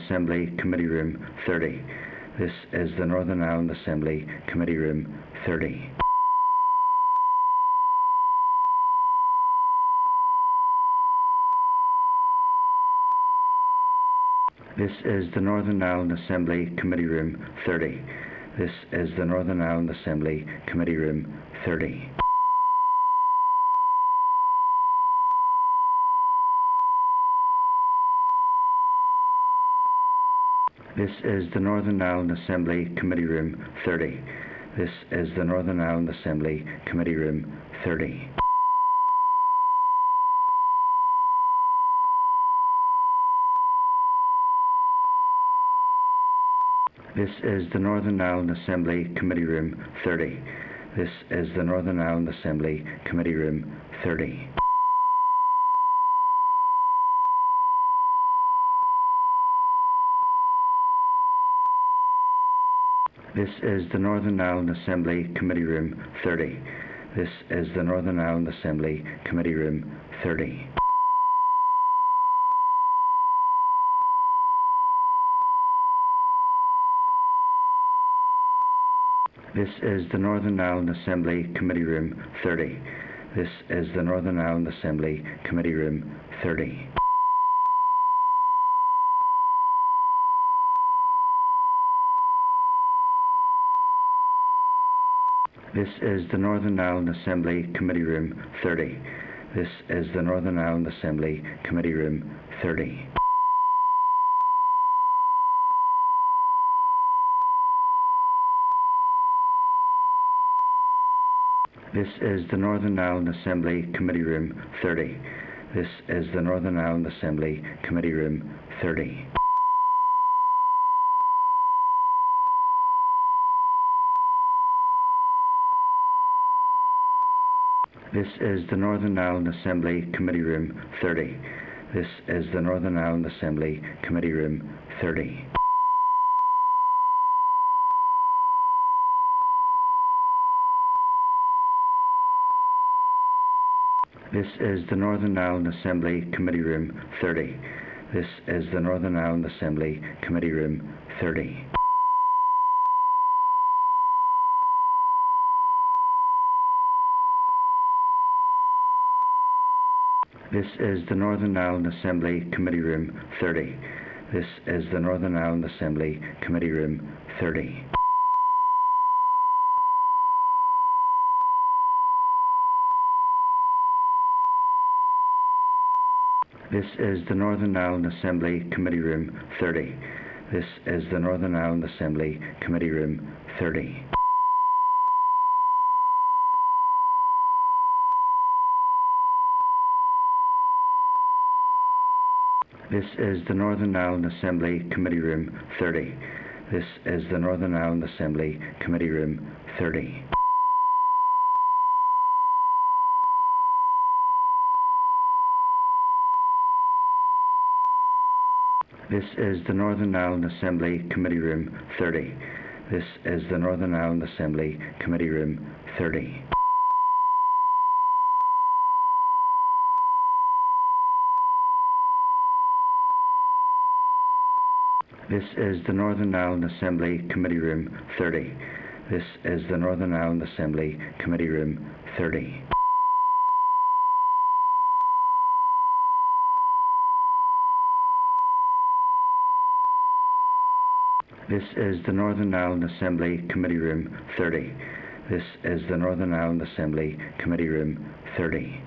Assembly Committee Room 30. This is the Northern Ireland Assembly Committee Room 30. This is the Northern Ireland Assembly Committee Room 30. This is the Northern Ireland Assembly Committee Room 30. This is the Northern Ireland Assembly Committee Room 30. This is the Northern Ireland Assembly Committee Room 30. This is the Northern Ireland Assembly Committee Room 30. This is the Northern Ireland Assembly Committee Room 30. This is the Northern Ireland Assembly Committee Room 30. This is the Northern Ireland Assembly Committee Room 30. This is the Northern Ireland Assembly Committee Room 30. This is the Northern Ireland Assembly Committee Room 30. This is the Northern Ireland Assembly Committee Room 30. This is the Northern Ireland Assembly Committee Room 30. This is the Northern Ireland Assembly Committee Room 30. This is the Northern Ireland Assembly Committee Room 30. This is the Northern Ireland Assembly Committee Room 30. This is the Northern Ireland Assembly Committee Room 30. This is the Northern Ireland Assembly Committee Room 30. This is the Northern Ireland Assembly Committee Room 30. This is the Northern Ireland Assembly Committee Room 30. This is the Northern Ireland Assembly Committee Room 30. This is the Northern Ireland Assembly Committee Room 30. This is the Northern Ireland Assembly Committee Room 30. This is the Northern Ireland Assembly Committee Room 30. This is the Northern Ireland Assembly Committee Room 30. This is the Northern Ireland Assembly Committee Room 30. This is the Northern Ireland Assembly Committee Room 30. This is the Northern Ireland Assembly Committee Room 30. This is the Northern Ireland Assembly Committee Room 30. This is the Northern Ireland Assembly Committee Room 30. This is the Northern Ireland Assembly Committee Room 30.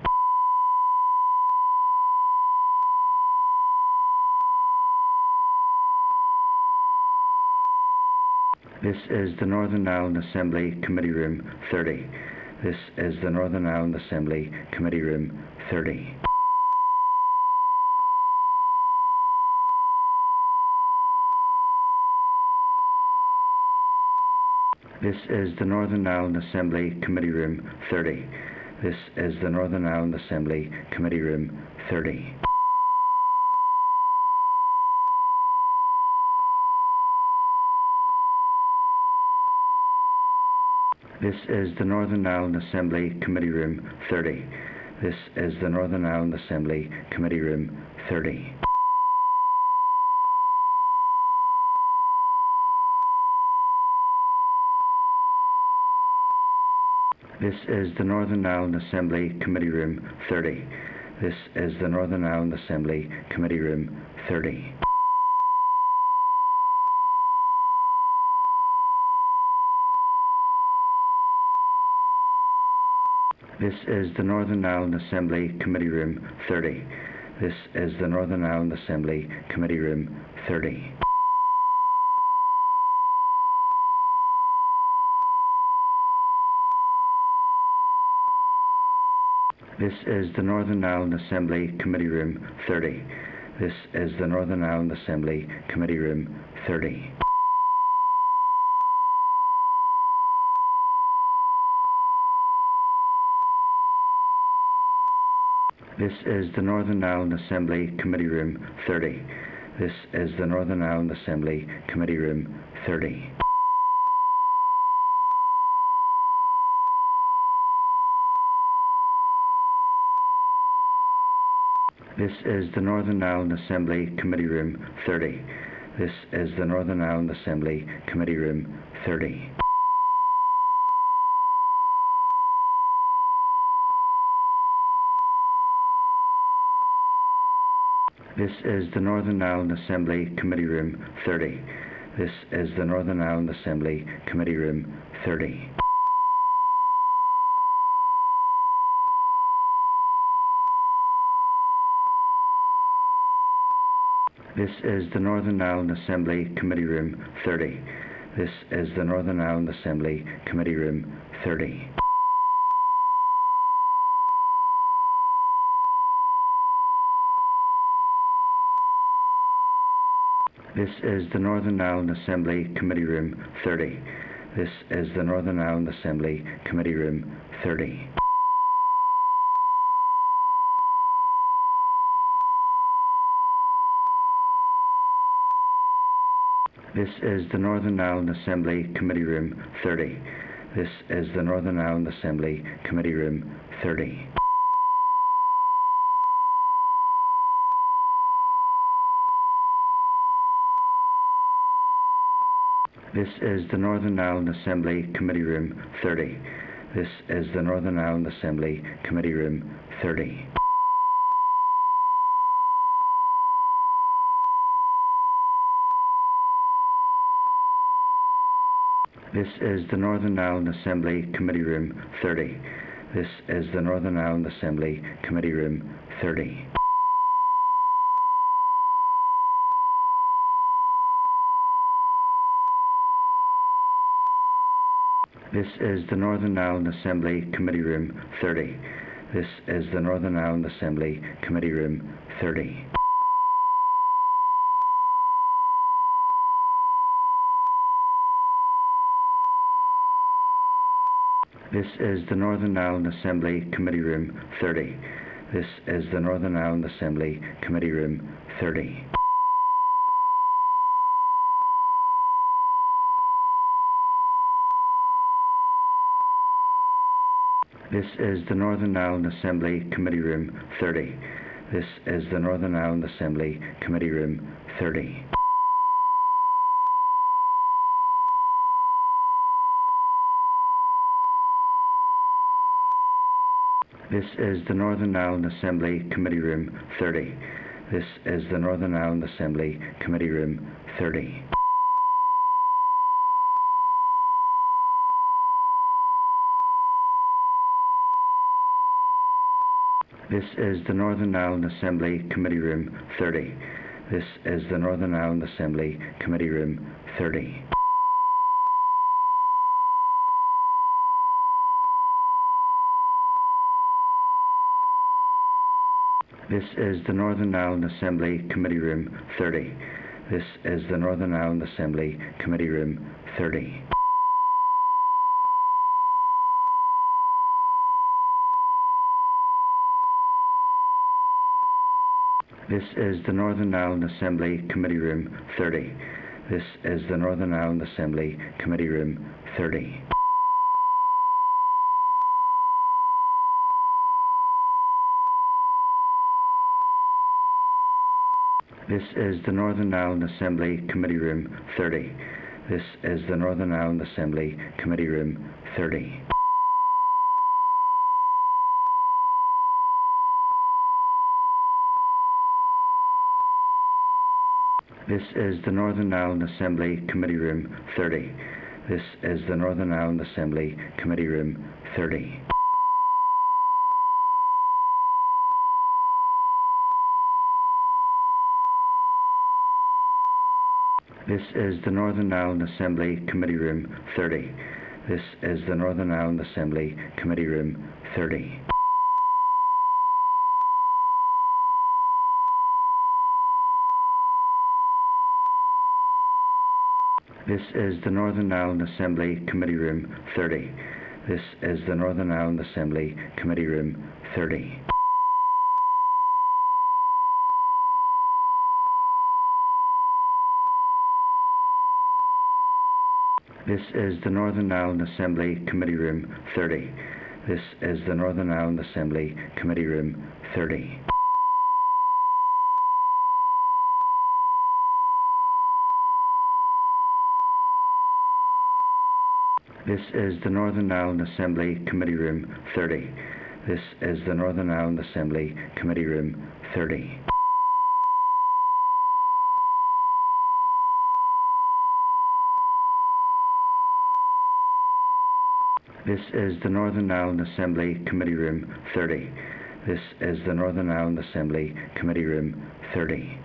This is the Northern Ireland Assembly Committee Room 30. This is the Northern Ireland Assembly Committee Room 30. This is the Northern Ireland Assembly Committee Room 30. This is the Northern Ireland Assembly Committee Room 30. This is the Northern Ireland Assembly Committee Room 30. This is the Northern Ireland Assembly Committee Room 30. This is the Northern Ireland Assembly Committee Room 30. This is the Northern Ireland Assembly Committee Room 30. This is the Northern Ireland Assembly Committee Room 30. This is the Northern Ireland Assembly Committee Room 30. This is the Northern Ireland Assembly Committee Room 30. This is the Northern Ireland Assembly Committee Room 30. This is the Northern Ireland Assembly Committee Room 30. This is the Northern Ireland Assembly Committee Room 30. This is the Northern Ireland Assembly Committee Room 30. This is the Northern Ireland Assembly Committee Room 30. This is the Northern Ireland Assembly Committee Room 30. This is the Northern Ireland Assembly Committee Room 30. This is the Northern Ireland Assembly Committee Room 30. This is the Northern Ireland Assembly Committee Room 30. This is the Northern Ireland Assembly Committee Room 30. This is the Northern Ireland Assembly Committee Room 30. This is the Northern Ireland Assembly Committee Room 30. This is the Northern Ireland Assembly Committee Room 30. This is the Northern Ireland Assembly Committee Room 30. This is the Northern Ireland Assembly Committee Room 30. This is the Northern Ireland Assembly Committee Room 30. This is the Northern Ireland Assembly Committee Room 30. This is the Northern Ireland Assembly Committee Room 30. This is the Northern Ireland Assembly Committee Room 30. This is the Northern Ireland Assembly Committee Room 30. This is the Northern Ireland Assembly Committee Room 30. This is the Northern Ireland Assembly Committee Room 30. This is the Northern Ireland Assembly Committee Room 30. This is the Northern Ireland Assembly Committee Room 30. This is the Northern Ireland Assembly Committee Room 30. This is the Northern Ireland Assembly Committee Room 30. This is the Northern Ireland Assembly Committee Room 30. This is the Northern Ireland Assembly Committee Room 30. This is the Northern Ireland Assembly Committee Room 30. This is the Northern Ireland Assembly Committee Room 30. This is the Northern Ireland Assembly Committee Room 30. This is the Northern Ireland Assembly Committee Room 30. This is the Northern Ireland Assembly Committee Room 30. This is the Northern Ireland Assembly Committee Room 30. This is the Northern Ireland Assembly Committee Room 30. This is the Northern Ireland Assembly Committee Room 30. This is the Northern Ireland Assembly Committee Room 30. This is the Northern Ireland Assembly Committee Room 30. This is the Northern Ireland Assembly Committee Room 30. This is the Northern Ireland Assembly Committee Room 30. This is the Northern Ireland Assembly Committee Room 30. This is the Northern Ireland Assembly Committee Room 30. This is the Northern Ireland Assembly Committee Room 30. This is the Northern Ireland Assembly Committee Room 30. This is the Northern Ireland Assembly Committee Room 30.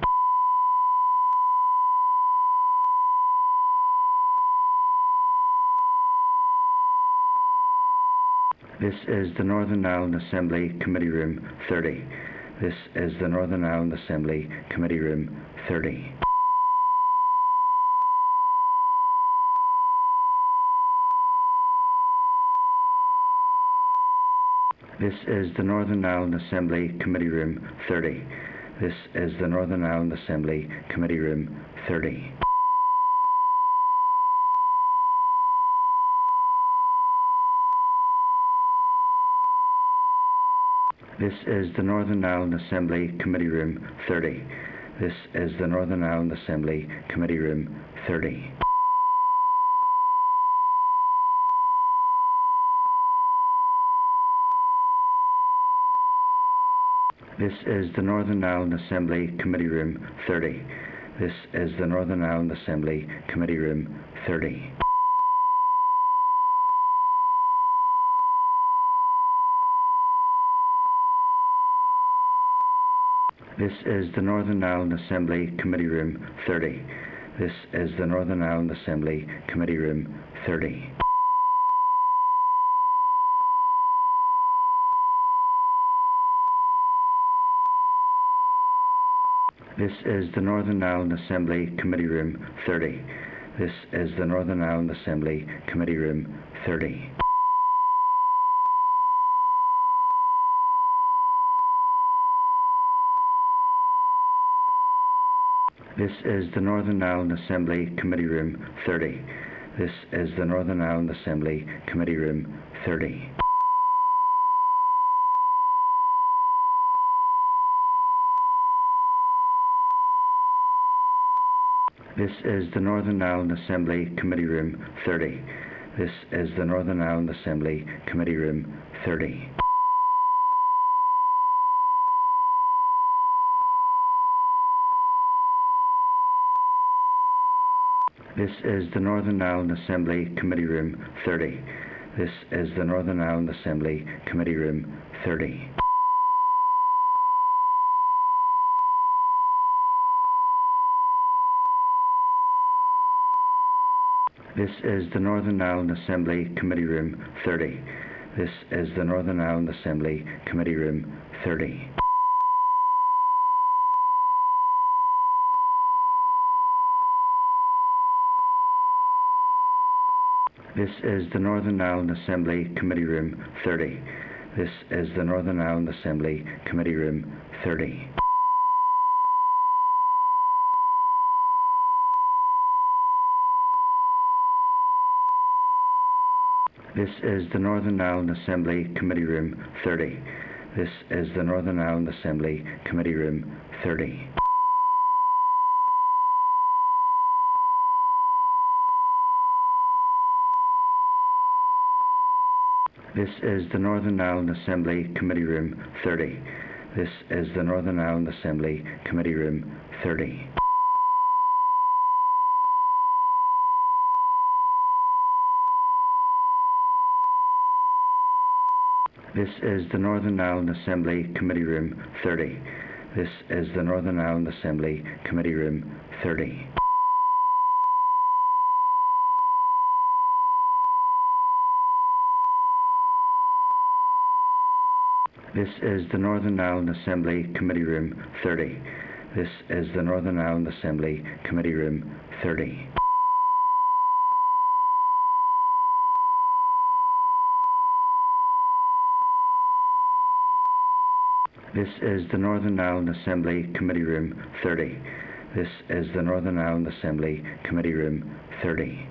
This is the Northern Ireland Assembly Committee Room 30. This is the Northern Ireland Assembly Committee Room 30. This is the Northern Ireland Assembly Committee Room 30. This is the Northern Ireland Assembly Committee Room 30. This is the Northern Ireland Assembly Committee Room 30. This is the Northern Ireland Assembly Committee Room 30. This is the Northern Ireland Assembly Committee Room 30. This is the Northern Ireland Assembly Committee Room 30. This is the Northern Ireland Assembly Committee Room 30. This is the Northern Ireland Assembly Committee Room 30. This is the Northern Ireland Assembly Committee Room 30. This is the Northern Ireland Assembly Committee Room 30. This is the Northern Ireland Assembly Committee Room 30. This is the Northern Ireland Assembly Committee Room 30. This is the Northern Ireland Assembly Committee Room 30. This is the Northern Ireland Assembly Committee Room 30. This is the Northern Ireland Assembly Committee Room 30. This is the Northern Ireland Assembly Committee Room 30. This is the Northern Ireland Assembly Committee Room 30. This is the Northern Ireland Assembly Committee Room 30. This is the Northern Ireland Assembly Committee Room 30. This is the Northern Ireland Assembly Committee Room 30. This is the Northern Ireland Assembly Committee Room 30. This is the Northern Ireland Assembly Committee Room 30. This is the Northern Ireland Assembly Committee Room 30. This is the Northern Ireland Assembly Committee Room 30. This is the Northern Ireland Assembly Committee Room 30. This is the Northern Ireland Assembly Committee Room 30. This is the Northern Ireland Assembly Committee Room 30. This is the Northern Ireland Assembly Committee Room 30. This is the Northern Ireland Assembly Committee Room 30. This is the Northern Ireland Assembly Committee Room 30.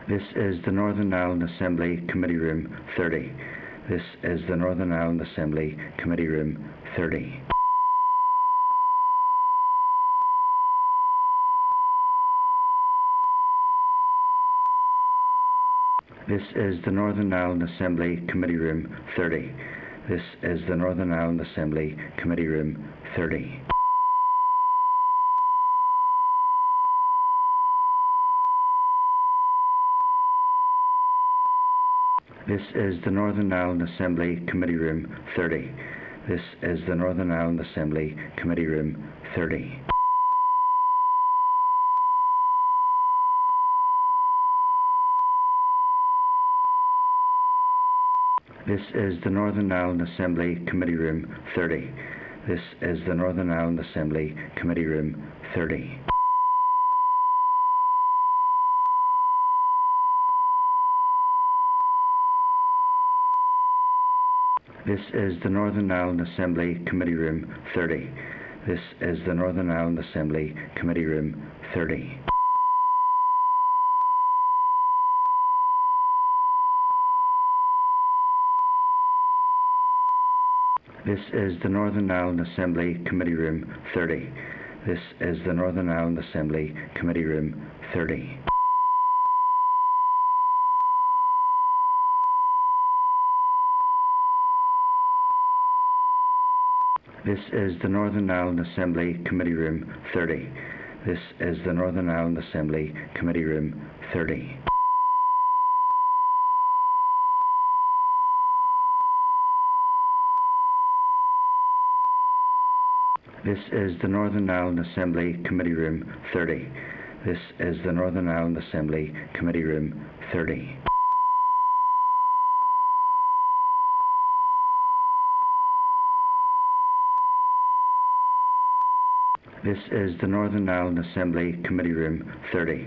This is the Northern Ireland Assembly Committee Room 30. This is the Northern Ireland Assembly Committee Room 30. This is the Northern Ireland Assembly Committee Room 30. This is the Northern Ireland Assembly Committee Room 30. This is the Northern Ireland Assembly Committee Room 30. This is the Northern Ireland Assembly Committee Room 30. This is the Northern Ireland Assembly Committee Room 30. This is the Northern Ireland Assembly Committee Room 30. This is the Northern Ireland Assembly Committee Room 30. This is the Northern Ireland Assembly Committee Room 30. This is the Northern Ireland Assembly Committee Room 30. This is the Northern Ireland Assembly Committee Room 30. This is the Northern Ireland Assembly Committee Room 30. This is the Northern Ireland Assembly Committee Room 30. This is the Northern Ireland Assembly Committee Room 30. This is the Northern Ireland Assembly Committee Room 30. This is the Northern Ireland Assembly Committee Room 30.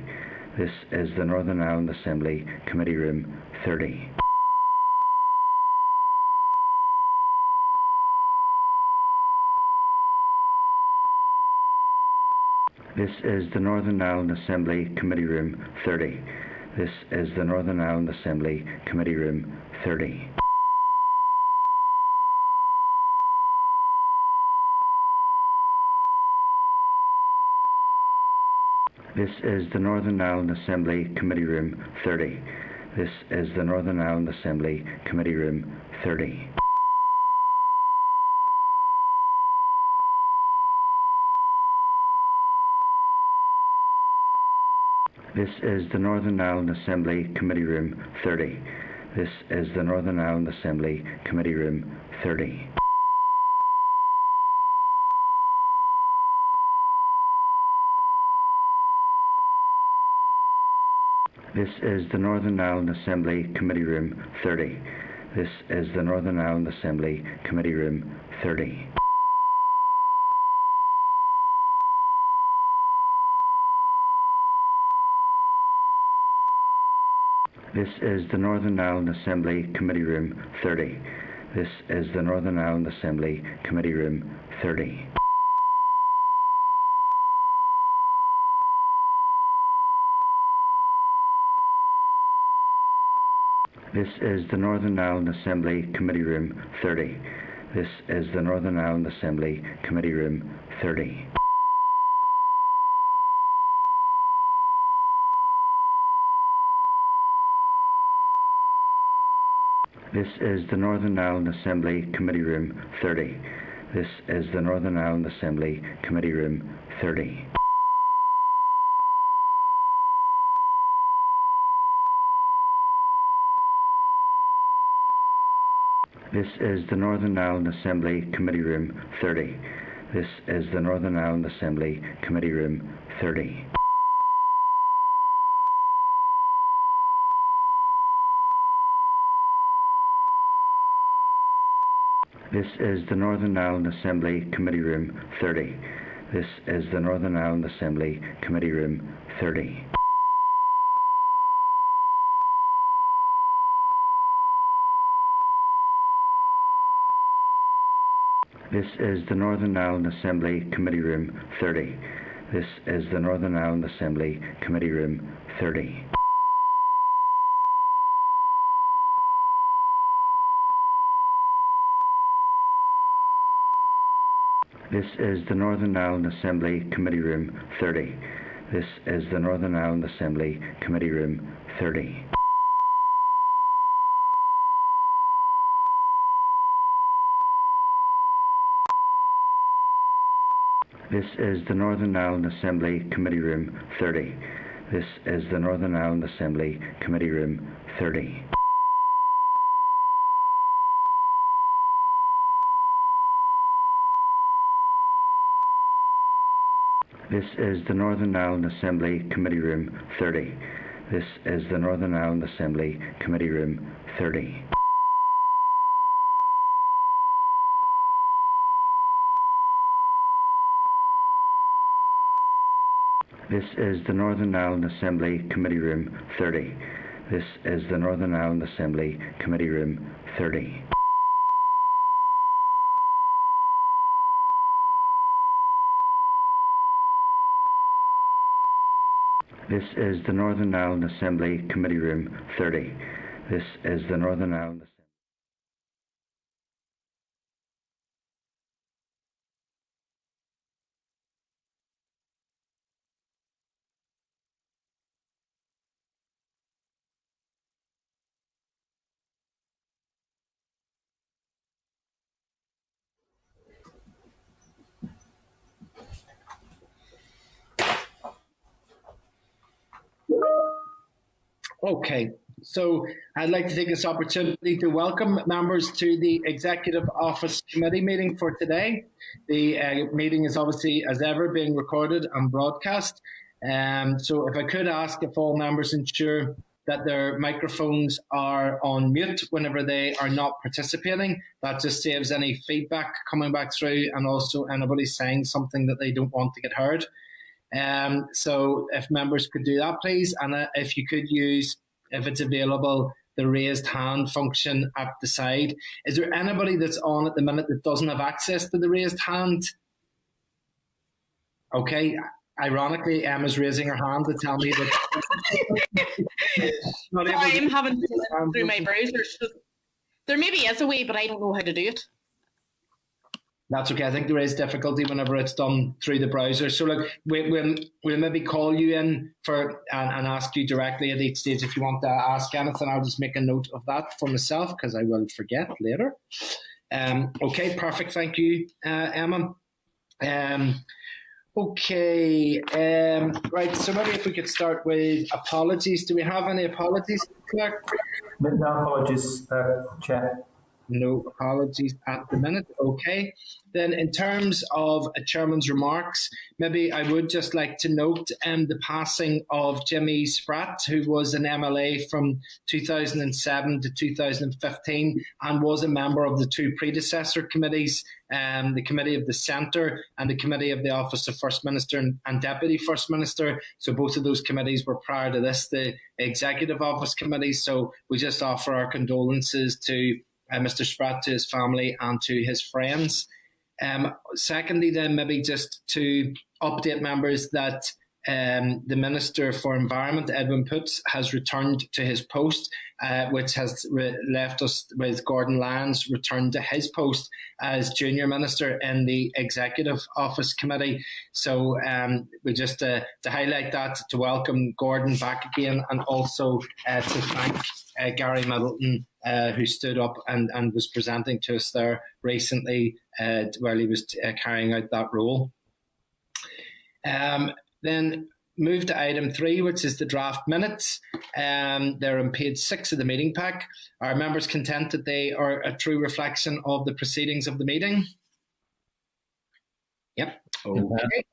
This is the Northern Ireland Assembly Committee Room 30. This is the Northern Ireland Assembly Committee Room 30. This is the Northern Ireland Assembly Committee Room 30. This is the Northern Ireland Assembly Committee Room 30. This is the Northern Ireland Assembly Committee Room 30. This is the Northern Ireland Assembly Committee Room 30. This is the Northern Ireland Assembly Committee Room 30. This is the Northern Ireland Assembly Committee Room 30. This is the Northern Ireland Assembly Committee Room 30. This is the Northern Ireland Assembly Committee Room 30. This is the Northern Ireland Assembly Committee Room 30. This is the Northern Ireland Assembly Committee Room 30. This is the Northern Ireland Assembly Committee Room 30. This is the Northern Ireland Assembly Committee Room 30. This is the Northern Ireland Assembly Committee Room 30. This is the Northern Ireland Assembly Committee Room 30. This is the Northern Ireland Assembly Committee Room 30. This is the Northern Ireland Assembly Committee Room 30. This is the Northern Ireland Assembly Committee Room 30. This is the Northern Ireland Assembly Committee Room 30. This is the Northern Ireland Assembly Committee Room 30. This is the Northern Ireland Assembly Committee Room 30. This is the Northern Ireland Assembly Committee Room 30. This is the Northern Ireland Assembly Committee Room 30. This is the Northern Ireland Assembly Committee Room 30. This is the Northern Ireland Assembly Committee Room 30. This is the Northern Ireland Assembly Committee Room 30. This is the Northern Ireland Assembly Committee Room 30. This is the Northern Ireland Assembly Committee Room 30. This is the Northern Ireland Assembly Committee Room 30. This is the Northern Ireland Assembly. Okay, so I'd like to take this opportunity to welcome members to the Executive Office Committee meeting for today. The meeting is obviously, as ever, being recorded and broadcast. So if I could ask if all members ensure that their microphones are on mute whenever they are not participating. That just saves any feedback coming back through and also anybody saying something that they don't want to get heard. So if members could do that, please, and if you could use, if it's available, the raised hand function at the side. Is there anybody that's on at the minute that doesn't have access to the raised hand? Okay, ironically, Emma's raising her hand to tell me that. I'm having to do it through my browser. So there maybe is a way, but I don't know how to do it. That's okay. I think there is difficulty whenever it's done through the browser. So look, we'll maybe call you in for and ask you directly at each stage if you want to ask anything. I'll just make a note of that for myself because I will forget later. Okay, perfect. Thank you, Emma. Okay, right. So maybe if we could start with apologies. Do we have any apologies, Clerk? No apologies, Chair. No apologies at the minute. Okay. Then in terms of a chairman's remarks, maybe I would just like to note the passing of Jimmy Spratt, who was an MLA from 2007 to 2015 and was a member of the two predecessor committees, the Committee of the Centre and the Committee of the Office of First Minister and Deputy First Minister. So both of those committees were prior to this, the Executive Office Committee. So we just offer our condolences to Mr. Spratt, to his family and to his friends. Secondly, then maybe just to update members that the Minister for Environment, Edwin Poots, has returned to his post, which has left us with Gordon Lyons returned to his post as Junior Minister in the Executive Office Committee. So we just to highlight that, to welcome Gordon back again, and also to thank Gary Middleton, who stood up and was presenting to us there recently while he was carrying out that role. Then move to item 3, which is the draft minutes. They're on page 6 of the meeting pack. Are members content that they are a true reflection of the proceedings of the meeting? Yep. Okay.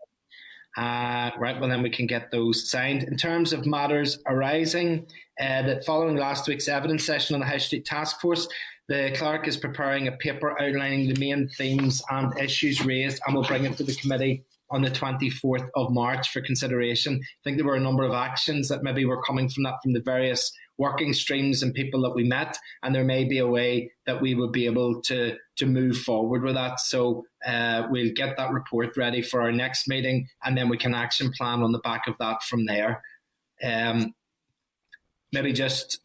Right, well then we can get those signed. In terms of matters arising, that following last week's evidence session on the High Street Task Force, the clerk is preparing a paper outlining the main themes and issues raised, and will bring it to the committee on the 24th of March for consideration. I think there were a number of actions that maybe were coming from that, from the various working streams and people that we met, and there may be a way that we would be able to move forward with that. So we'll get that report ready for our next meeting, and then we can action plan on the back of that from there. Maybe just,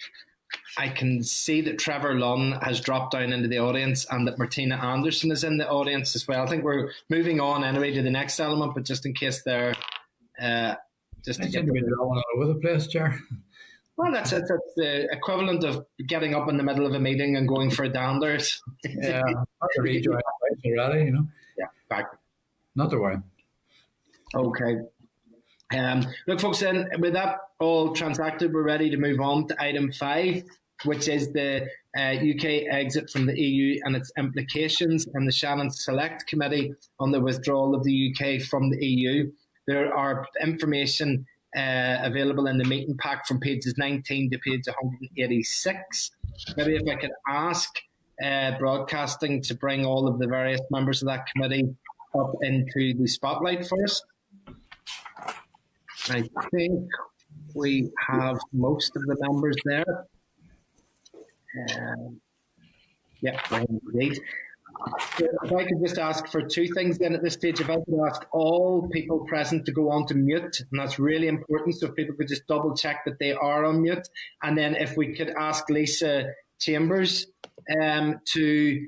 I can see that Trevor Lunn has dropped down into the audience and that Martina Anderson is in the audience as well. I think we're moving on anyway to the next element, but just in case they're just to get all over the place, Chair. Well, that's the equivalent of getting up in the middle of a meeting and going for a downers. Yeah, not to rejoin already, you know. Yeah, back. Not to worry. Okay. Look, folks, then with that all transacted, we're ready to move on to item 5, which is the UK exit from the EU and its implications, and the Seanad Select Committee on the withdrawal of the UK from the EU. There are information available in the meeting pack from pages 19 to page 186. Maybe if I could ask broadcasting to bring all of the various members of that committee up into the spotlight for us. I think we have most of the members there. Yeah, indeed. If I could just ask for 2 things then at this stage. If I could ask all people present to go on to mute, and that's really important, so if people could just double check that they are on mute. And then if we could ask Lisa Chambers to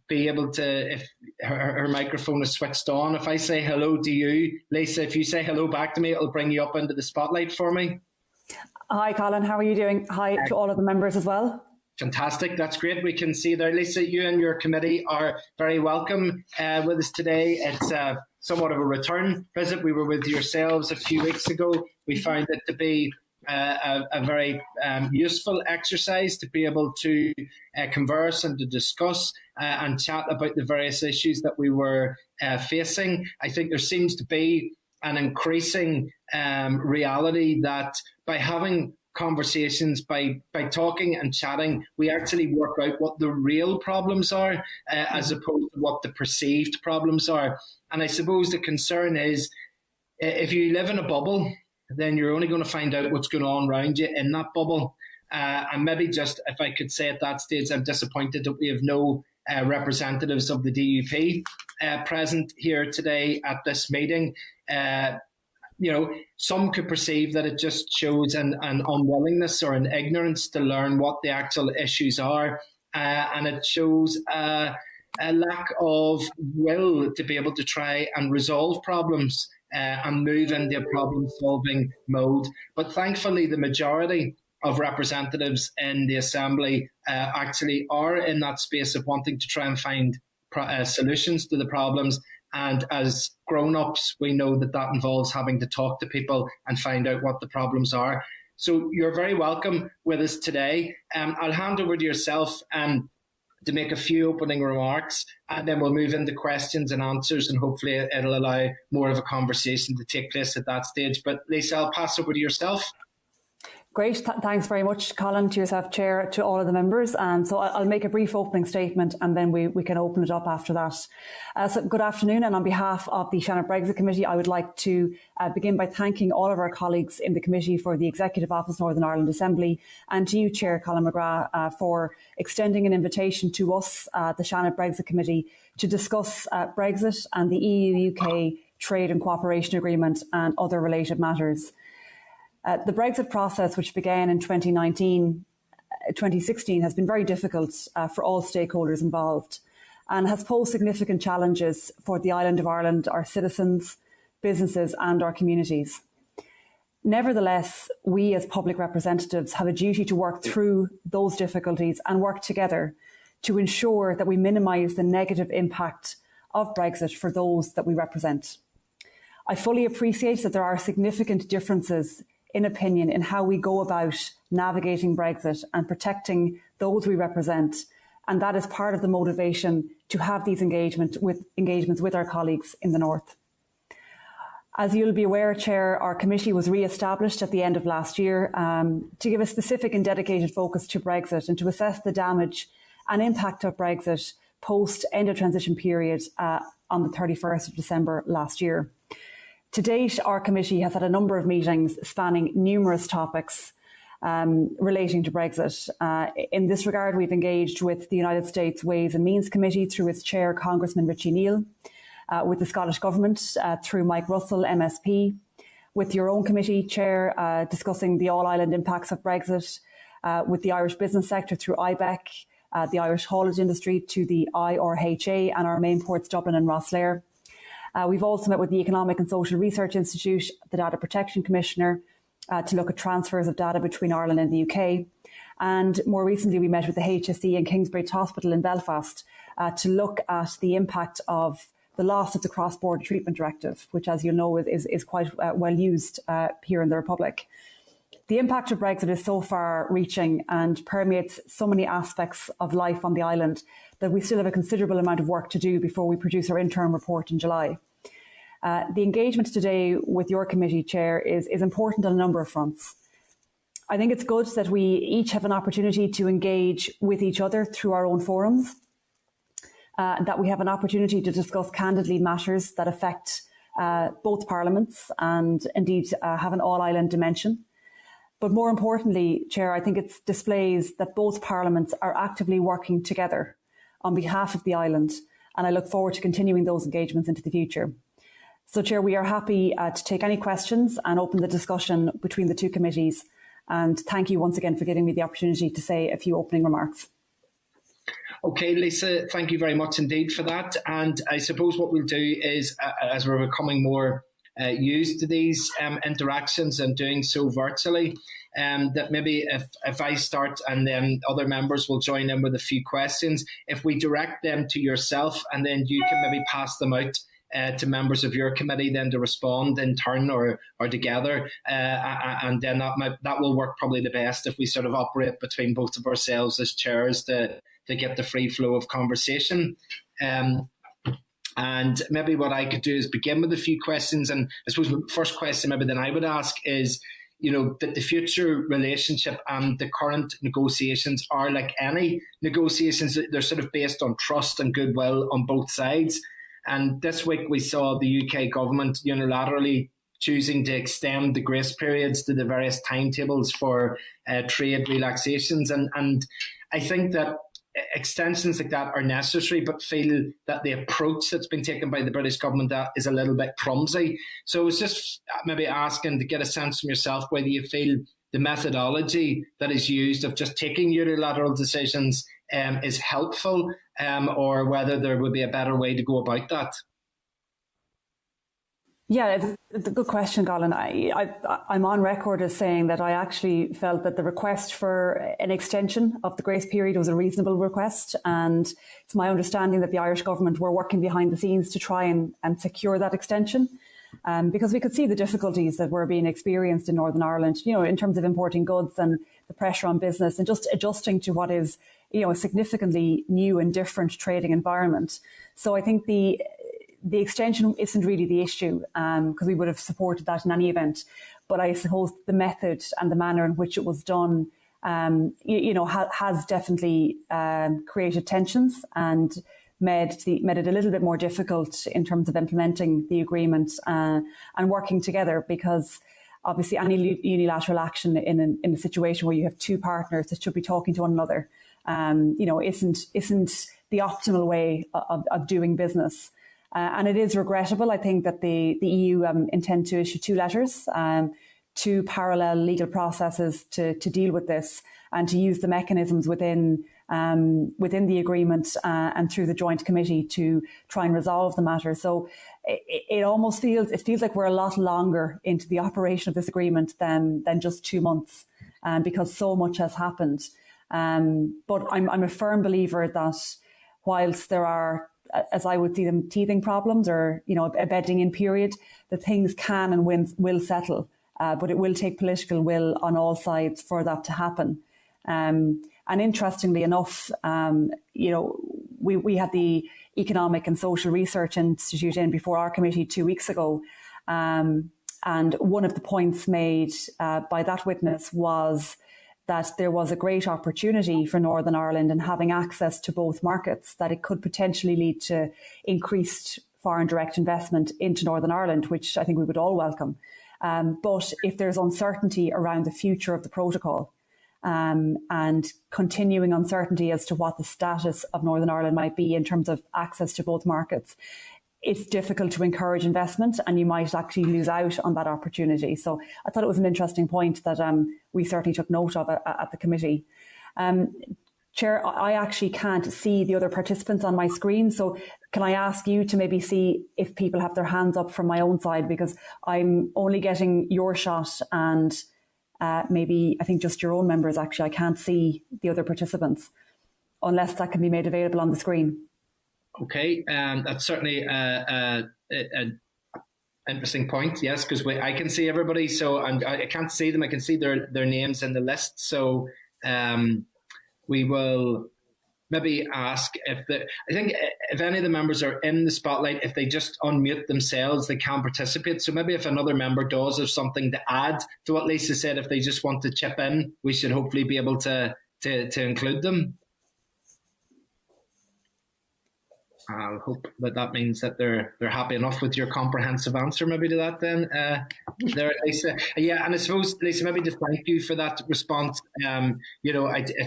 be able to, if her microphone is switched on, if I say hello to you, Lisa, if you say hello back to me, it'll bring you up into the spotlight for me. Hi, Colin. How are you doing? Hi to all of the members as well. Fantastic. That's great. We can see there. Lisa, you and your committee are very welcome with us today. It's somewhat of a return visit. We were with yourselves a few weeks ago. We found it to be a very useful exercise to be able to converse and to discuss and chat about the various issues that we were facing. I think there seems to be an increasing reality that by having conversations, by talking and chatting, we actually work out what the real problems are as opposed to what the perceived problems are. And I suppose the concern is if you live in a bubble, then you're only going to find out what's going on around you in that bubble. And maybe just, if I could say at that stage, I'm disappointed that we have no representatives of the DUP present here today at this meeting. You know, some could perceive that it just shows an unwillingness or an ignorance to learn what the actual issues are. And it shows a lack of will to be able to try and resolve problems and move into a problem-solving mode. But thankfully, the majority of representatives in the Assembly actually are in that space of wanting to try and find solutions to the problems. And as grown-ups, we know that that involves having to talk to people and find out what the problems are. So you're very welcome with us today. I'll hand over to yourself to make a few opening remarks, and then we'll move into questions and answers, and hopefully it'll allow more of a conversation to take place at that stage. But Lisa, I'll pass over to yourself. Great. Thanks very much, Colin, to yourself, Chair, to all of the members. So I'll make a brief opening statement and then we can open it up after that. So good afternoon, and on behalf of the Seanad Brexit Committee, I would like to begin by thanking all of our colleagues in the committee, for the Executive Office Northern Ireland Assembly, and to you, Chair Colin McGrath, for extending an invitation to us, the Seanad Brexit Committee, to discuss Brexit and the EU-UK Trade and Cooperation Agreement and other related matters. The Brexit process, which began in 2016, has been very difficult for all stakeholders involved and has posed significant challenges for the island of Ireland, our citizens, businesses and our communities. Nevertheless, we as public representatives have a duty to work through those difficulties and work together to ensure that we minimise the negative impact of Brexit for those that we represent. I fully appreciate that there are significant differences in opinion in how we go about navigating Brexit and protecting those we represent. And that is part of the motivation to have these engagements with our colleagues in the North. As you'll be aware, Chair, our committee was re-established at the end of last year to give a specific and dedicated focus to Brexit and to assess the damage and impact of Brexit post end of transition period on the 31st of December last year. To date, our committee has had a number of meetings spanning numerous topics relating to Brexit. In this regard, we've engaged with the United States Ways and Means Committee through its chair, Congressman Richie Neal, with the Scottish Government through Mike Russell, MSP, with your own committee chair discussing the all-island impacts of Brexit, with the Irish business sector through IBEC, the Irish haulage industry to the IRHA and our main ports Dublin and Rosslare. We've also met with the Economic and Social Research Institute, the Data Protection Commissioner, to look at transfers of data between Ireland and the UK. And more recently, we met with the HSE and Kingsbridge Hospital in Belfast to look at the impact of the loss of the Cross-Border Treatment Directive, which, as you know, is quite well used here in the Republic. The impact of Brexit is so far-reaching and permeates so many aspects of life on the island that we still have a considerable amount of work to do before we produce our interim report in July. The engagement today with your committee, Chair, is important on a number of fronts. I think it's good that we each have an opportunity to engage with each other through our own forums, that we have an opportunity to discuss candidly matters that affect both parliaments and indeed have an all-island dimension. But more importantly, Chair, I think it displays that both parliaments are actively working together on behalf of the island, and I look forward to continuing those engagements into the future. So, Chair, we are happy to take any questions and open the discussion between the two committees. And thank you once again for giving me the opportunity to say a few opening remarks. Okay, Lisa, thank you very much indeed for that. And I suppose what we'll do is, as we're becoming more used to these interactions and doing so virtually, that maybe if I start and then other members will join in with a few questions, if we direct them to yourself and then you can maybe pass them out to members of your committee then to respond in turn or together, and then that will work probably the best if we sort of operate between both of ourselves as chairs to get the free flow of conversation. And maybe what I could do is begin with a few questions. And I suppose the first question maybe then I would ask is, that the future relationship and the current negotiations are like any negotiations. They're sort of based on trust and goodwill on both sides. And this week we saw the UK government unilaterally choosing to extend the grace periods to the various timetables for trade relaxations. And I think that extensions like that are necessary, but feel that the approach that's been taken by the British government is a little bit clumsy. So I was just maybe asking to get a sense from yourself whether you feel the methodology that is used of just taking unilateral decisions is helpful, or whether there would be a better way to go about that. Yeah, it's a good question, Colin. I'm on record as saying that I actually felt that the request for an extension of the grace period was a reasonable request. And it's my understanding that the Irish government were working behind the scenes to try and secure that extension. Because we could see the difficulties that were being experienced in Northern Ireland, in terms of importing goods and the pressure on business and just adjusting to what is, a significantly new and different trading environment. So I think the extension isn't really the issue, because we would have supported that in any event. But I suppose the method and the manner in which it was done, has definitely created tensions and made it a little bit more difficult in terms of implementing the agreement and working together, because obviously any unilateral action in a situation where you have two partners that should be talking to one another, isn't the optimal way of doing business. And it is regrettable, I think, that the EU intend to issue two letters, two parallel legal processes to deal with this and to use the mechanisms within the agreement and through the joint committee to try and resolve the matter. So it almost feels like we're a lot longer into the operation of this agreement than just 2 months, because so much has happened. But I'm a firm believer that whilst there are as I would see them, teething problems or, a bedding in period, that things can and will settle. But it will take political will on all sides for that to happen. And interestingly enough, we had the Economic and Social Research Institute in before our committee 2 weeks ago. And one of the points made by that witness was that there was a great opportunity for Northern Ireland in having access to both markets, that it could potentially lead to increased foreign direct investment into Northern Ireland, which I think we would all welcome. But if there's uncertainty around the future of the protocol and continuing uncertainty as to what the status of Northern Ireland might be in terms of access to both markets, it's difficult to encourage investment and you might actually lose out on that opportunity. So I thought it was an interesting point that we certainly took note of at the committee. Chair, I actually can't see the other participants on my screen. So can I ask you to maybe see if people have their hands up from my own side, because I'm only getting your shot and maybe I think just your own members. Actually, I can't see the other participants unless that can be made available on the screen. Okay, that's certainly an interesting point. Yes, because I can see everybody, so I can't see them. I can see their names in the list. So we will maybe ask I think if any of the members are in the spotlight, if they just unmute themselves, they can participate. So maybe if another member does have something to add to what Lisa said, if they just want to chip in, we should hopefully be able to include them. I'll hope that means that they're happy enough with your comprehensive answer maybe to that then, there, Lisa. Yeah, and I suppose, Lisa, maybe to thank you for that response. I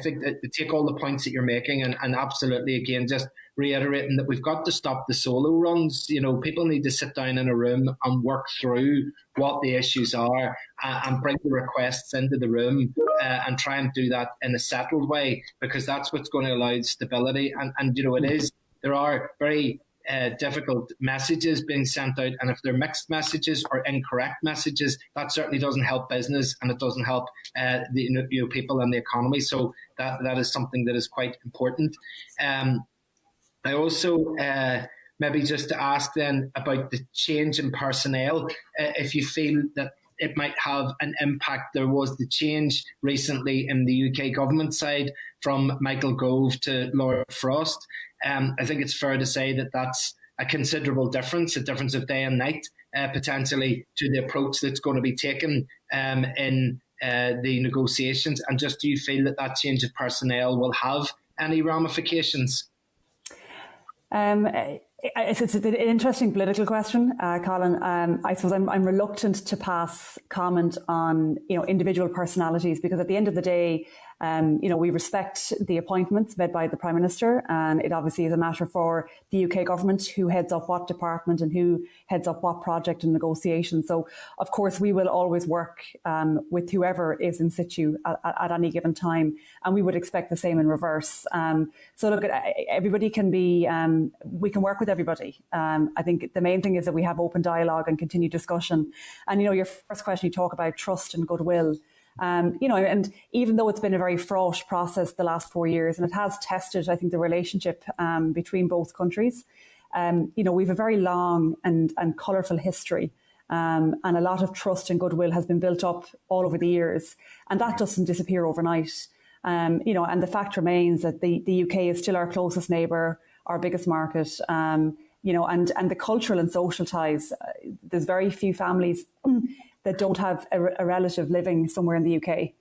think that take all the points that you're making and absolutely, again, just reiterating that we've got to stop the solo runs. People need to sit down in a room and work through what the issues are and bring the requests into the room and try and do that in a settled way, because that's what's going to allow stability. And it is. There are very difficult messages being sent out, and if they're mixed messages or incorrect messages, that certainly doesn't help business and it doesn't help the people and the economy. So that is something that is quite important. I also maybe just to ask then about the change in personnel, if you feel that it might have an impact. There was the change recently in the UK government side from Michael Gove to Laura Frost. I think it's fair to say that that's a considerable difference, a difference of day and night, potentially, to the approach that's going to be taken in the negotiations. And just do you feel that change of personnel will have any ramifications? It's an interesting political question, Colin. I suppose I'm reluctant to pass comment on individual personalities, because at the end of the day, we respect the appointments made by the Prime Minister, and it obviously is a matter for the UK government who heads up what department and who heads up what project and negotiation. So, of course, we will always work with whoever is in situ at any given time, and we would expect the same in reverse. So, look, everybody can be, we can work with everybody. I think the main thing is that we have open dialogue and continued discussion. And, your first question, you talk about trust and goodwill. And even though it's been a very fraught process the last 4 years, and it has tested, I think, the relationship between both countries, we have a very long and colourful history, and a lot of trust and goodwill has been built up all over the years, and that doesn't disappear overnight. And the fact remains that the UK is still our closest neighbour, our biggest market, and the cultural and social ties. There's very few families that don't have a relative living somewhere in the UK.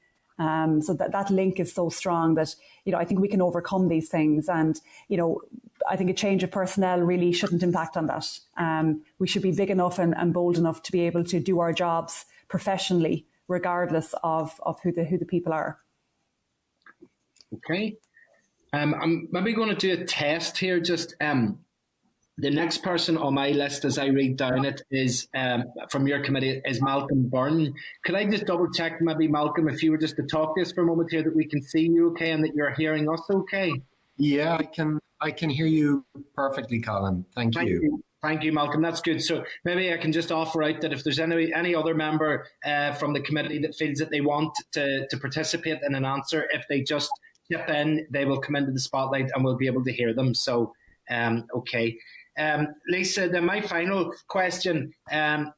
So that link is so strong that, I think we can overcome these things. And, I think a change of personnel really shouldn't impact on that. We should be big enough and bold enough to be able to do our jobs professionally, regardless of who the people are. Okay. I'm maybe going to do a test here. Just the next person on my list, as I read down it, is from your committee, is Malcolm Byrne. Could I just double check, maybe Malcolm, if you were just to talk to us for a moment here, that we can see you okay and that you're hearing us okay? Yeah, I can hear you perfectly, Colin. Thank you. Thank you, Malcolm. That's good. So maybe I can just offer out that if there's any other member from the committee that feels that they want to participate in an answer, if they just chip in, they will come into the spotlight and we'll be able to hear them. So Okay. Lisa, then my final question,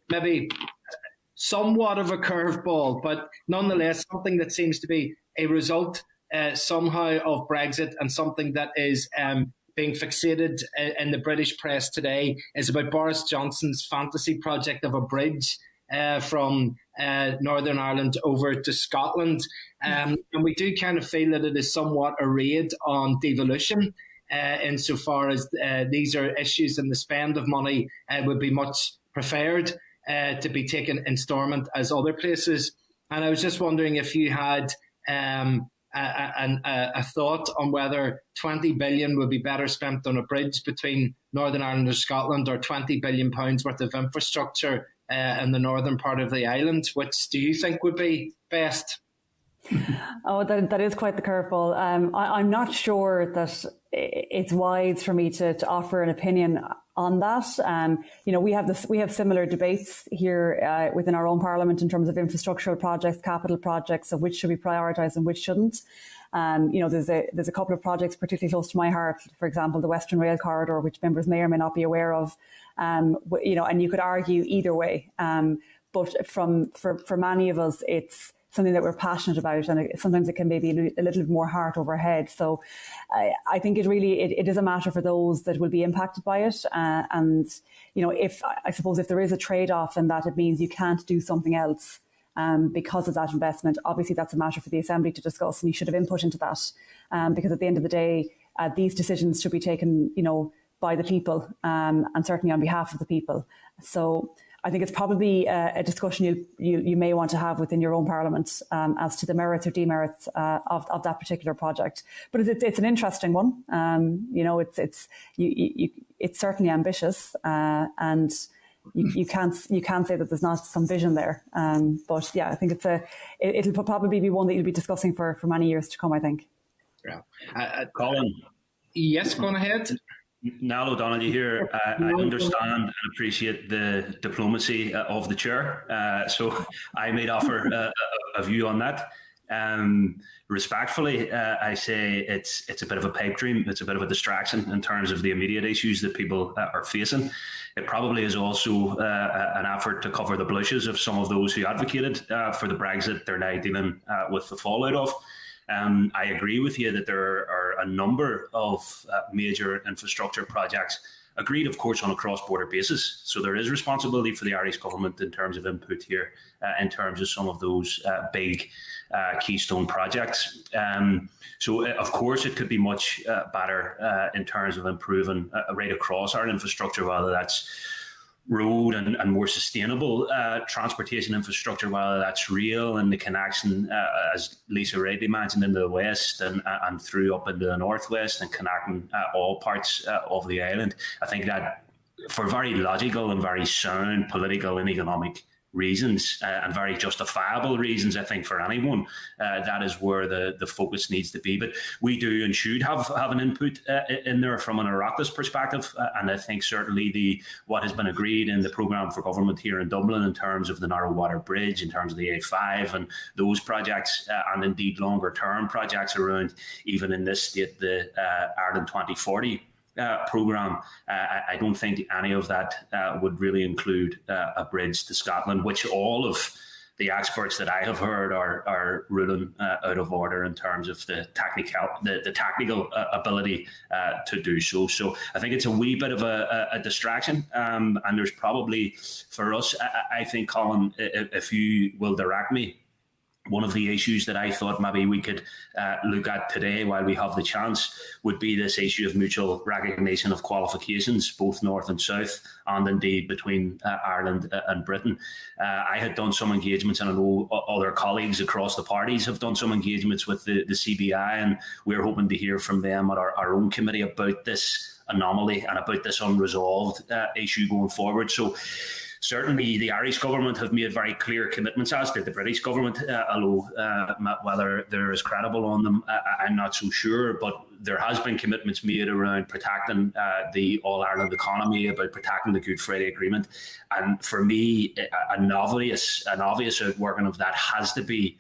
maybe somewhat of a curveball, but nonetheless something that seems to be a result somehow of Brexit, and something that is being fixated in the British press today, is about Boris Johnson's fantasy project of a bridge from Northern Ireland over to Scotland. And we do kind of feel that it is somewhat a raid on devolution, insofar as these are issues, and the spend of money would be much preferred to be taken installment as other places. And I was just wondering if you had a thought on whether 20 billion would be better spent on a bridge between Northern Ireland and Scotland, or 20 billion pounds worth of infrastructure in the northern part of the island. Which do you think would be best? Oh, that is quite the curveball. I'm not sure that it's wise for me to offer an opinion on that. We have similar debates here within our own parliament in terms of infrastructural projects, capital projects, of which should be prioritised and which shouldn't. There's a couple of projects particularly close to my heart. For example, the Western Rail Corridor, which members may or may not be aware of. And you could argue either way. But for many of us, it's something that we're passionate about, and sometimes it can maybe a little bit more heart over head. So I think it is a matter for those that will be impacted by it. If there is a trade-off in that it means you can't do something else because of that investment, obviously that's a matter for the Assembly to discuss, and you should have input into that. Because at the end of the day, these decisions should be taken, by the people, and certainly on behalf of the people. So I think it's probably a discussion you may want to have within your own parliament as to the merits or demerits of that particular project. But it's an interesting one. It's certainly ambitious, and you can't say that there's not some vision there. But yeah, I think it'll probably be one that you'll be discussing for many years to come, I think. Yeah. Colin. Yes, go on ahead. Niall O'Donoghue here. I understand and appreciate the diplomacy of the chair, so I may offer a view on that. Respectfully, I say it's a bit of a pipe dream. It's a bit of a distraction in terms of the immediate issues that people are facing. It probably is also an effort to cover the blushes of some of those who advocated for the Brexit they're now dealing with the fallout of. I agree with you that there are a number of major infrastructure projects agreed, of course, on a cross-border basis. So there is responsibility for the Irish government in terms of input here, in terms of some of those big keystone projects. So, of course, it could be much better in terms of improving right across our infrastructure, whether that's road and more sustainable transportation infrastructure, whether that's rail and the connection, as Lisa rightly mentioned, into the west and through up into the northwest, and connecting all parts of the island. I think that for very logical and very sound political and economic reasons, and very justifiable reasons, I think, for anyone, that is where the focus needs to be. But we do and should have an input in there from an Oireachtas perspective, and I think certainly what has been agreed in the programme for government here in Dublin in terms of the Narrow Water Bridge, in terms of the A5 and those projects, and indeed longer term projects around, even in this state, the Ireland 2040 programme, I don't think any of that would really include a bridge to Scotland, which all of the experts that I have heard are ruling out of order in terms of the technical ability to do so. So I think it's a wee bit of a distraction, and there's probably, for us, I think, Colin, if you will direct me, one of the issues that I thought maybe we could look at today while we have the chance would be this issue of mutual recognition of qualifications, both north and south, and indeed between Ireland and Britain. I had done some engagements, and I know other colleagues across the parties have done some engagements with the CBI, and we're hoping to hear from them at our own committee about this anomaly and about this unresolved issue going forward. So certainly the Irish government have made very clear commitments, as did the British government, although whether they're as credible on them, I'm not so sure. But there has been commitments made around protecting the All-Ireland economy, about protecting the Good Friday Agreement. And for me, an obvious outworking of that has to be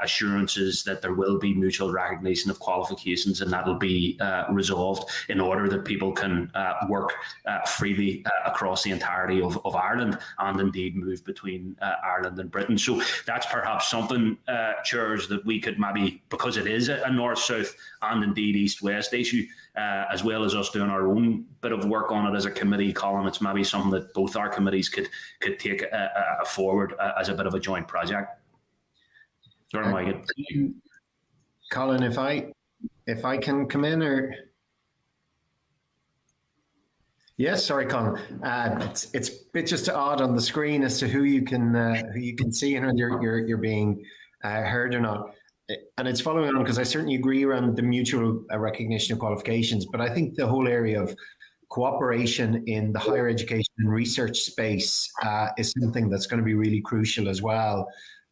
assurances that there will be mutual recognition of qualifications, and that will be resolved in order that people can work freely across the entirety of Ireland, and indeed move between Ireland and Britain. So that's perhaps something, chairs, that we could maybe, because it is a north-south and indeed east-west issue, as well as us doing our own bit of work on it as a committee, Colin, it's maybe something that both our committees could take forward as a bit of a joint project. Colin, if I can come in, or yes, sorry, Colin. It's a bit just odd on the screen as to who you can see and whether you're being heard or not. And it's following on because I certainly agree around the mutual recognition of qualifications, but I think the whole area of cooperation in the higher education and research space is something that's going to be really crucial as well.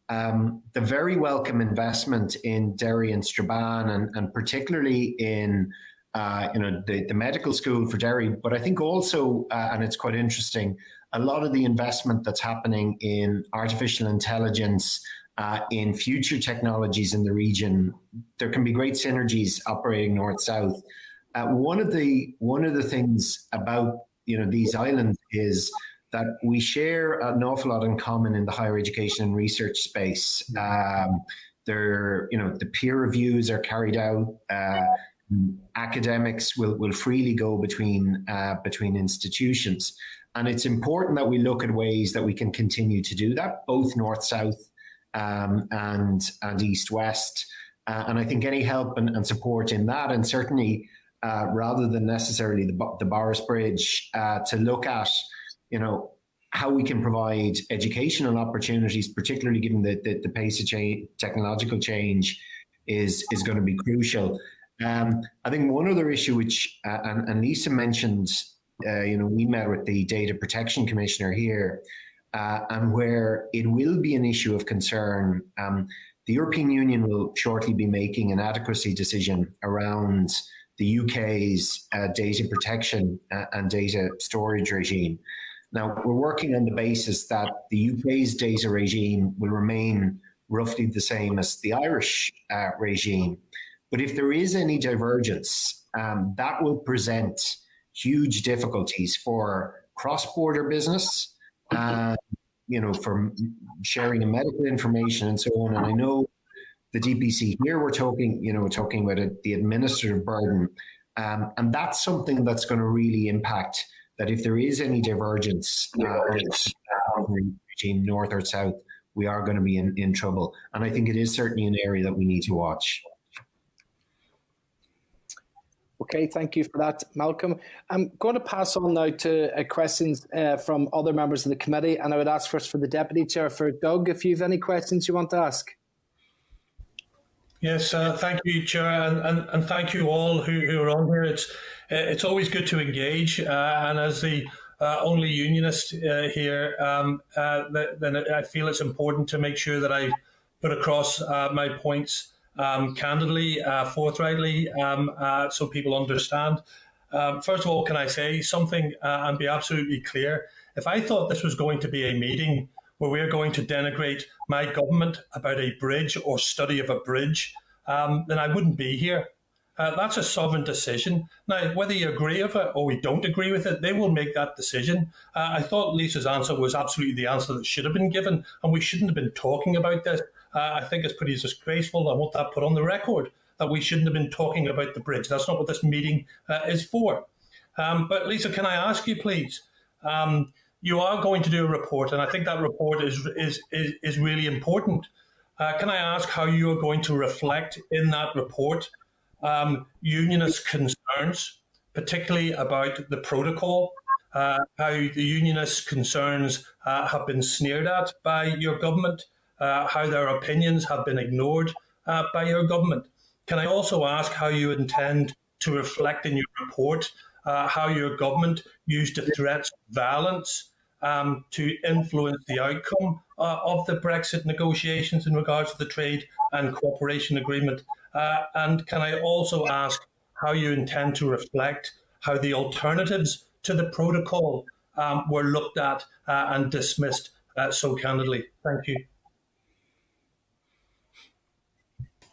The very welcome investment in Derry and Strabane, and particularly in the medical school for Derry, but I think also, and it's quite interesting, a lot of the investment that's happening in artificial intelligence, in future technologies in the region, there can be great synergies operating north-south. One of the things about these islands is that we share an awful lot in common in the higher education and research space. The peer reviews are carried out. Academics will freely go between institutions, and it's important that we look at ways that we can continue to do that, both north-south and east-west. And I think any help and support in that, and certainly rather than necessarily the Boris Bridge, to look at how we can provide educational opportunities, particularly given the pace of technological change, is going to be crucial. I think one other issue which, and Lisa mentioned, we met with the Data Protection Commissioner here, and where it will be an issue of concern. The European Union will shortly be making an adequacy decision around the UK's data protection and data storage regime. Now, we're working on the basis that the UK's data regime will remain roughly the same as the Irish regime. But if there is any divergence, that will present huge difficulties for cross-border business, for sharing of medical information and so on. And I know the DPC here, we're talking about the administrative burden. And that's something that's going to really impact that if there is any divergence regime north or south, we are going to be in trouble. And I think it is certainly an area that we need to watch. Okay, thank you for that, Malcolm. I'm going to pass on now to questions from other members of the committee, and I would ask first for the Deputy Chair, for Doug, if you have any questions you want to ask. Yes, thank you, Chair, and thank you all who are on here. It's always good to engage, and as the only unionist here, then I feel it's important to make sure that I put across my points candidly, forthrightly, so people understand. First of all, can I say something and be absolutely clear? If I thought this was going to be a meeting where we're going to denigrate my government about a bridge or study of a bridge, then I wouldn't be here. That's a sovereign decision. Now, whether you agree with it or we don't agree with it, they will make that decision. I thought Lisa's answer was absolutely the answer that should have been given, and we shouldn't have been talking about this. I think it's pretty disgraceful. I want that put on the record, that we shouldn't have been talking about the bridge. That's not what this meeting is for. But Lisa, can I ask you, please? You are going to do a report, and I think that report is really important. Can I ask how you are going to reflect in that report unionist concerns, particularly about the protocol, how the unionist concerns have been sneered at by your government, how their opinions have been ignored by your government? Can I also ask how you intend to reflect in your report how your government used the threats of violence to influence the outcome of the Brexit negotiations in regards to the trade and cooperation agreement? And can I also ask how you intend to reflect how the alternatives to the protocol were looked at and dismissed so candidly? Thank you.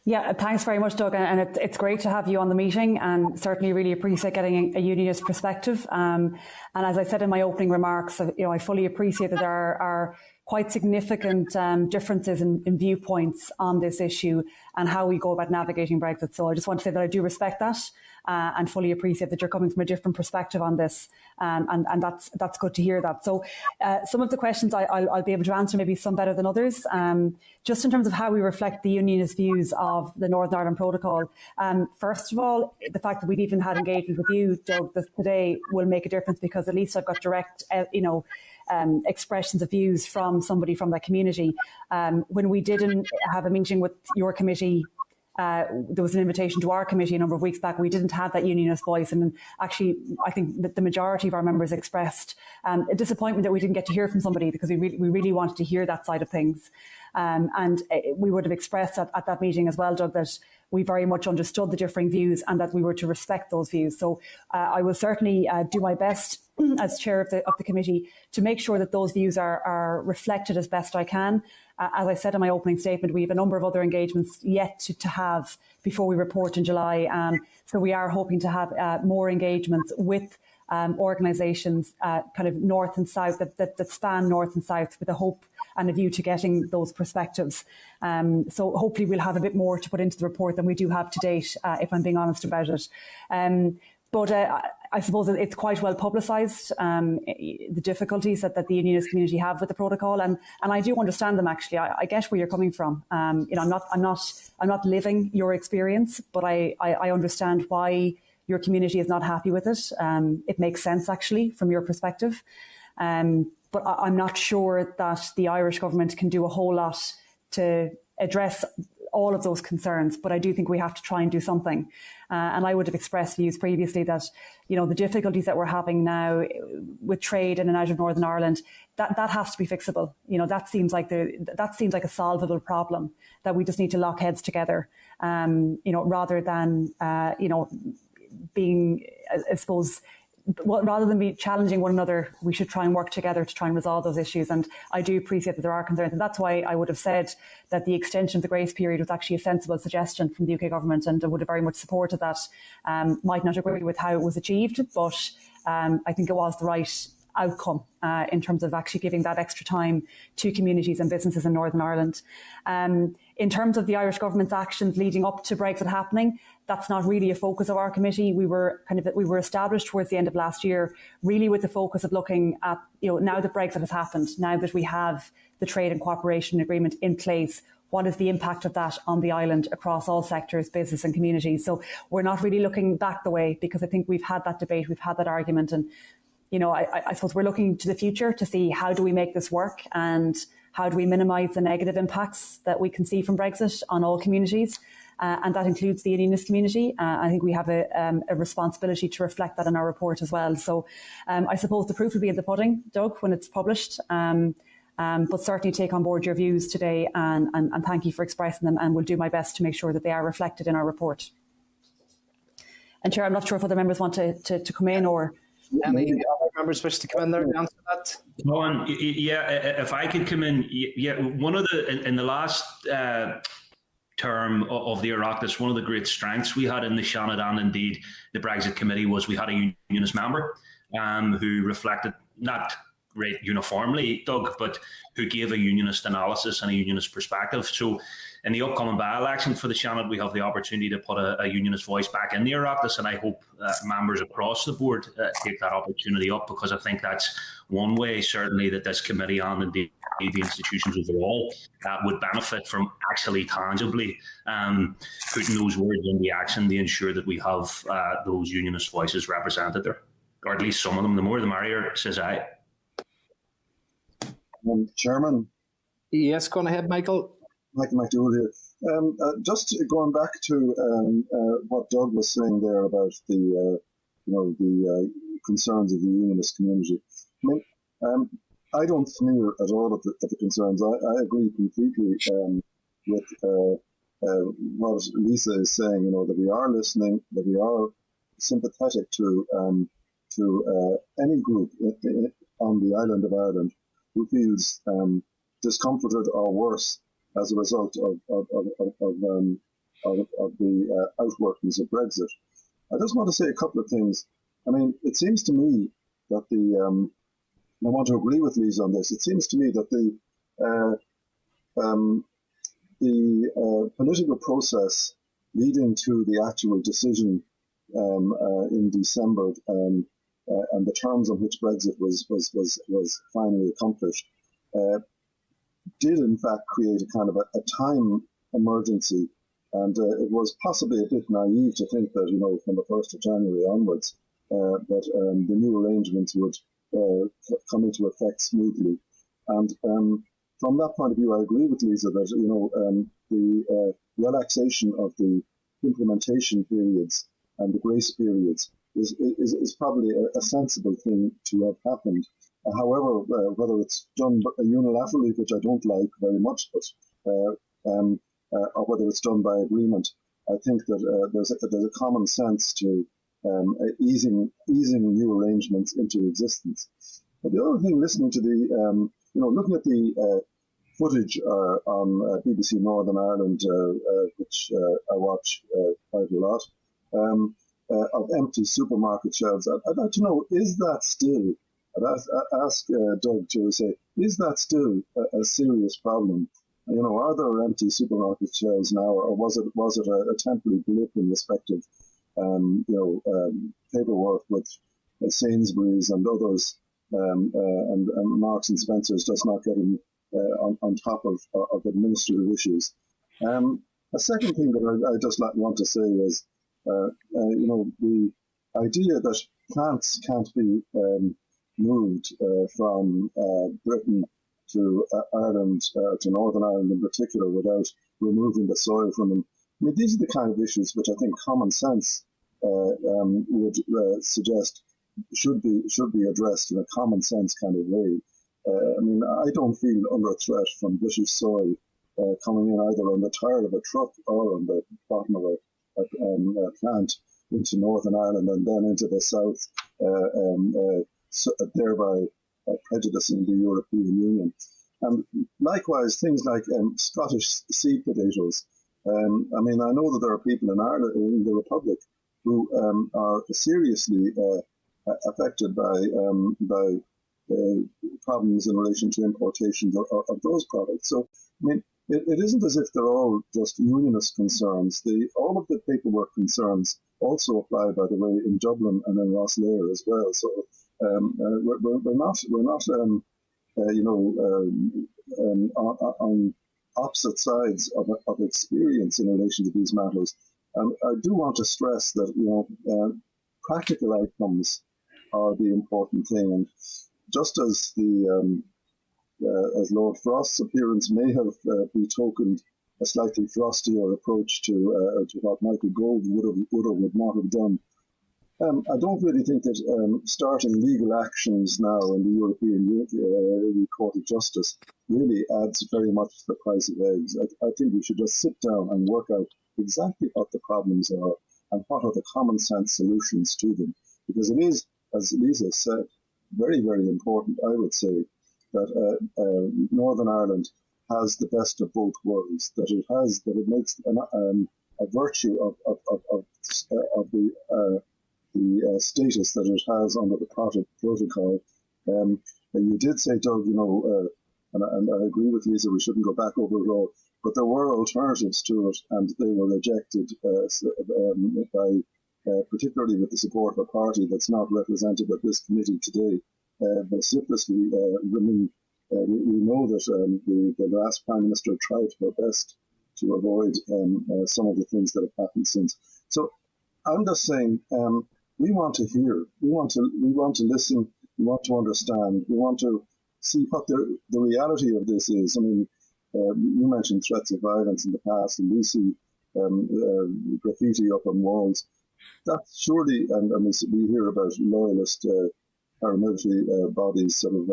Yeah, thanks very much, Doug. And it's great to have you on the meeting, and certainly really appreciate getting a unionist perspective. And as I said in my opening remarks, I fully appreciate that there are quite significant differences in viewpoints on this issue and how we go about navigating Brexit. So I just want to say that I do respect that and fully appreciate that you're coming from a different perspective on this. And that's good to hear that. So some of the questions I'll be able to answer, maybe some better than others. Just in terms of how we reflect the unionist views of the Northern Ireland Protocol. First of all, the fact that we've even had engagement with you, Doug, today will make a difference, because at least I've got direct, expressions of views from somebody from that community. When we didn't have a meeting with your committee, there was an invitation to our committee a number of weeks back. We didn't have that unionist voice, and actually I think that the majority of our members expressed a disappointment that we didn't get to hear from somebody, because we really wanted to hear that side of things. And we would have expressed at that meeting as well, Doug, that we very much understood the differing views and that we were to respect those views. So I will certainly do my best as chair of the committee to make sure that those views are reflected as best I can. As I said in my opening statement, we have a number of other engagements yet to have before we report in July. So we are hoping to have more engagements with organisations kind of north and south, that span north and south, with a hope and a view to getting those perspectives. So hopefully we'll have a bit more to put into the report than we do have to date, if I'm being honest about it. But I suppose it's quite well publicised, the difficulties that the unionist community have with the protocol, and I do understand them. Actually, I get where you're coming from. I'm not living your experience, but I understand why your community is not happy with it. It makes sense, actually, from your perspective. But I'm not sure that the Irish government can do a whole lot to address all of those concerns, but I do think we have to try and do something. And I would have expressed views previously that, the difficulties that we're having now with trade in and out of Northern Ireland, that has to be fixable. That seems like a solvable problem that we just need to lock heads together. Rather than being, I suppose, rather than be challenging one another, we should try and work together to try and resolve those issues. And I do appreciate that there are concerns. And that's why I would have said that the extension of the grace period was actually a sensible suggestion from the UK government, and I would have very much supported that. Might not agree with how it was achieved, but I think it was the right outcome in terms of actually giving that extra time to communities and businesses in Northern Ireland. In terms of the Irish government's actions leading up to Brexit happening, that's not really a focus of our committee. We were established towards the end of last year, really with the focus of looking at, now that Brexit has happened, now that we have the trade and cooperation agreement in place, what is the impact of that on the island across all sectors, business and communities? So we're not really looking back the way, because I think we've had that debate, we've had that argument, and I suppose we're looking to the future to see how do we make this work and how do we minimise the negative impacts that we can see from Brexit on all communities. And that includes the unionist community. I think we have a responsibility to reflect that in our report as well. So I suppose the proof will be in the pudding, Doug, when it's published. But certainly take on board your views today, and thank you for expressing them, and we'll do my best to make sure that they are reflected in our report. And Chair, I'm not sure if other members want to come in, or any other members wish to come in there and answer that? If I could come in, one of in the last term of the Oireachtas, one of the great strengths we had in the Seanad and indeed the Brexit Committee was we had a unionist member who reflected, not right uniformly, Doug, but who gave a unionist analysis and a unionist perspective. So in the upcoming by-election for the Seanad, we have the opportunity to put a unionist voice back in the Oireachtas, and I hope members across the board take that opportunity up, because I think that's one way, certainly, that this committee and indeed the institutions overall would benefit from actually tangibly putting those words into action to ensure that we have those unionist voices represented there, or at least some of them. The more the merrier, says I. Chairman. Yes, go on ahead, Michael. Michael McDowell here. Just going back to what Doug was saying there about the concerns of the unionist community. I mean, I don't sneer at all at the concerns. I agree completely with what Lisa is saying. That we are listening, that we are sympathetic to any group on the island of Ireland who feels discomforted or worse as a result of the outworkings of Brexit. I just want to say a couple of things. I mean, it seems to me that I want to agree with Lisa on this. It seems to me that the political process leading to the actual decision in December and the terms on which Brexit was finally accomplished did in fact create a kind of a time emergency, and it was possibly a bit naive to think that from the 1st of January onwards that the new arrangements would come into effect smoothly. And from that point of view, I agree with Lisa that the relaxation of the implementation periods and the grace periods is probably a sensible thing to have happened. However, whether it's done unilaterally, which I don't like very much, but or whether it's done by agreement, I think that there's a common sense to easing new arrangements into existence. But the other thing, listening to the looking at the footage on BBC Northern Ireland, which I watch quite a lot, of empty supermarket shelves, I'd like to know, is that still, I'd ask Doug to say, is that still a serious problem? Are there empty supermarket shelves now, or was it a temporary blip in respect of paperwork with Sainsbury's and others, and Marks and Spencer's just not getting on top of administrative issues? A second thing that I just want to say is, the idea that plants can't be moved from Britain to Ireland, to Northern Ireland in particular, without removing the soil from them. I mean, these are the kind of issues which I think common sense would suggest should be addressed in a common sense kind of way. I mean, I don't feel under threat from British soil coming in either on the tire of a truck or on the bottom of a plant into Northern Ireland and then into the south, thereby prejudicing the European Union. And likewise, things like Scottish seed potatoes. I mean, I know that there are people in Ireland, in the Republic, who are seriously affected by problems in relation to importation of those products. So, I mean, it isn't as if they're all just unionist concerns. All of the paperwork concerns also apply, by the way, in Dublin and in Rosslare as well. So we're not on opposite sides of experience in relation to these matters. I do want to stress that practical outcomes are the important thing, and just as as Lord Frost's appearance may have betokened a slightly frostier approach to what Michael Gove would or would not have done, I don't really think that starting legal actions now in the European Court of Justice really adds very much to the price of eggs. I think we should just sit down and work out exactly what the problems are and what are the common sense solutions to them. Because it is, as Lisa said, very, very important, I would say, that Northern Ireland has the best of both worlds, that it makes a virtue of the status that it has under the protocol. You did say, Doug, and I agree with Lisa, we shouldn't go back over it all, but there were alternatives to it, and they were rejected particularly with the support of a party that's not represented at this committee today, vociferously. We know that the last Prime Minister tried her best to avoid some of the things that have happened since. So I'm just saying, we want to hear, we want to listen, we want to understand, we want to see what the reality of this is. I mean, you mentioned threats of violence in the past, and we see graffiti up on walls. That's surely, and we hear about loyalist paramilitary bodies sort of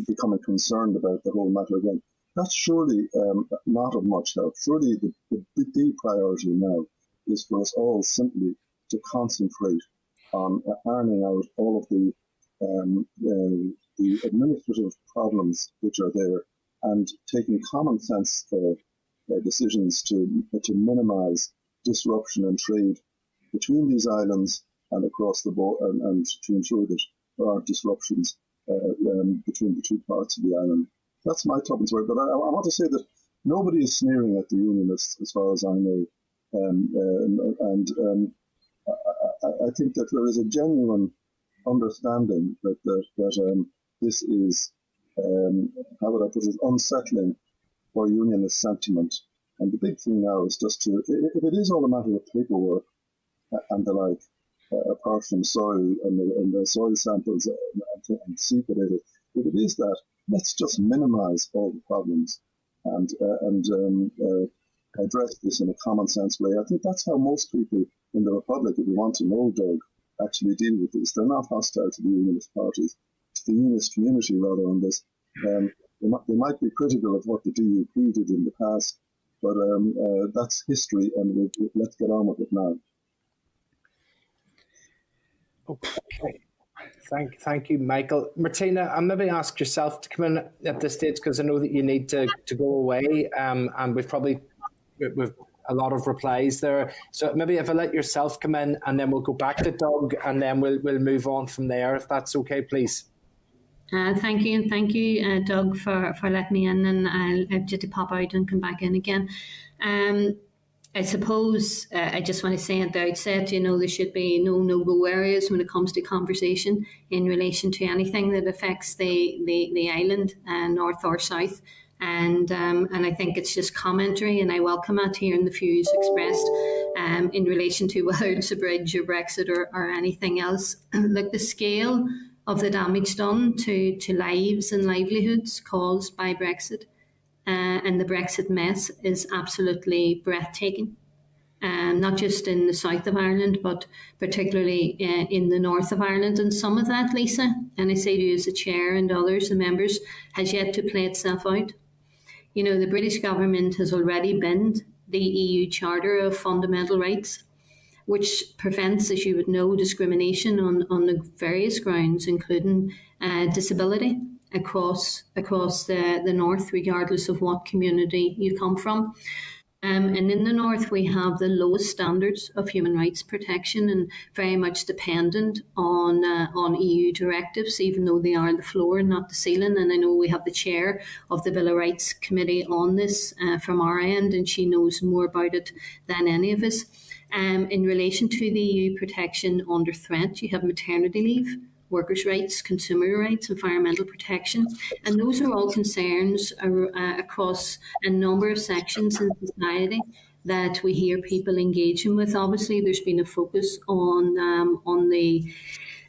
becoming concerned about the whole matter again. That's surely not of much help. Surely the priority now is for us all simply to concentrate on ironing out all of the administrative problems which are there, and taking common sense decisions to minimise disruption in trade between these islands and across the board, and to ensure that there aren't disruptions between the two parts of the island. That's my tuppence worth. But I want to say that nobody is sneering at the Unionists, as far as I know. I think that there is a genuine understanding that this is, how would I put it, unsettling for Unionist sentiment. And the big thing now is just to, if it is all a matter of paperwork and the like, apart from soil and the soil samples and secret data, if it is that, let's just minimise all the problems and address this in a common sense way. I think that's how most people in the Republic, if you want to know, Doug, actually deal with this. They're not hostile to the Unionist parties, to the Unionist community rather on this. They might be critical of what the DUP did in the past, but that's history, and let's get on with it now. Okay. Thank you, Michael. Martina, I'll maybe ask yourself to come in at this stage, because I know that you need to go away, and we've a lot of replies there. So maybe if I let yourself come in, and then we'll go back to Doug, and then we'll move on from there, if that's okay, please. Thank you, and thank you, Doug, for letting me in, and I'll just pop out and come back in again. I suppose I just want to say at the outset, there should be no no-go areas when it comes to conversation in relation to anything that affects the island, north or south. And I think it's just commentary, and I welcome it here in the views expressed in relation to whether it's a bridge or Brexit or anything else. Look, the scale of the damage done to lives and livelihoods caused by Brexit and the Brexit mess is absolutely breathtaking. Not just in the south of Ireland, but particularly in the north of Ireland. And some of that, Lisa, and I say to you as the chair and others, the members, has yet to play itself out. The British government has already binned the EU Charter of Fundamental Rights, which prevents, as you would know, discrimination on the various grounds, including disability, across the north, regardless of what community you come from. And in the north, we have the lowest standards of human rights protection, and very much dependent on EU directives, even though they are the floor and not the ceiling. And I know we have the chair of the Bill of Rights Committee on this from our end, and she knows more about it than any of us. In relation to the EU protection under threat, you have maternity leave, workers' rights, consumer rights, environmental protection. And those are all concerns across a number of sections in society that we hear people engaging with. Obviously, there's been a focus on the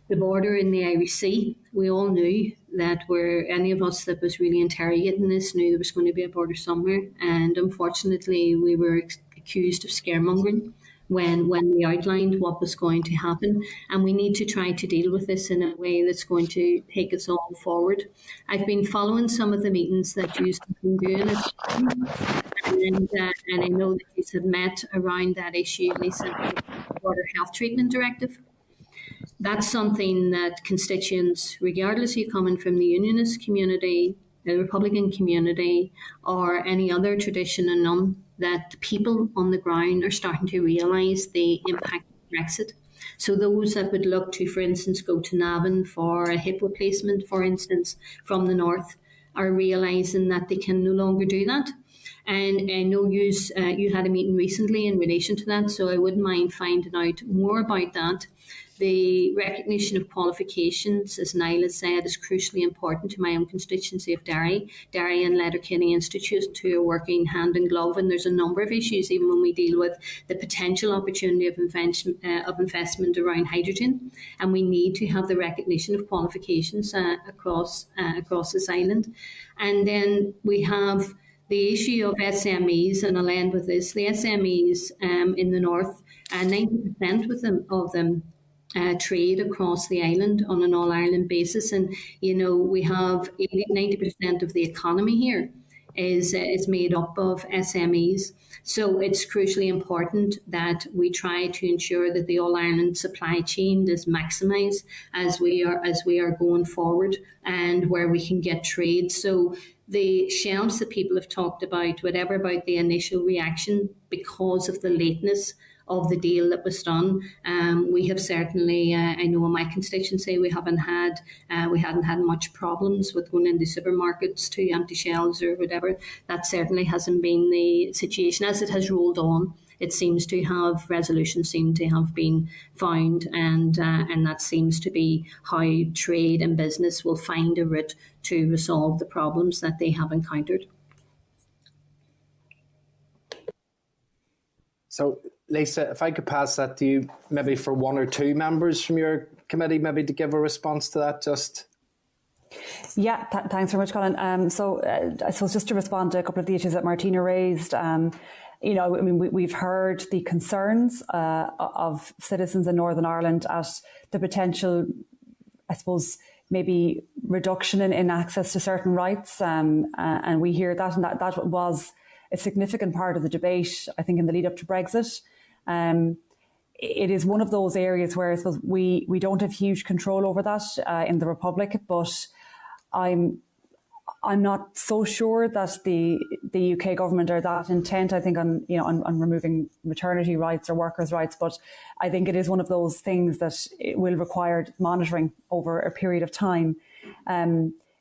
border in the Irish Sea. We all knew that any of us that was really interrogating this knew there was going to be a border somewhere. And unfortunately, we were accused of scaremongering when we outlined what was going to happen. And we need to try to deal with this in a way that's going to take us all forward. I've been following some of the meetings that you've been doing, and I know that you have met around that issue, Lisa, the Water Health Treatment Directive. That's something that constituents, regardless of you coming from the Unionist community, the Republican community, or any other tradition and none, that the people on the ground are starting to realise the impact of Brexit. So those that would look to, for instance, go to Navan for a hip replacement, for instance, from the north, are realising that they can no longer do that. And I know you had a meeting recently in relation to that, so I wouldn't mind finding out more about that. The recognition of qualifications, as Niall has said, is crucially important to my own constituency of Derry. Derry and Letterkenny Institute, who are working hand in glove, and there's a number of issues, even when we deal with the potential opportunity of investment around hydrogen, and we need to have the recognition of qualifications across this island. And then we have the issue of SMEs, and I'll end with this. The SMEs in the north, 90% of them trade across the island on an all-Ireland basis. And, we have 90% of the economy here is made up of SMEs. So it's crucially important that we try to ensure that the All Ireland supply chain is maximised as we are going forward, and where we can get trade. So the shelves that people have talked about, whatever about the initial reaction because of the lateness of the deal that was done, we have certainly, I know in my constituency, we hadn't had much problems with going into supermarkets to empty shelves or whatever. That certainly hasn't been the situation. As it has rolled on, it seems to have, resolutions seem to have been found, and that seems to be how trade and business will find a route to resolve the problems that they have encountered. So, Lisa, if I could pass that to you, maybe for one or two members from your committee, maybe to give a response to that, just. Yeah, thanks very much, Colin. I suppose just to respond to a couple of the issues that Martina raised, we've heard the concerns of citizens in Northern Ireland at the potential, I suppose, maybe reduction in access to certain rights, and we hear that, and that was a significant part of the debate, I think, in the lead up to Brexit. It is one of those areas where I suppose we don't have huge control over that in the Republic, but I'm not so sure that the UK government are that intent, I think, on removing maternity rights or workers' rights. But I think it is one of those things that it will require monitoring over a period of time.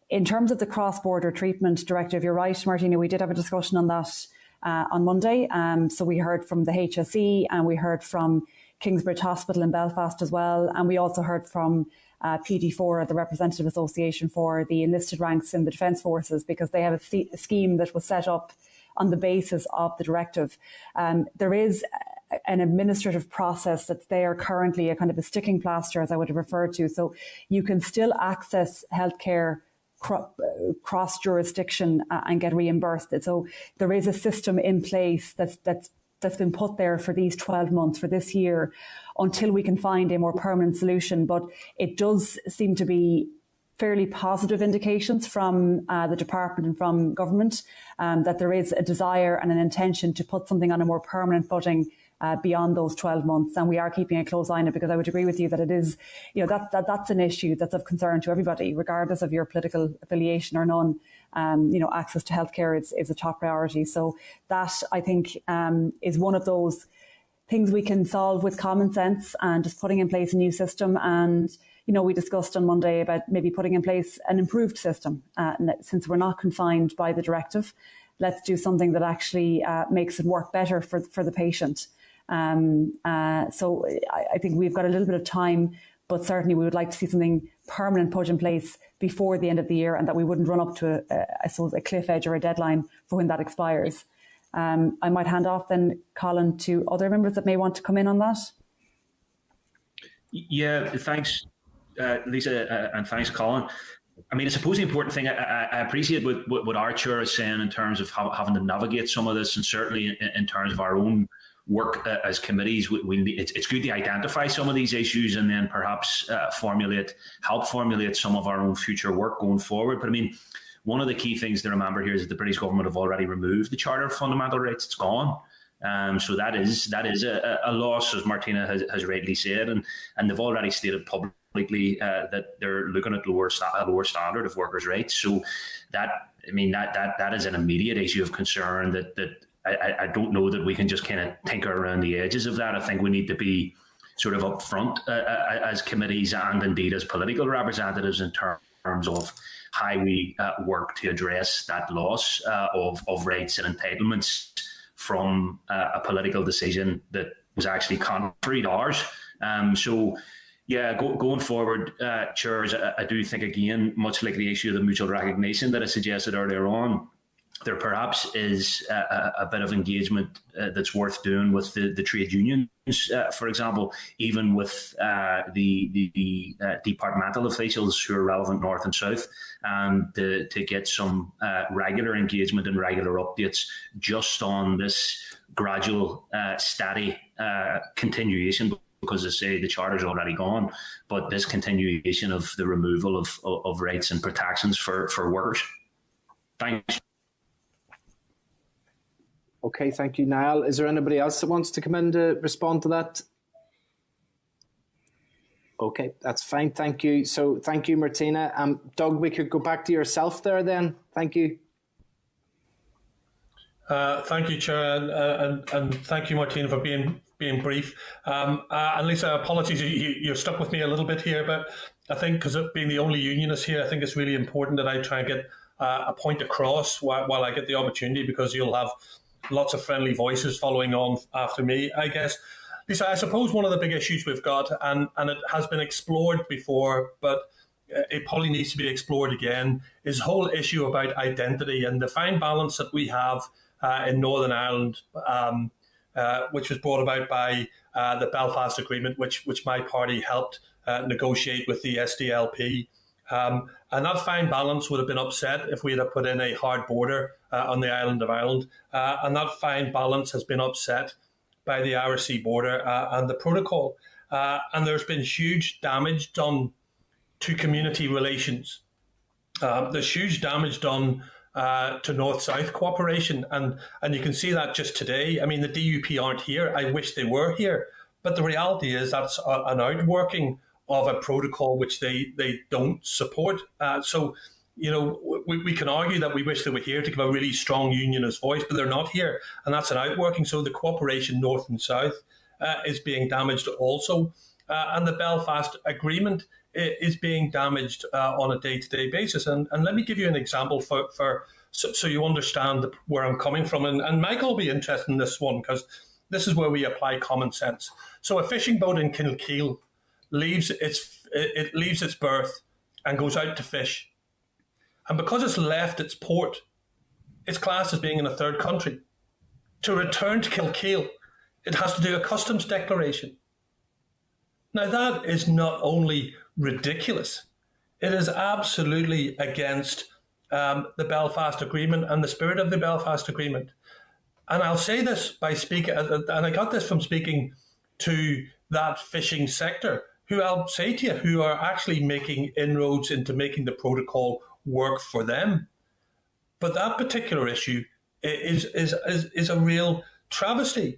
In terms of the cross-border treatment directive, you're right, Martina, we did have a discussion on that on Monday. So we heard from the HSE, and we heard from Kingsbridge Hospital in Belfast as well. And we also heard from PD4, the representative association for the enlisted ranks in the Defence Forces, because they have a scheme that was set up on the basis of the directive. There is an administrative process that's there currently, a kind of a sticking plaster, as I would have referred to. So you can still access healthcare cross-jurisdiction and get reimbursed. So there is a system in place that's been put there for these 12 months, for this year, until we can find a more permanent solution. But it does seem to be fairly positive indications from the department and from government that there is a desire and an intention to put something on a more permanent footing beyond those 12 months. And we are keeping a close eye on it, because I would agree with you that it is, that's an issue that's of concern to everybody, regardless of your political affiliation or none. Access to healthcare is a top priority. So that, I think, is one of those things we can solve with common sense and just putting in place a new system. And, we discussed on Monday about maybe putting in place an improved system. Since we're not confined by the directive, let's do something that actually makes it work better for the patient. So I think we've got a little bit of time, but certainly we would like to see something permanent put in place before the end of the year, and that we wouldn't run up to a cliff edge or a deadline for when that expires. I might hand off then, Colin, to other members that may want to come in on that. Yeah, thanks, Lisa, and thanks, Colin. I mean, I suppose the important thing, I appreciate what our chair is saying in terms of having to navigate some of this, and certainly in terms of our own work as committees, it's good to identify some of these issues and then perhaps help formulate some of our own future work going forward. But I mean, one of the key things to remember here is that the British government have already removed the Charter of Fundamental Rights. It's gone. So that is a loss, as Martina has rightly said, and they've already stated publicly that they're looking at a lower standard of workers' rights. So that is an immediate issue of concern that I don't know that we can just kind of tinker around the edges of that. I think we need to be sort of upfront as committees and indeed as political representatives in terms of how we work to address that loss of rights and entitlements from a political decision that was actually contrary to ours. Going forward, Chairs, I do think, again, much like the issue of the mutual recognition that I suggested earlier on, there perhaps is a bit of engagement that's worth doing with the trade unions, for example, even with the departmental officials who are relevant north and south, to get some regular engagement and regular updates just on this gradual, steady continuation. Because, as I say, the Charter's already gone, but this continuation of the removal of rights and protections for workers. Thanks. Okay, thank you, Niall. Is there anybody else that wants to come in to respond to that? Okay, that's fine. Thank you. So thank you, Martina. Doug, we could go back to yourself there then. Thank you. Thank you, Chair, and thank you, Martina, for being brief. And Lisa, apologies, you're stuck with me a little bit here, but I think because of being the only unionist here, I think it's really important that I try and get a point across while I get the opportunity, because you'll have lots of friendly voices following on after me, I guess. Lisa, I suppose one of the big issues we've got, and it has been explored before, but it probably needs to be explored again, is the whole issue about identity and the fine balance that we have in Northern Ireland, which was brought about by the Belfast Agreement, which my party helped negotiate with the SDLP. And that fine balance would have been upset if we had put in a hard border on the island of Ireland. And that fine balance has been upset by the Irish border and the protocol. And there's been huge damage done to community relations. There's huge damage done to North-South cooperation. And you can see that just today. I mean, the DUP aren't here. I wish they were here. But the reality is that's an outworking of a protocol which they don't support. So, you know, we can argue that we wish they were here to give a really strong unionist voice, but they're not here. And that's an outworking. So the cooperation north and south is being damaged also. And the Belfast Agreement is being damaged on a day-to-day basis. And let me give you an example so you understand where I'm coming from. And Michael will be interested in this one, because this is where we apply common sense. So a fishing boat in Kilkeel leaves its berth and goes out to fish. And because it's left its port, it's classed as being in a third country. To return to Kilkeel, it has to do a customs declaration. Now, that is not only ridiculous, it is absolutely against the Belfast Agreement and the spirit of the Belfast Agreement. And I'll say this by speaking, and I got this from speaking to that fishing sector, who I'll say to you, who are actually making inroads into making the protocol work for them. But that particular issue is a real travesty.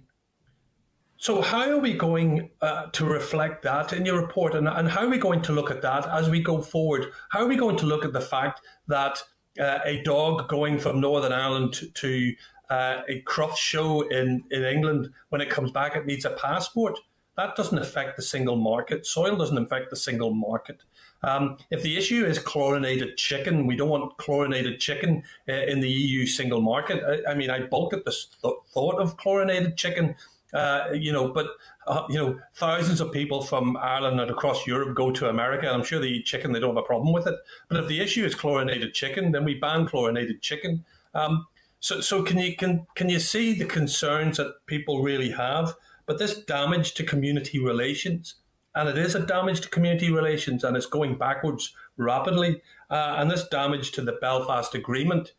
So how are we going to reflect that in your report, and how are we going to look at that as we go forward? How are we going to look at the fact that a dog going from Northern Ireland to a craft show in England, when it comes back, it needs a passport? That doesn't affect the single market. Soil doesn't affect the single market. If the issue is chlorinated chicken, we don't want chlorinated chicken in the EU single market. I mean, I balk at the thought of chlorinated chicken, but thousands of people from Ireland and across Europe go to America, and I'm sure they eat chicken, they don't have a problem with it. But if the issue is chlorinated chicken, then we ban chlorinated chicken. So can you see the concerns that people really have? But this damage to community relations, and it is a damage to community relations, and it's going backwards rapidly. And this damage to the Belfast Agreement,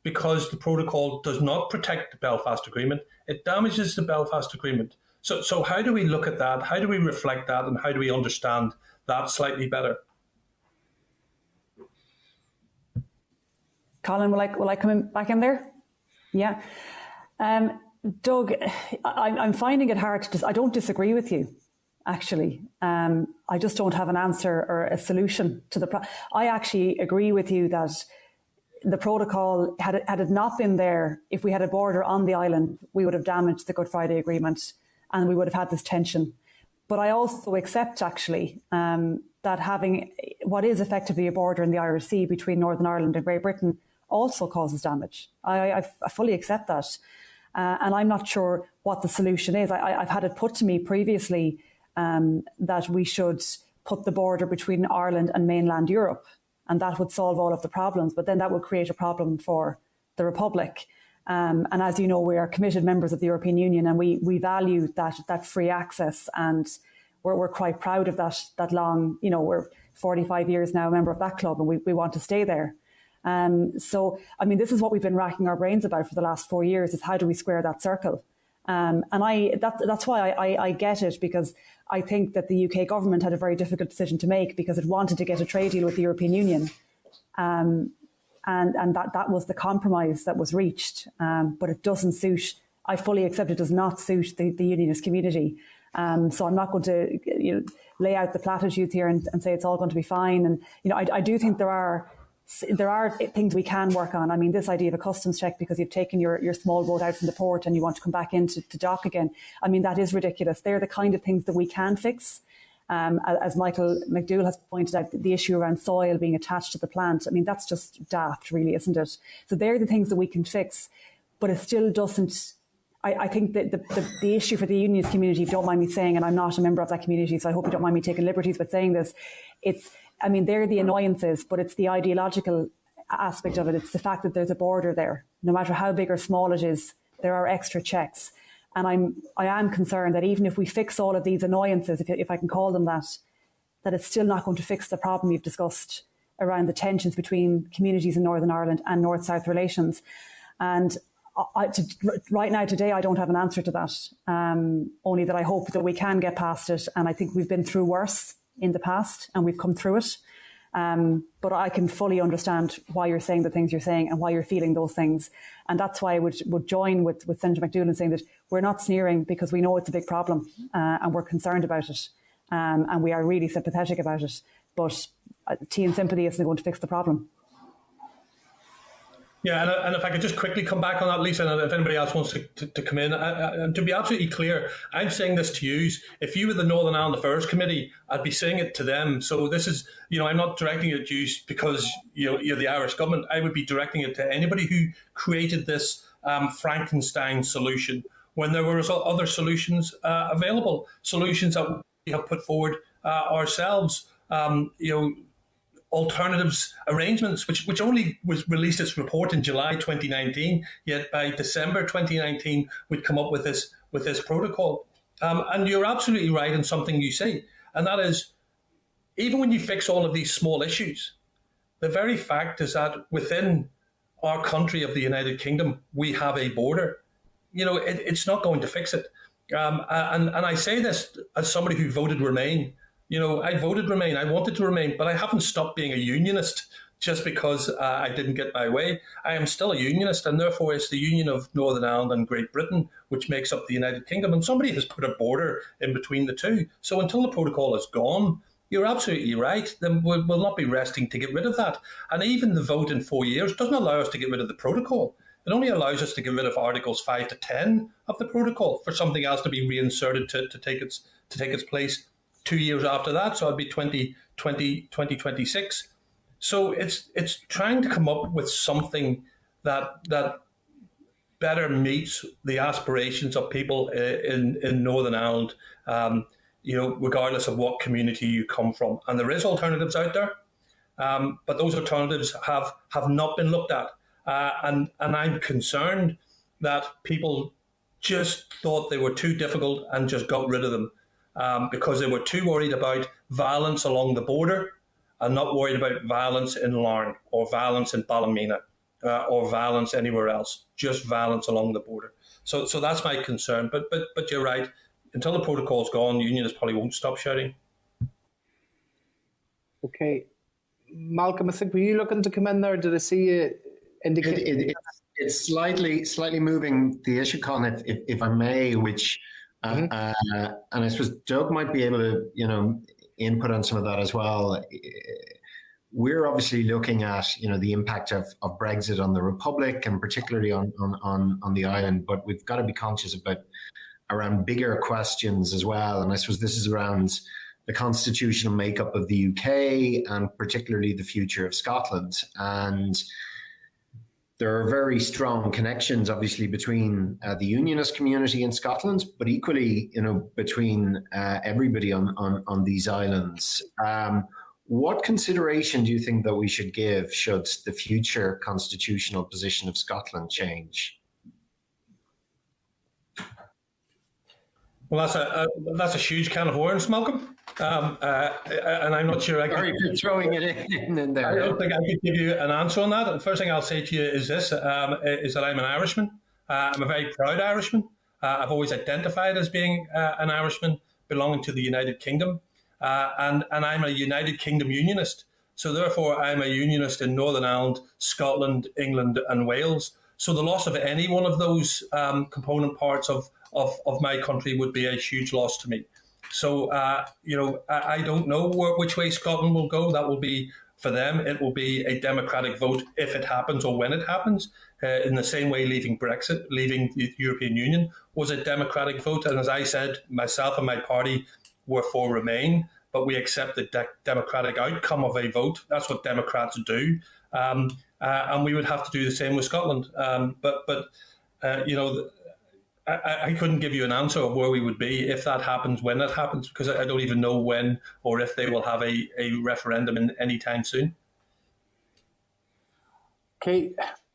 because the protocol does not protect the Belfast Agreement, it damages the Belfast Agreement. So how do we look at that? How do we reflect that? And how do we understand that slightly better? Colin, will I come back in there? Yeah. Doug, I'm finding it hard to I don't disagree with you, actually. I just don't have an answer or a solution to the problem. I actually agree with you that the protocol, had it not been there, if we had a border on the island, we would have damaged the Good Friday Agreement and we would have had this tension. But I also accept, actually, that having what is effectively a border in the Irish Sea between Northern Ireland and Great Britain also causes damage. I fully accept that. And I'm not sure what the solution is. I've had it put to me previously that we should put the border between Ireland and mainland Europe, and that would solve all of the problems. But then that would create a problem for the Republic. And as you know, we are committed members of the European Union, and we value that free access, and we're quite proud of that long, we're 45 years now a member of that club, and we want to stay there. So, I mean, this is what we've been racking our brains about for the last 4 years, is how do we square that circle? And that's why I get it, because I think that the UK government had a very difficult decision to make, because it wanted to get a trade deal with the European Union. And and that was the compromise that was reached. But it doesn't suit. I fully accept it does not suit the unionist community. So I'm not going to lay out the platitudes here and say it's all going to be fine. And I do think there are things we can work on. I mean, this idea of a customs check because you've taken your small boat out from the port and you want to come back into dock again. I mean, that is ridiculous. They're the kind of things that we can fix. As Michael McDowell has pointed out, the issue around soil being attached to the plant. I mean, that's just daft, really, isn't it? So they're the things that we can fix, but it still doesn't. I think that the issue for the unionist community, if you don't mind me saying, and I'm not a member of that community, so I hope you don't mind me taking liberties with saying this, they're the annoyances, but it's the ideological aspect of it. It's the fact that there's a border there. No matter how big or small it is, there are extra checks. And I am concerned that even if we fix all of these annoyances, if I can call them that it's still not going to fix the problem you've discussed around the tensions between communities in Northern Ireland and North-South relations. And right now, today, I don't have an answer to that, only that I hope that we can get past it. And I think we've been through worse in the past and we've come through it. But I can fully understand why you're saying the things you're saying and why you're feeling those things. And that's why I would join with Senator McDowell in saying that we're not sneering because we know it's a big problem and we're concerned about it. And we are really sympathetic about it. But tea and sympathy isn't going to fix the problem. Yeah, and if I could just quickly come back on that, Lisa, and if anybody else wants to come in, and to be absolutely clear, I'm saying this to you. If you were the Northern Ireland Affairs Committee, I'd be saying it to them. So this is, I'm not directing it at you because you're the Irish government. I would be directing it to anybody who created this Frankenstein solution when there were other solutions available, solutions that we have put forward ourselves. Alternatives arrangements, which only was released its report in July 2019, yet by December 2019 we'd come up with this protocol. And you're absolutely right in something you say, and that is, even when you fix all of these small issues, the very fact is that within our country of the United Kingdom we have a border. It's not going to fix it. And I say this as somebody who voted Remain. I voted Remain. I wanted to remain, but I haven't stopped being a unionist just because I didn't get my way. I am still a unionist, and therefore it's the union of Northern Ireland and Great Britain which makes up the United Kingdom. And somebody has put a border in between the two. So until the protocol is gone, you're absolutely right. Then we'll not be resting to get rid of that. And even the vote in 4 years doesn't allow us to get rid of the protocol. It only allows us to get rid of Articles 5 to 10 of the protocol for something else to be reinserted to take its place 2 years after that, so it'd be 2026. So it's trying to come up with something that better meets the aspirations of people in Northern Ireland, regardless of what community you come from. And there is alternatives out there, but those alternatives have not been looked at. And I'm concerned that people just thought they were too difficult and just got rid of them. Because they were too worried about violence along the border and not worried about violence in Larne or violence in Ballymena or violence anywhere else, just violence along the border. So that's my concern. But you're right. Until the protocol's gone, unionists probably won't stop shouting. Okay. Malcolm, I think, were you looking to come in there? Did I see you indicate? It's slightly moving the issue, Colin, if I may, which... and I suppose Doug might be able to, input on some of that as well. We're obviously looking at, the impact of Brexit on the Republic and particularly on the island, but we've got to be conscious around bigger questions as well. And I suppose this is around the constitutional makeup of the UK and particularly the future of Scotland. And there are very strong connections, obviously, between the unionist community in Scotland, but equally, between everybody on these islands. What consideration do you think that we should give should the future constitutional position of Scotland change? Well, that's a huge can of worms, Malcolm. And I'm not sure I can... Sorry for throwing it in there. I don't think I could give you an answer on that. The first thing I'll say to you is this, is that I'm an Irishman. I'm a very proud Irishman. I've always identified as being an Irishman belonging to the United Kingdom. And I'm a United Kingdom unionist. So therefore, I'm a unionist in Northern Ireland, Scotland, England and Wales. So the loss of any one of those component parts of my country would be a huge loss to me. So, I don't know which way Scotland will go. That will be, for them, it will be a democratic vote if it happens or when it happens. In the same way leaving the European Union was a democratic vote. And as I said, myself and my party were for Remain, but we accept the democratic outcome of a vote. That's what Democrats do. And we would have to do the same with Scotland. I couldn't give you an answer of where we would be if that happens, when that happens, because I don't even know when or if they will have a referendum anytime soon. Okay,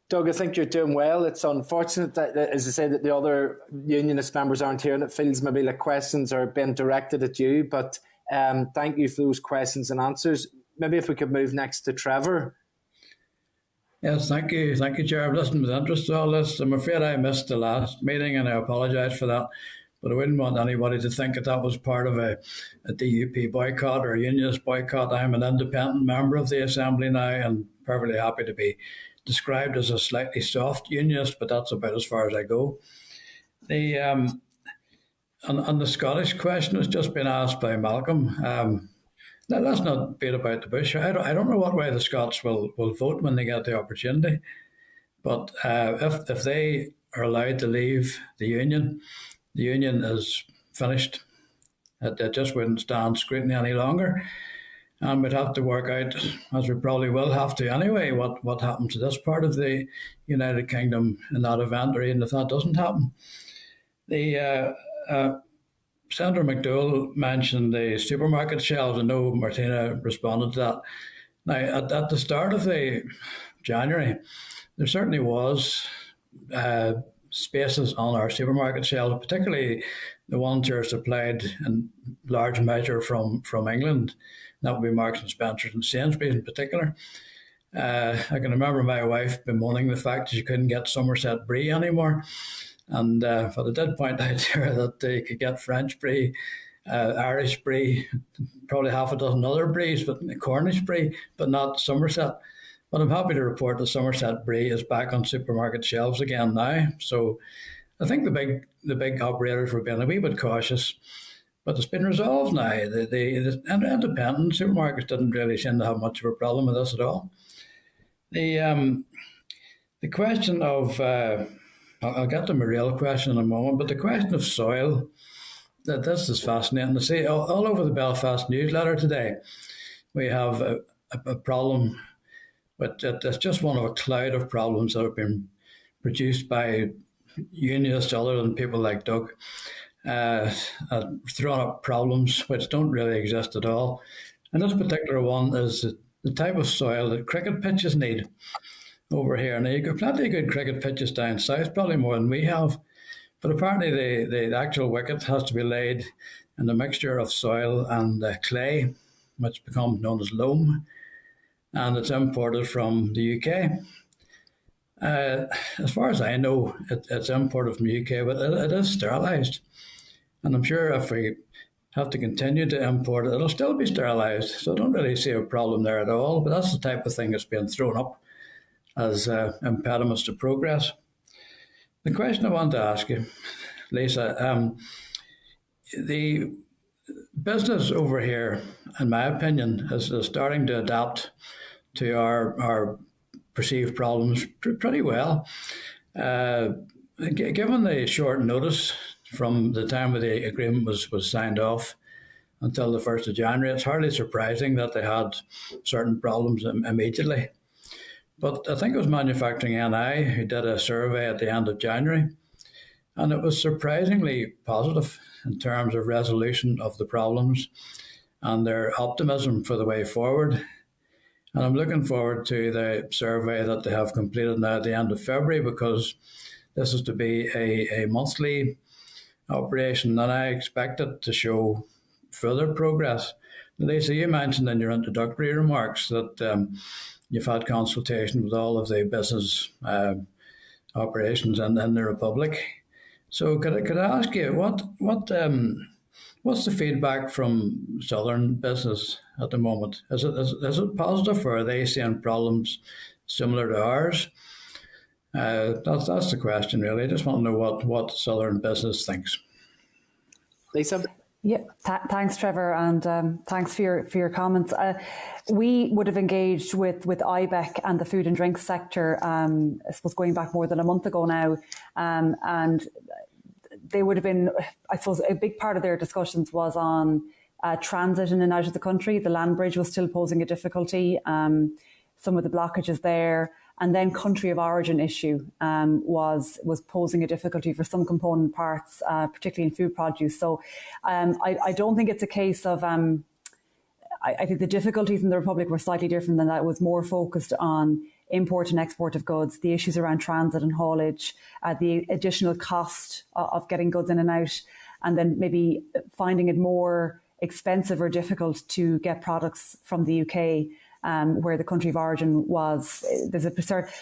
Doug, I think you're doing well. It's unfortunate that, as I say, that the other unionist members aren't here, and it feels maybe like questions are being directed at you. But thank you for those questions and answers. Maybe if we could move next to Trevor. Yes, thank you, Chair. I've listened with interest to all this. I'm afraid I missed the last meeting, and I apologise for that. But I wouldn't want anybody to think that was part of a DUP boycott or a unionist boycott. I'm an independent member of the Assembly now, and perfectly happy to be described as a slightly soft unionist, but that's about as far as I go. On the Scottish question has just been asked by Malcolm. Now, let's not beat about the bush. I don't know what way the Scots will vote when they get the opportunity. But if they are allowed to leave the Union is finished. It just wouldn't stand scrutiny any longer. And we'd have to work out, as we probably will have to anyway, what happens to this part of the United Kingdom in that event, or even if that doesn't happen. Senator McDowell mentioned the supermarket shelves. I know Martina responded to that. Now, at the start of the January, there certainly was spaces on our supermarket shelves, particularly the ones that are supplied in large measure from England. That would be Marks and Spencer's and Sainsbury's in particular. I can remember my wife bemoaning the fact that she couldn't get Somerset Brie anymore. And but I did point out there that they could get French Brie, Irish Brie, probably half a dozen other Bries, but Cornish Brie, but not Somerset. But I'm happy to report that Somerset Brie is back on supermarket shelves again now. So I think the big operators were being a wee bit cautious, but it's been resolved now. The independent supermarkets didn't really seem to have much of a problem with this at all. The question of I'll get to my real question in a moment, but the question of soil, this is fascinating to see. All over the Belfast newsletter today, we have a problem, but it's just one of a cloud of problems that have been produced by unionists other than people like Doug, throwing up problems which don't really exist at all. And this particular one is the type of soil that cricket pitches need over here. Now, you've got plenty of good cricket pitches down south, probably more than we have, but apparently the actual wicket has to be laid in a mixture of soil and clay, which becomes known as loam, and it's imported from the UK. As far as I know, it's imported from the UK, but it is sterilised. And I'm sure if we have to continue to import it, it'll still be sterilised. So I don't really see a problem there at all, but that's the type of thing that's being thrown up as impediments to progress. The question I want to ask you, Lisa, the business over here, in my opinion, is starting to adapt to our perceived problems pretty well. Given the short notice from the time the agreement was signed off until the 1st of January, it's hardly surprising that they had certain problems immediately. But I think it was Manufacturing NI who did a survey at the end of January, and it was surprisingly positive in terms of resolution of the problems and their optimism for the way forward. And I'm looking forward to the survey that they have completed now at the end of February, because this is to be a monthly operation, and I expect it to show further progress. Lisa, you mentioned in your introductory remarks that you've had consultation with all of the business operations in the Republic. So could I ask you, what What's the feedback from Southern business at the moment? Is it positive, or are they seeing problems similar to ours? That's the question, really. I just want to know what Southern business thinks. Lisa? Yeah, thanks, Trevor, and thanks for your comments. We would have engaged with IBEC and the food and drink sector, I suppose, going back more than a month ago now, and they would have been, I suppose, a big part of their discussions was on transit in and out of the country. The land bridge was still posing a difficulty, some of the blockages there. And then country of origin issue was posing a difficulty for some component parts, particularly in food produce. So I don't think it's a case of, I think the difficulties in the Republic were slightly different than that. It was more focused on import and export of goods, the issues around transit and haulage, the additional cost of getting goods in and out, and then maybe finding it more expensive or difficult to get products from the UK. Where the country of origin was,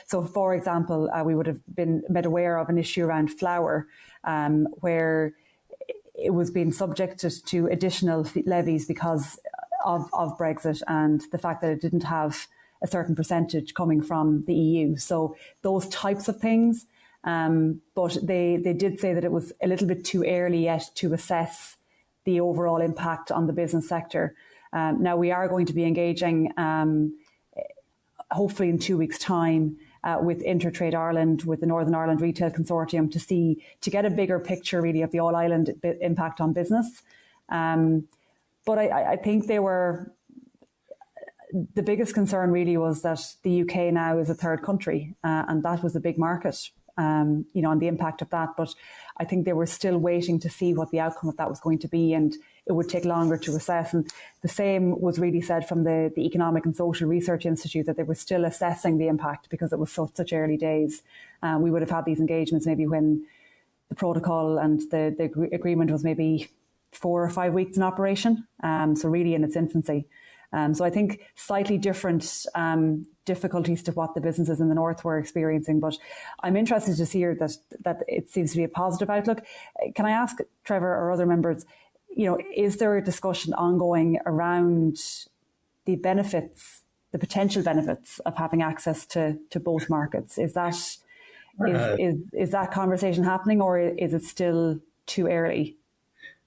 so for example, we would have been made aware of an issue around flour, where it was being subjected to additional levies because of Brexit and the fact that it didn't have a certain percentage coming from the EU. So those types of things, but they did say that it was a little bit too early yet to assess the overall impact on the business sector. Now we are going to be engaging, hopefully in 2 weeks' time, with Intertrade Ireland, with the Northern Ireland Retail Consortium, to get a bigger picture really of the All Ireland impact on business. But I think the biggest concern really was that the UK now is a third country, and that was a big market, and the impact of that. But I think they were still waiting to see what the outcome of that was going to be, and it would take longer to assess. And the same was really said from the Economic and Social Research Institute, that they were still assessing the impact because it was such early days. We would have had these engagements maybe when the protocol and the agreement was maybe 4 or 5 weeks in operation, so really in its infancy. So I think slightly different difficulties to what the businesses in the north were experiencing. But I'm interested to hear that it seems to be a positive outlook. Can I ask Trevor or other members, is there a discussion ongoing around the benefits, the potential benefits of having access to both markets? Is that conversation happening, or is it still too early?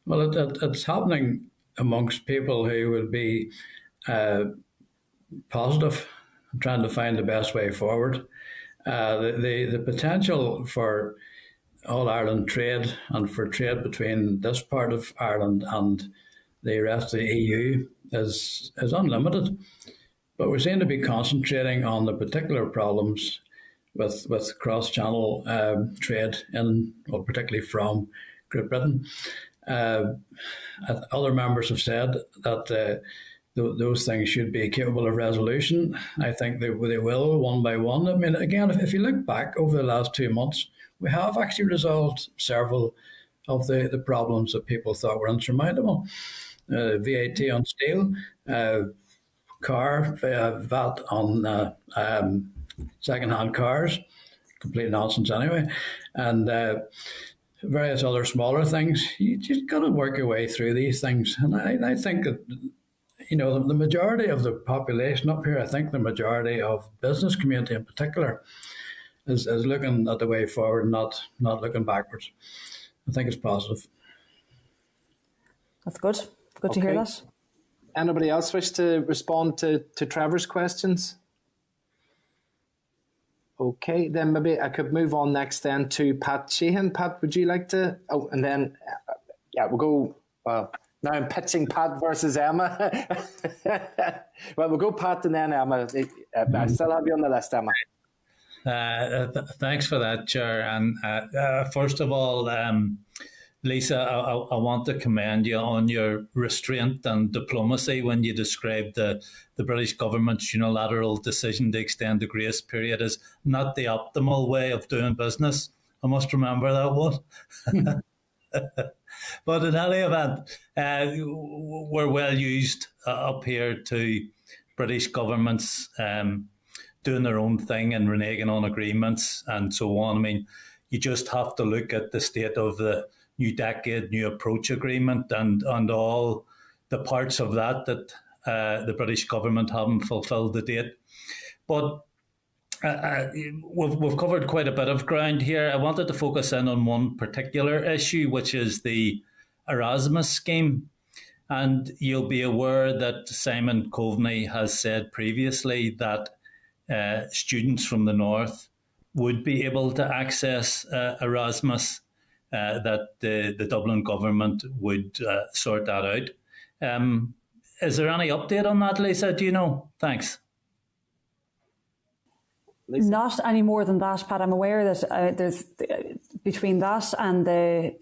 Well, it's happening amongst people who will be positive, trying to find the best way forward. The potential for All Ireland trade and for trade between this part of Ireland and the rest of the EU is unlimited. But we seem to be concentrating on the particular problems with cross-channel trade particularly from Great Britain. Other members have said that those things should be capable of resolution. I think they will, one by one. I mean, again, if you look back over the last 2 months, we have actually resolved several of the problems that people thought were insurmountable. VAT on steel, car VAT on second-hand cars, complete nonsense anyway, and various other smaller things. You just got to work your way through these things. And I think that, the majority of the population up here, I think the majority of business community in particular, is looking at the way forward, not looking backwards. I think it's positive. That's good. Good to hear that. Anybody else wish to respond to Trevor's questions? Okay, then maybe I could move on next then to Pat Sheehan. Pat, would you like to? Oh, and then, we'll go. Well, now I'm pitching Pat versus Emma. Well, we'll go Pat and then Emma. I still have you on the list, Emma. Thanks for that, Chair. And first of all, Lisa, I want to commend you on your restraint and diplomacy when you described the British government's unilateral decision to extend the grace period as not the optimal way of doing business. I must remember that one. But in any event, we're well used up here to British governments doing their own thing and reneging on agreements and so on. I mean, you just have to look at the state of the New Decade, New Approach Agreement and all the parts of that the British government haven't fulfilled to date. But we've covered quite a bit of ground here. I wanted to focus in on one particular issue, which is the Erasmus Scheme. And you'll be aware that Simon Coveney has said previously that students from the north would be able to access Erasmus, that the Dublin government would sort that out. Is there any update on that, Lisa? Do you know? Thanks. Lisa? Not any more than that, Pat. I'm aware that there's between that and the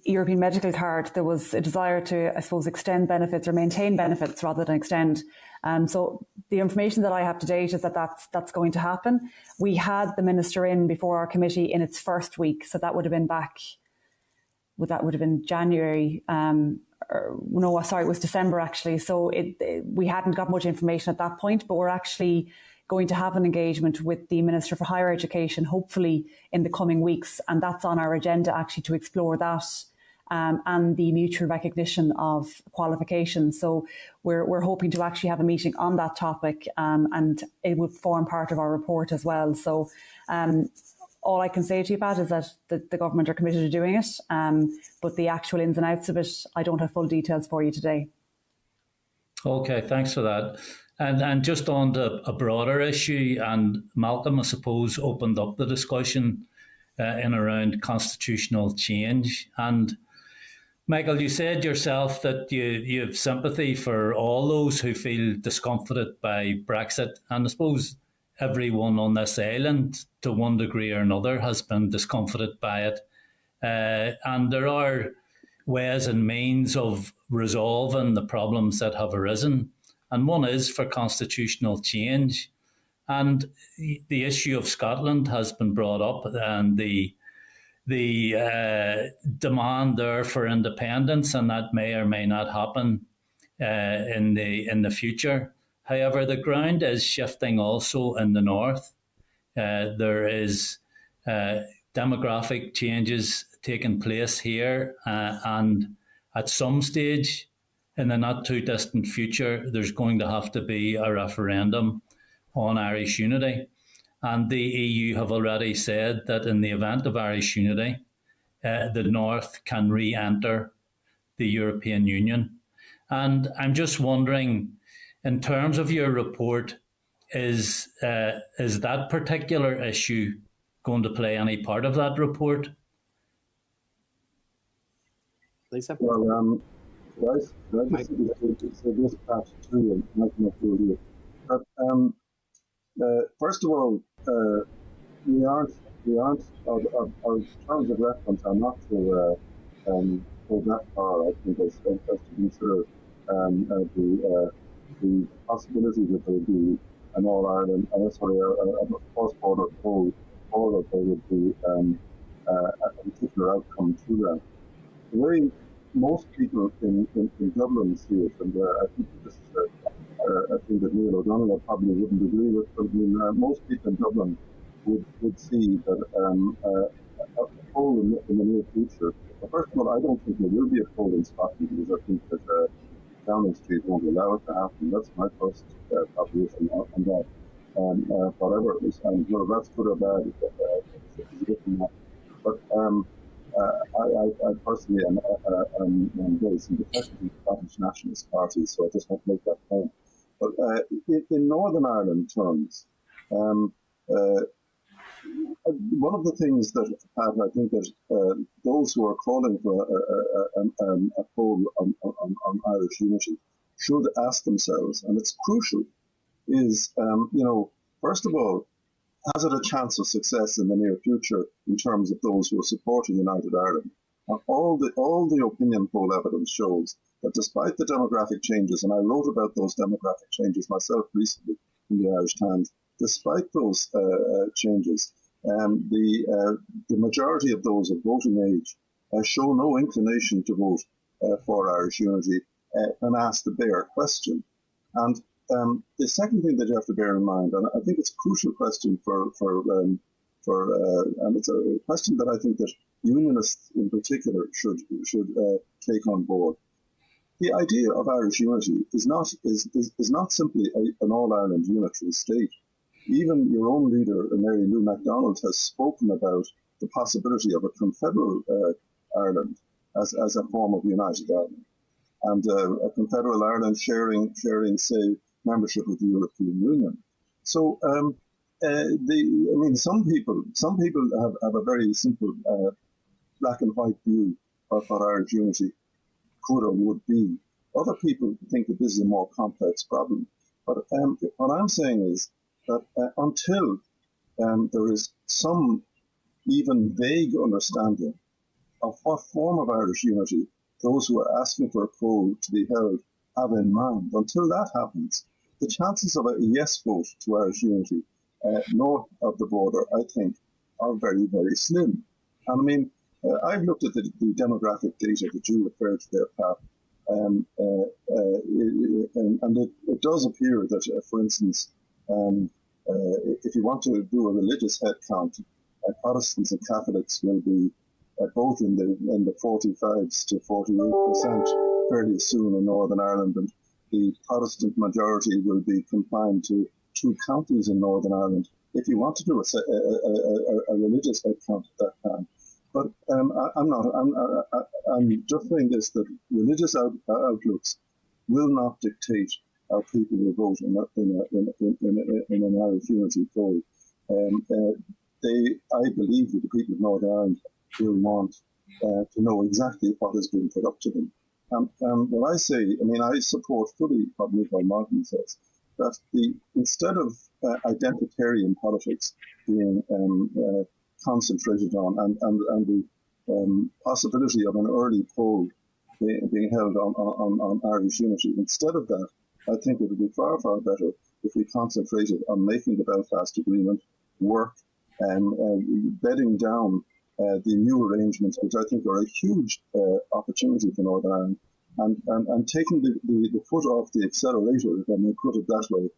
European medical card, there was a desire to, I suppose, extend benefits or maintain benefits rather than extend. So the information that I have to date is that that's going to happen. We had the minister in before our committee in its first week, so that would have been January. It was December actually. So we hadn't got much information at that point, but we're actually going to have an engagement with the Minister for Higher Education, hopefully in the coming weeks. And that's on our agenda actually to explore that and the mutual recognition of qualifications. So we're hoping to actually have a meeting on that topic and it would form part of our report as well. So all I can say to you, Pat, is that the government are committed to doing it. But the actual ins and outs of it, I don't have full details for you today. Okay, thanks for that. And just on a broader issue, and Malcolm, I suppose, opened up the discussion in around constitutional change. And Michael, you said yourself that you have sympathy for all those who feel discomfited by Brexit. And I suppose everyone on this island, to one degree or another, has been discomfited by it. And there are ways and means of resolving the problems that have arisen. And one is for constitutional change. And the issue of Scotland has been brought up, and the demand there for independence, and that may or may not happen in the future. However, the ground is shifting also in the north. There is demographic changes taking place here, and at some stage in the not too distant future, there's going to have to be a referendum on Irish unity. And the EU have already said that in the event of Irish unity, the North can re-enter the European Union. And I'm just wondering, in terms of your report, is that particular issue going to play any part of that report? Lisa? Well, guys, this part too, but first of all, we aren't our terms of reference are not to go that far. I think as to consider the possibility that there would be an All Ireland, a cross-border poll, or that there would be a particular outcome to that. The way most people in Dublin see it, and I think this is a thing that Niall Donnghaile probably wouldn't agree with, but I mean, most people in Dublin would see that a poll in the near future. Well, first of all, I don't think there will be a poll in Scotland, because I think that Downing Street won't allow it to happen. That's my first proposition on that. Whatever it is, and whether that's good or bad is a different matter. But I personally am very sympathetic to the Scottish Nationalist Party, so I just want to make that point. But in Northern Ireland terms, one of the things that I think that those who are calling for a poll on Irish unity should ask themselves, and it's crucial, is first of all, has it a chance of success in the near future in terms of those who are supporting United Ireland? And all the opinion poll evidence shows that despite the demographic changes, and I wrote about those demographic changes myself recently in the Irish Times, despite those changes, the majority of those of voting age show no inclination to vote for Irish unity and ask the bare question. And the second thing that you have to bear in mind, and I think it's a crucial question and it's a question that I think that unionists in particular should take on board. The idea of Irish unity is not simply an all-Ireland unitary state. Even your own leader, Mary Lou McDonald, has spoken about the possibility of a confederal Ireland as a form of united Ireland, and a confederal Ireland sharing, say, membership of the European Union. So, some people have a very simple black and white view of what Irish unity could or would be. Other people think that this is a more complex problem. But what I'm saying is that until there is some even vague understanding of what form of Irish unity those who are asking for a poll to be held have in mind, until that happens, the chances of a yes vote to Irish unity north of the border, I think, are very, very slim. And I mean, I've looked at the demographic data that you referred to there, Pat, and it does appear that, for instance, if you want to do a religious head count, Protestants and Catholics will be both in the 45s to 48% fairly soon in Northern Ireland, and the Protestant majority will be confined to 2 counties in Northern Ireland. If you want to do a religious head count at that time. But I'm just saying this, that religious outlooks will not dictate how people will vote in an Irish unity poll. I believe that the people of Northern Ireland will want to know exactly what is being put up to them. What I say, I support fully what Michael Martin says, that instead of identitarian politics being concentrated on and the possibility of an early poll being held on Irish unity, instead of that, I think it would be far, far better if we concentrated on making the Belfast Agreement work and bedding down the new arrangements, which I think are a huge opportunity for Northern Ireland, and taking the foot off the accelerator, if I may put it that way,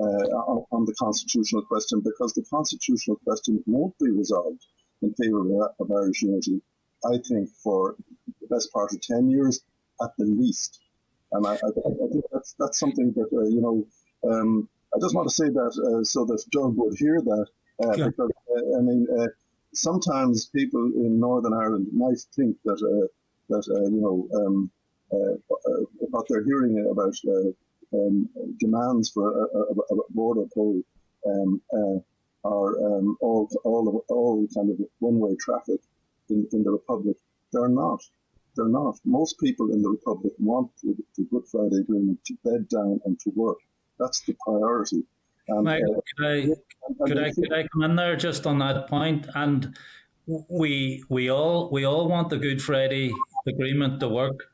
on the constitutional question, because the constitutional question won't be resolved in favour of Irish unity, I think, for the best part of 10 years at the least. And I think that's something that, I just want to say that so that Doug would hear that, because, sometimes people in Northern Ireland might think that what they're hearing about demands for a border poll are all kind of one-way traffic in the Republic. They're not. Most people in the Republic want the Good Friday Agreement to bed down and to work. That's the priority. Michael, could I come in there just on that point? And we all want the Good Friday Agreement to work,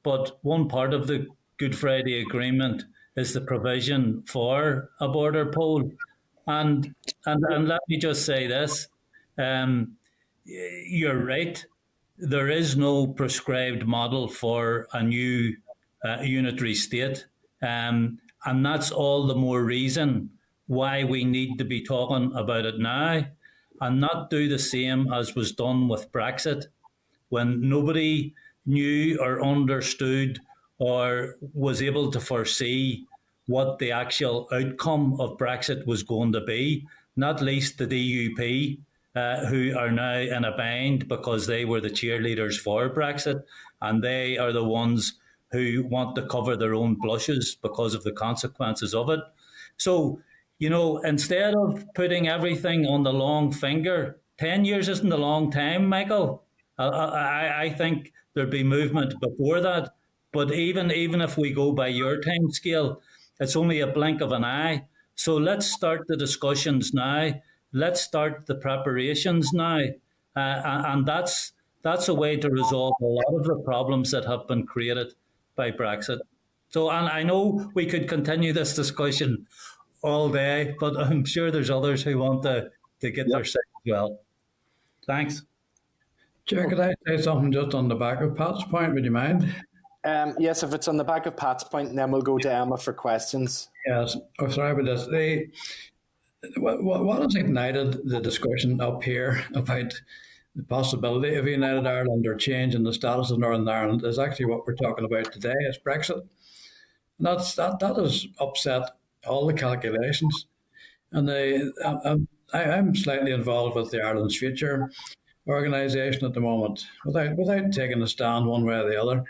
but one part of the Good Friday Agreement is the provision for a border poll. And let me just say this: you're right. There is no prescribed model for a new unitary state. And that's all the more reason why we need to be talking about it now and not do the same as was done with Brexit, when nobody knew or understood or was able to foresee what the actual outcome of Brexit was going to be, not least the DUP, who are now in a bind because they were the cheerleaders for Brexit, and they are the ones who want to cover their own blushes because of the consequences of it. So, instead of putting everything on the long finger, 10 years isn't a long time, Michael. I think there'd be movement before that. But even if we go by your time scale, it's only a blink of an eye. So let's start the discussions now. Let's start the preparations now. And that's a way to resolve a lot of the problems that have been created by Brexit. So, and I know we could continue this discussion all day, but I'm sure there's others who want to get their say as well. Thanks. Chair, could I say something just on the back of Pat's point? Would you mind? Yes, if it's on the back of Pat's point, then we'll go to Emma for questions. Yes. Oh, sorry about this. What has ignited the discussion up here about the possibility of United Ireland or change in the status of Northern Ireland is actually what we're talking about today. It's Brexit. And that has upset all the calculations. And I'm slightly involved with the Ireland's Future organisation at the moment, without taking a stand one way or the other.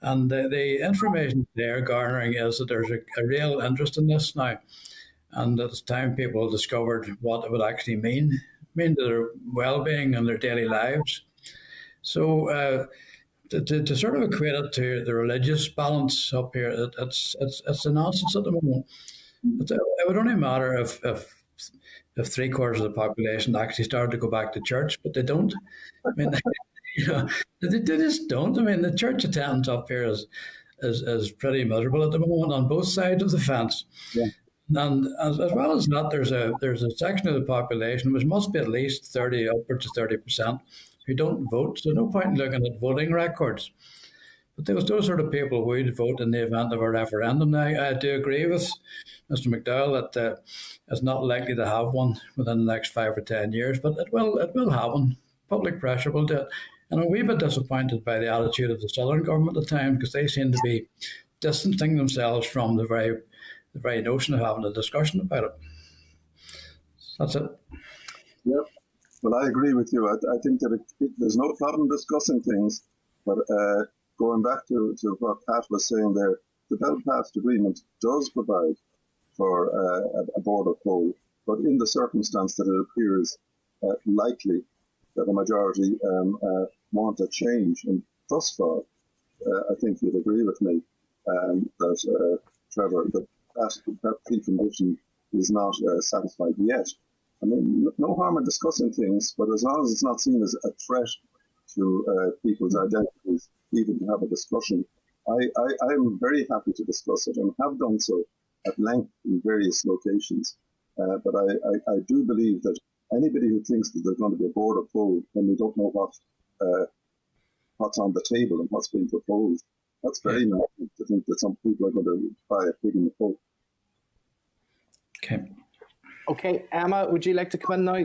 And the information they're garnering is that there's a real interest in this now. And it's time people discovered what it would actually mean to their well-being and their daily lives. So to sort of equate it to the religious balance up here, it's a nonsense at the moment. It would only matter if 3/4 of the population actually started to go back to church, but they don't. I mean, they just don't. I mean, the church attendance up here is pretty miserable at the moment on both sides of the fence. Yeah. And as well as that, there's a section of the population, which must be at least 30, upwards of 30%, who don't vote. So no point in looking at voting records. But those sort of people would vote in the event of a referendum. Now, I do agree with Mr. McDowell that it's not likely to have one within the next 5 or 10 years, but it will happen. Public pressure will do it. And I'm a wee bit disappointed by the attitude of the Southern government at the time, because they seem to be distancing themselves from the very notion of having a discussion about it. That's it. Yep. Well, I agree with you. I think that there's no problem discussing things, but going back to what Pat was saying there, the Belfast Agreement does provide for a border poll, but in the circumstance that it appears likely that a majority want a change, and thus far, I think you'd agree with me that, Trevor, that precondition is not satisfied yet. I mean, no harm in discussing things, but as long as it's not seen as a threat to people's identities, even to have a discussion, I'm very happy to discuss it and have done so at length in various locations. But I do believe that anybody who thinks that there's going to be a border poll when we don't know what's on the table and what's being proposed, that's very naive to think that some people are going to buy a pig in the poke. Okay, Emma, would you like to come in now?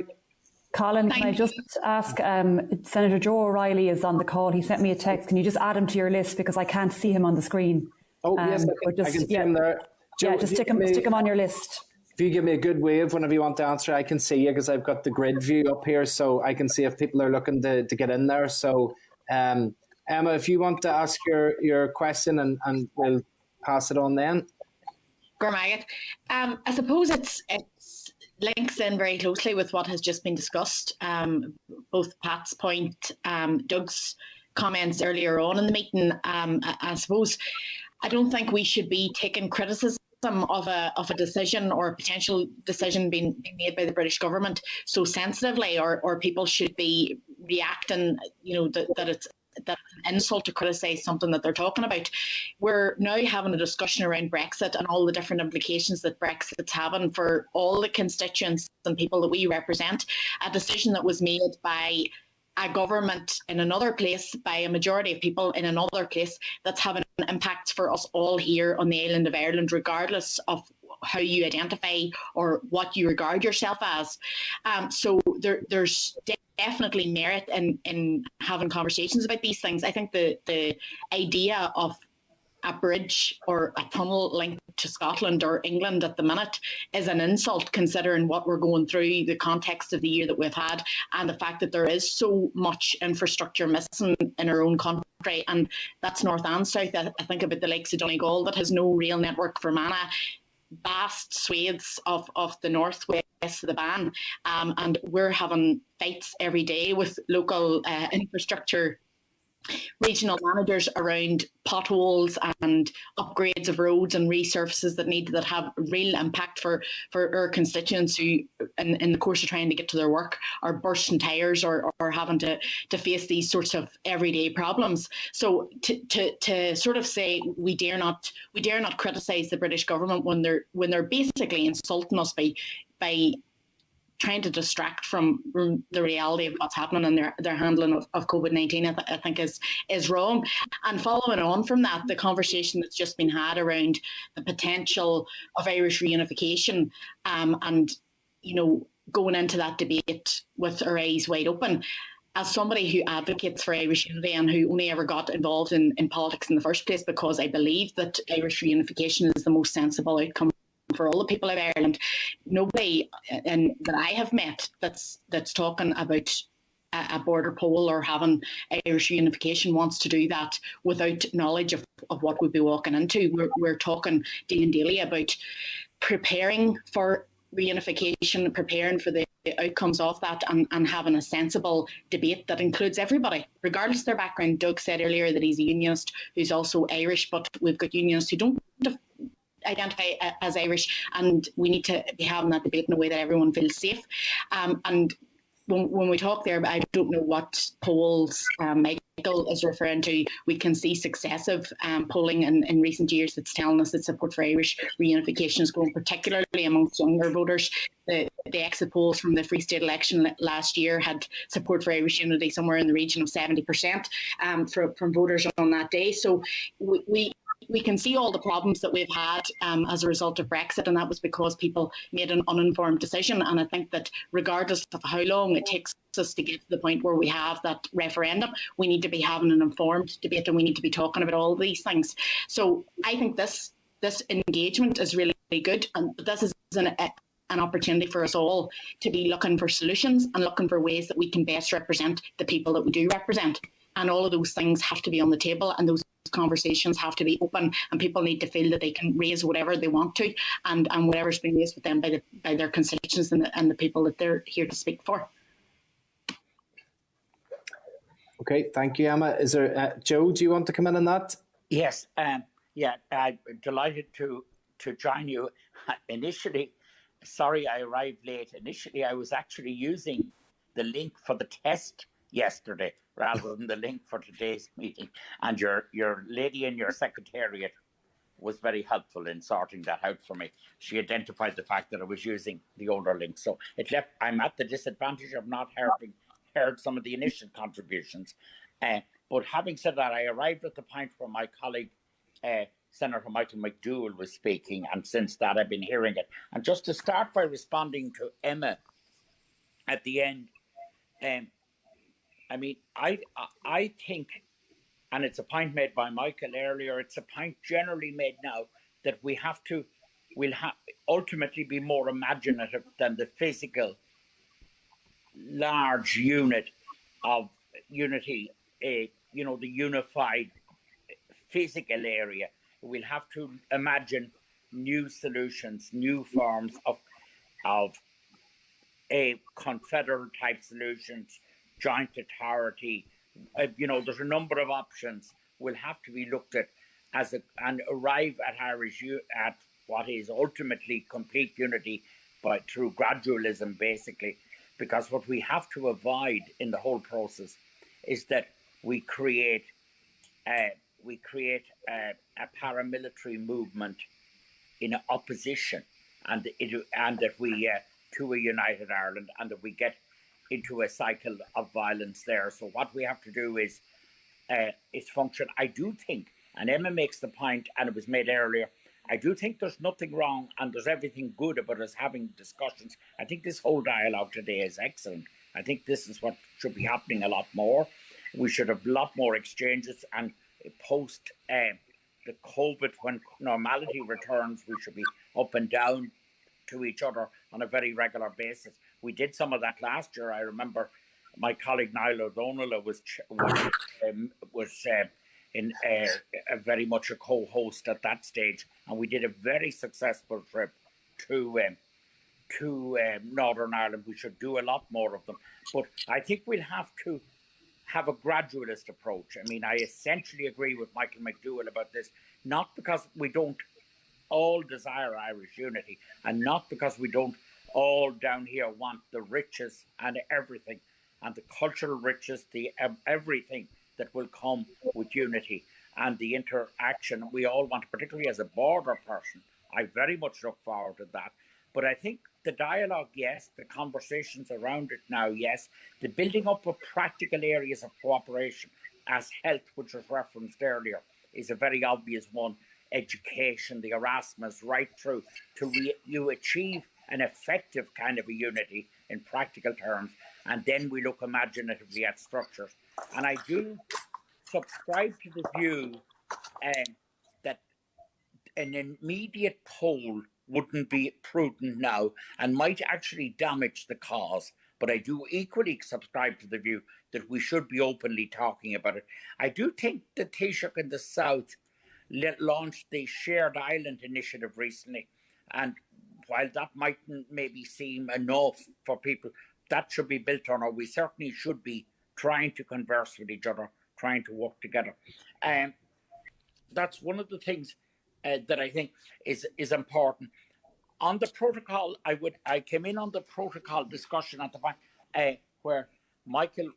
Colin, can I just ask, Senator Joe O'Reilly is on the call. He sent me a text. Can you just add him to your list, because I can't see him on the screen? Oh, yes, I can see him there. Joe, just stick him on your list. If you give me a good wave whenever you want to answer, I can see you, because I've got the grid view up here, so I can see if people are looking to get in there. So, Emma, if you want to ask your question, and we'll pass it on then. I suppose it's links in very closely with what has just been discussed. Both Pat's point, Doug's comments earlier on in the meeting. I suppose I don't think we should be taking criticism of a decision or a potential decision being made by the British government so sensitively, or people should be reacting, that it's an insult to criticise something that they're talking about. We're now having a discussion around Brexit and all the different implications that Brexit's having for all the constituents and people that we represent. A decision that was made by a government in another place, by a majority of people in another place, that's having an impact for us all here on the island of Ireland, regardless of how you identify or what you regard yourself as. So there's definitely merit in having conversations about these things. I think the idea of a bridge or a tunnel linked to Scotland or England at the minute is an insult, considering what we're going through, the context of the year that we've had, and the fact that there is so much infrastructure missing in our own country, and that's north and south. I think about the likes of Donnghaile that has no real network for mana, vast swathes of the northwest of the Ban, and we're having fights every day with local infrastructure regional managers around potholes and upgrades of roads and resurfaces that have real impact for our constituents who, in the course of trying to get to their work, are bursting tyres or having to face these sorts of everyday problems. So to sort of say we dare not criticise the British government when they're basically insulting us by trying to distract from the reality of what's happening in their handling of COVID-19, I think is wrong. And following on from that, the conversation that's just been had around the potential of Irish reunification, and going into that debate with our eyes wide open, as somebody who advocates for Irish unity and who only ever got involved in politics in the first place because I believe that Irish reunification is the most sensible outcome for all the people of Ireland, nobody that I have met that's talking about a border poll or having Irish reunification wants to do that without knowledge of what we'd be walking into. We're talking day and daily about preparing for reunification, preparing for the outcomes of that, and having a sensible debate that includes everybody, regardless of their background. Doug said earlier that he's a unionist who's also Irish, but we've got unionists who don't identify as Irish, and we need to be having that debate in a way that everyone feels safe. And when we talk there, I don't know what polls Michael is referring to. We can see successive polling in recent years that's telling us that support for Irish reunification is growing, particularly amongst younger voters. The exit polls from the Free State election last year had support for Irish unity somewhere in the region of 70% from voters on that day. So we can see all the problems that we've had as a result of Brexit, and that was because people made an uninformed decision. And I think that regardless of how long it takes us to get to the point where we have that referendum, we need to be having an informed debate, and we need to be talking about all these things. So I think this engagement is really good, and this is an opportunity for us all to be looking for solutions and looking for ways that we can best represent the people that we do represent. And all of those things have to be on the table, and those conversations have to be open, and people need to feel that they can raise whatever they want to, and whatever's been raised with them by their constituents and the people that they're here to speak for. Okay, thank you, Emma. Is there Joe? Do you want to come in on that? Yes, I'm delighted to join you. Initially, sorry I arrived late. Initially, I was actually using the link for the test yesterday rather than the link for today's meeting, and your lady in your secretariat was very helpful in sorting that out for me. She identified the fact that I was using the older link, so I'm at the disadvantage of not having heard some of the initial contributions. But having said that, I arrived at the point where my colleague Senator Michael McDowell was speaking, and since that I've been hearing it. And just to start by responding to Emma at the end, I mean, I think, and it's a point made by Michael earlier, it's a point generally made now, that we'll ultimately be more imaginative than the physical large unit of unity, the unified physical area. We'll have to imagine new solutions, new forms of confederate type solutions, joint authority. There's a number of options will have to be looked at and arrive at what is ultimately complete unity through gradualism, basically. Because what we have to avoid in the whole process is that we create a paramilitary movement in opposition, and that we to a united Ireland, and that we get into a cycle of violence there. So what we have to do is function. I do think, and Emma makes the point, and it was made earlier, I do think there's nothing wrong and there's everything good about us having discussions. I think this whole dialogue today is excellent. I think this is what should be happening a lot more. We should have a lot more exchanges, and post the COVID, when normality returns, we should be up and down to each other on a very regular basis. We did some of that last year. I remember my colleague Niall Donnghaile was in very much a co-host at that stage, and we did a very successful trip to Northern Ireland. We should do a lot more of them, but I think we'll have to have a gradualist approach. I mean, I essentially agree with Michael McDowell about this, not because we don't all desire Irish unity, and not because we don't all down here want the riches and everything, and the cultural riches, the everything that will come with unity and the interaction we all want, particularly as a border person. I very much look forward to that. But I think the dialogue, yes, the conversations around it now, yes, the building up of practical areas of cooperation, as health, which was referenced earlier, is a very obvious one. Education, the Erasmus, right through to you achieve an effective kind of a unity in practical terms, and then we look imaginatively at structures. And I do subscribe to the view that an immediate poll wouldn't be prudent now and might actually damage the cause. But I do equally subscribe to the view that we should be openly talking about it. I do think the Taoiseach in the South launched the Shared Island initiative recently. And while that mightn't maybe seem enough for people, that should be built on, or we certainly should be trying to converse with each other, trying to work together. That's one of the things that I think is important. On the protocol, I came in on the protocol discussion at the point where Michael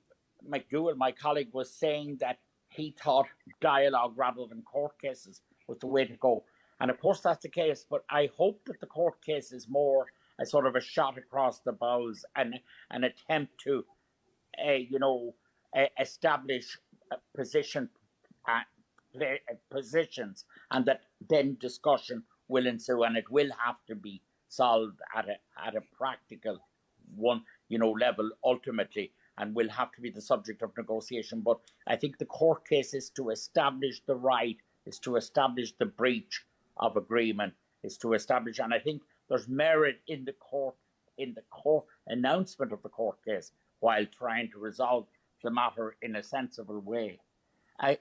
McDowell, my colleague, was saying that he thought dialogue rather than court cases was the way to go. And of course that's the case, but I hope that the court case is more a sort of a shot across the bows and an attempt to, establish positions, and that then discussion will ensue, and it will have to be solved at a practical level ultimately, and will have to be the subject of negotiation. But I think the court case is to establish the right, is to establish the breach of agreement, is to establish, and I think there's merit in the court announcement of the court case while trying to resolve the matter in a sensible way.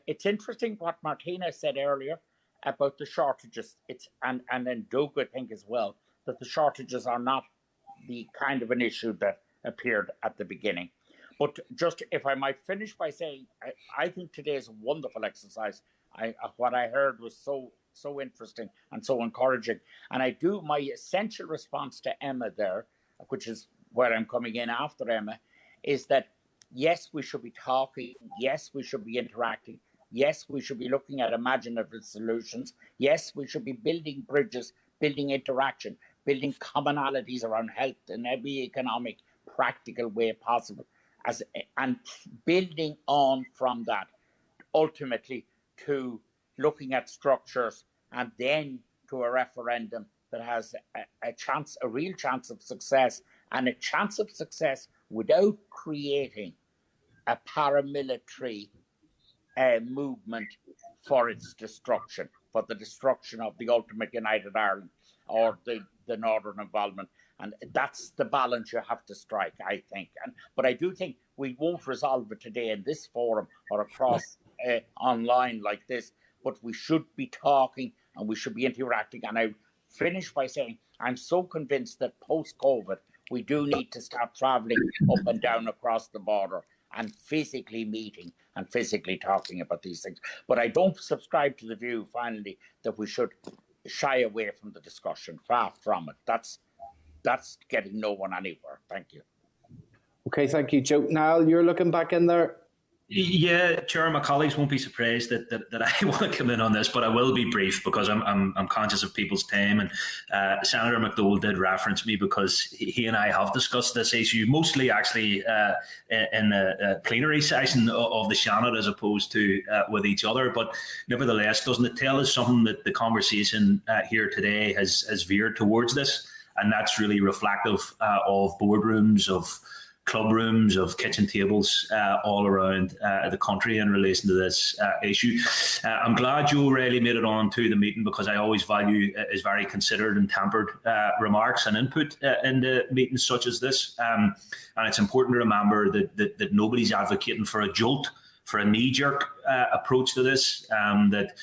It's interesting what Martina said earlier about the shortages. And then Doug, I think as well, that the shortages are not the kind of an issue that appeared at the beginning. But just if I might finish by saying, I think today is a wonderful exercise. What I heard was so interesting and so encouraging. And I do my essential response to Emma there, which is where I'm coming in after Emma, is that yes, we should be talking. Yes, we should be interacting. Yes, we should be looking at imaginative solutions. Yes, we should be building bridges, building interaction, building commonalities around health in every economic, practical way possible, and building on from that, ultimately to looking at structures and then to a referendum that has a real chance of success, and a chance of success without creating a paramilitary movement for its destruction, for the destruction of the ultimate United Ireland or the Northern involvement. And that's the balance you have to strike, I think. But I do think we won't resolve it today in this forum or across online like this, but we should be talking and we should be interacting. And I finish by saying I'm so convinced that post-COVID, we do need to start travelling up and down across the border and physically meeting and physically talking about these things. But I don't subscribe to the view, finally, that we should shy away from the discussion. Far from it. That's getting no one anywhere. Thank you. Okay, thank you, Joe. Niall, you're looking back in there. Yeah, Chair, my colleagues won't be surprised that I want to come in on this, but I will be brief because I'm conscious of people's time. And Senator McDowell did reference me because he and I have discussed this issue, mostly actually in a plenary session of the Seanad as opposed to with each other. But nevertheless, doesn't it tell us something that the conversation here today has veered towards this? And that's really reflective of boardrooms, of club rooms, of kitchen tables all around the country in relation to this issue. I'm glad Joe O'Reilly made it on to the meeting because I always value his very considered and tempered remarks and input into meetings such as this. And it's important to remember that nobody's advocating for a jolt, for a knee-jerk approach to this, that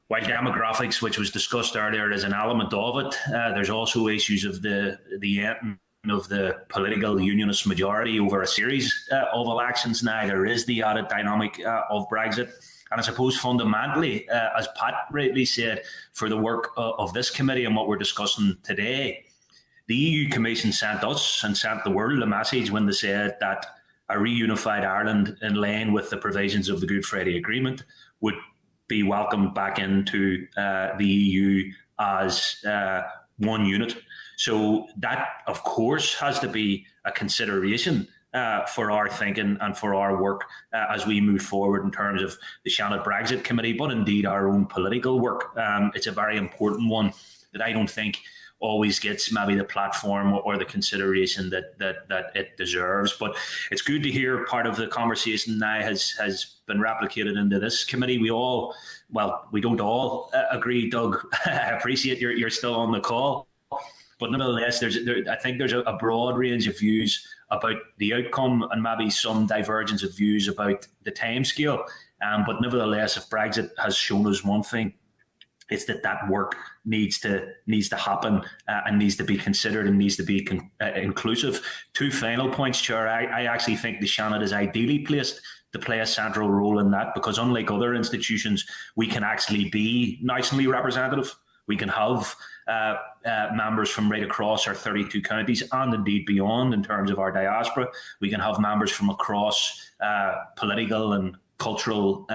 while demographics, which was discussed earlier, is an element of it, there's also issues of the end of the political unionist majority over a series of elections now. There is the added dynamic of Brexit. And I suppose fundamentally, as Pat rightly said, for the work of this committee and what we're discussing today, the EU Commission sent us and sent the world a message when they said that a reunified Ireland in line with the provisions of the Good Friday Agreement would be welcomed back into the EU as one unit. So that, of course, has to be a consideration for our thinking and for our work as we move forward in terms of the Seanad Brexit Committee, but indeed our own political work. It's a very important one that I don't think always gets maybe the platform or the consideration that it deserves. But it's good to hear part of the conversation now has been replicated into this committee. We don't all agree, Doug. I appreciate you're still on the call. But nevertheless, I think there's a broad range of views about the outcome and maybe some divergence of views about the timescale. But nevertheless, if Brexit has shown us one thing, it's that work needs to happen and needs to be considered and needs to be inclusive. Two final points, Chair. I actually think the Seanad is ideally placed to play a central role in that, because unlike other institutions, we can actually be nationally representative. We can have members from right across our 32 counties and indeed beyond in terms of our diaspora. We can have members from across political and cultural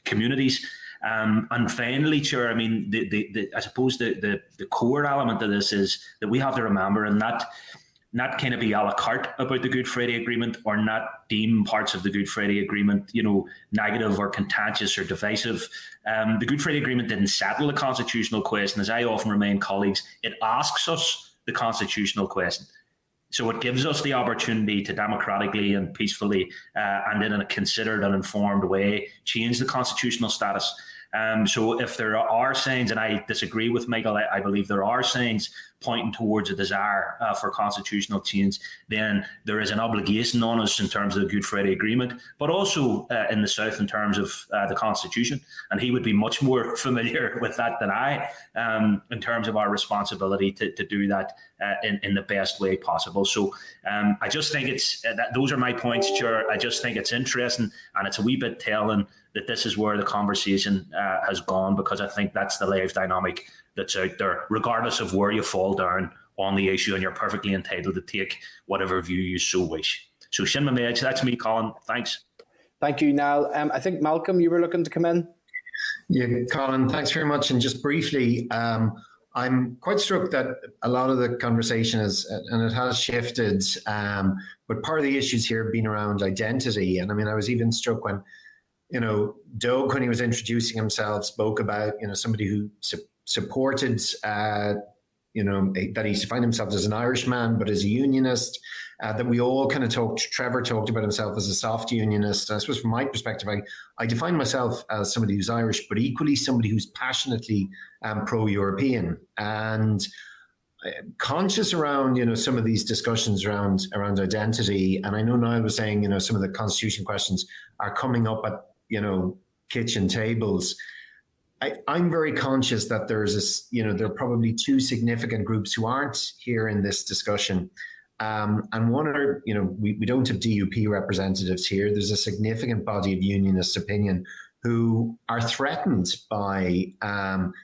communities. And finally, Chair, I mean, I suppose the core element of this is that we have to remember, and not kind of be a la carte about the Good Friday Agreement, or not deem parts of the Good Friday Agreement, negative or contentious or divisive. The Good Friday Agreement didn't settle the constitutional question. As I often remind colleagues, it asks us the constitutional question. So it gives us the opportunity to democratically and peacefully and in a considered and informed way change the constitutional status. So if there are signs, and I disagree with Michael, I believe there are signs pointing towards a desire for constitutional change, then there is an obligation on us in terms of the Good Friday Agreement, but also in the South in terms of the Constitution. And he would be much more familiar with that than I, in terms of our responsibility to do that in the best way possible. So I just think those are my points, Chair. I just think it's interesting, and it's a wee bit telling that this is where the conversation has gone, because I think that's the live dynamic that's out there, regardless of where you fall down on the issue, and you're perfectly entitled to take whatever view you so wish. So, Shin Maid, that's me, Colin. Thanks. Thank you, Niall. I think, Malcolm, you were looking to come in? Yeah, Colin, thanks very much. And just briefly, I'm quite struck that a lot of the conversation and it has shifted, but part of the issues here have been around identity. And I mean, I was even struck when, Doug, when he was introducing himself, spoke about, somebody who supported, that he defined himself as an Irishman, but as a unionist, that we all kind of Trevor talked about himself as a soft unionist. And I suppose from my perspective, I define myself as somebody who's Irish, but equally somebody who's passionately pro-European. And conscious around, some of these discussions around identity. And I know Niall was saying, some of the constitution questions are coming up at, kitchen tables. I'm very conscious that there's this, there are probably two significant groups who aren't here in this discussion. And one are, we don't have DUP representatives here. There's a significant body of unionist opinion who are threatened by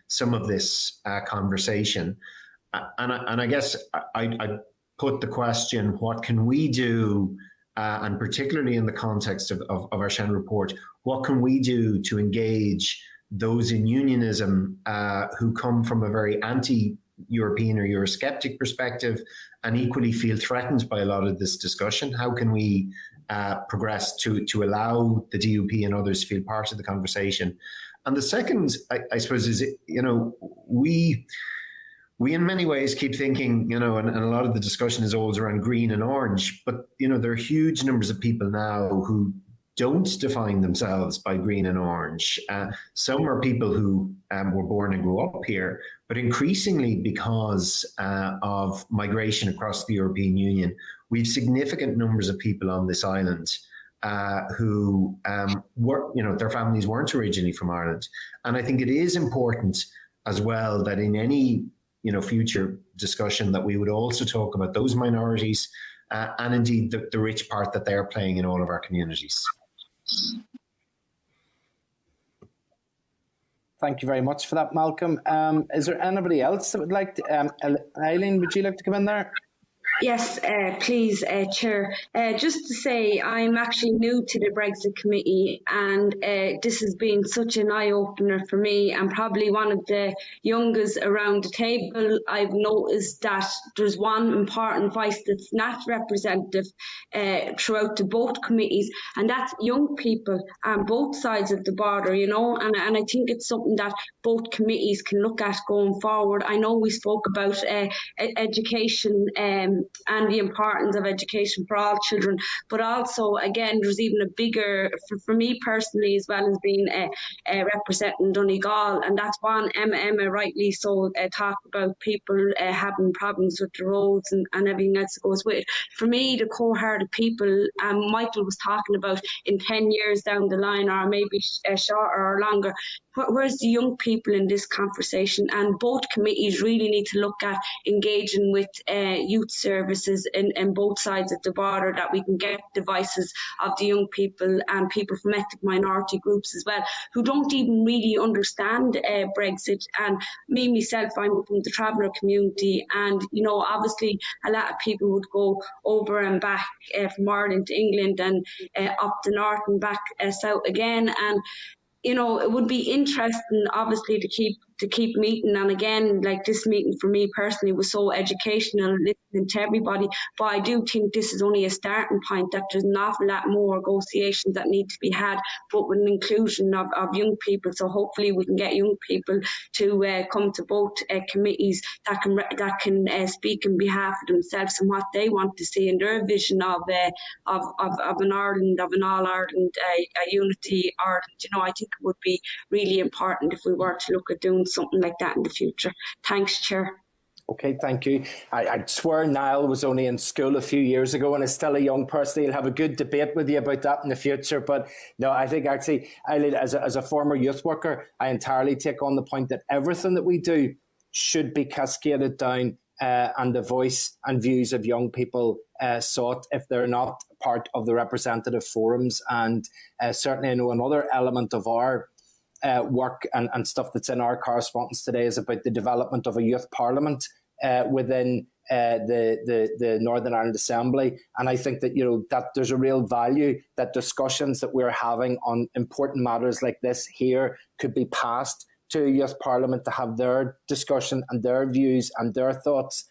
some of this conversation. And I guess I put the question, what can we do, and particularly in the context of our Seanad report, what can we do to engage those in unionism who come from a very anti-European or Eurosceptic perspective and equally feel threatened by a lot of this discussion? How can we progress to allow the DUP and others to feel part of the conversation? And the second, I suppose, is, we in many ways keep thinking, and a lot of the discussion is always around green and orange, but, there are huge numbers of people now who don't define themselves by green and orange. Some are people who were born and grew up here, but increasingly because of migration across the European Union, we have significant numbers of people on this island who were, their families weren't originally from Ireland. And I think it is important as well that in any future discussion that we would also talk about those minorities and indeed the rich part that they're playing in all of our communities. Thank you very much for that, Malcolm. Is there anybody else that would like to, Eileen, would you like to come in there? Yes, please, Chair. Just to say, I'm actually new to the Brexit Committee, and this has been such an eye-opener for me. I'm probably one of the youngest around the table. I've noticed that there's one important voice that's not representative throughout the both committees, and that's young people on both sides of the border, you know, and I think it's something that both committees can look at going forward. I know we spoke about education and the importance of education for all children, but also, again, there's even a bigger, for me personally, as well as being representing Donnghaile, and that's one Emma rightly so talked about people having problems with the roads and everything else that goes with it. For me, the cohort of people Michael was talking about in 10 years down the line, or maybe shorter or longer, where's the young people in this conversation? And both committees really need to look at engaging with youth services in both sides of the border, that we can get the voices of the young people and people from ethnic minority groups as well, who don't even really understand Brexit. And me, myself, I'm from the traveller community, and, you know, obviously a lot of people would go over and back from Ireland to England and up the north and back south again. And you know, it would be interesting, obviously, to keep meeting. And again, like, this meeting for me personally was so educational, listening to everybody. But I do think this is only a starting point, that there's an awful lot more negotiations that need to be had, but with an inclusion of young people. So hopefully we can get young people to come to both committees that can speak on behalf of themselves and what they want to see in their vision of an Ireland, of an all-Ireland, a unity Ireland. You know, I think it would be really important if we were to look at doing something like that in the future. Thanks, Chair. Okay, thank you. I swear Niall was only in school a few years ago and is still a young person. He'll have a good debate with you about that in the future. But no, I think actually, Eileen, as a former youth worker, I entirely take on the point that everything that we do should be cascaded down and the voice and views of young people sought if they're not part of the representative forums. And certainly I know another element of our work and stuff that's in our correspondence today is about the development of a youth parliament within the Northern Ireland Assembly. And I think that, you know, that there's a real value that discussions that we're having on important matters like this here could be passed to a youth parliament to have their discussion and their views and their thoughts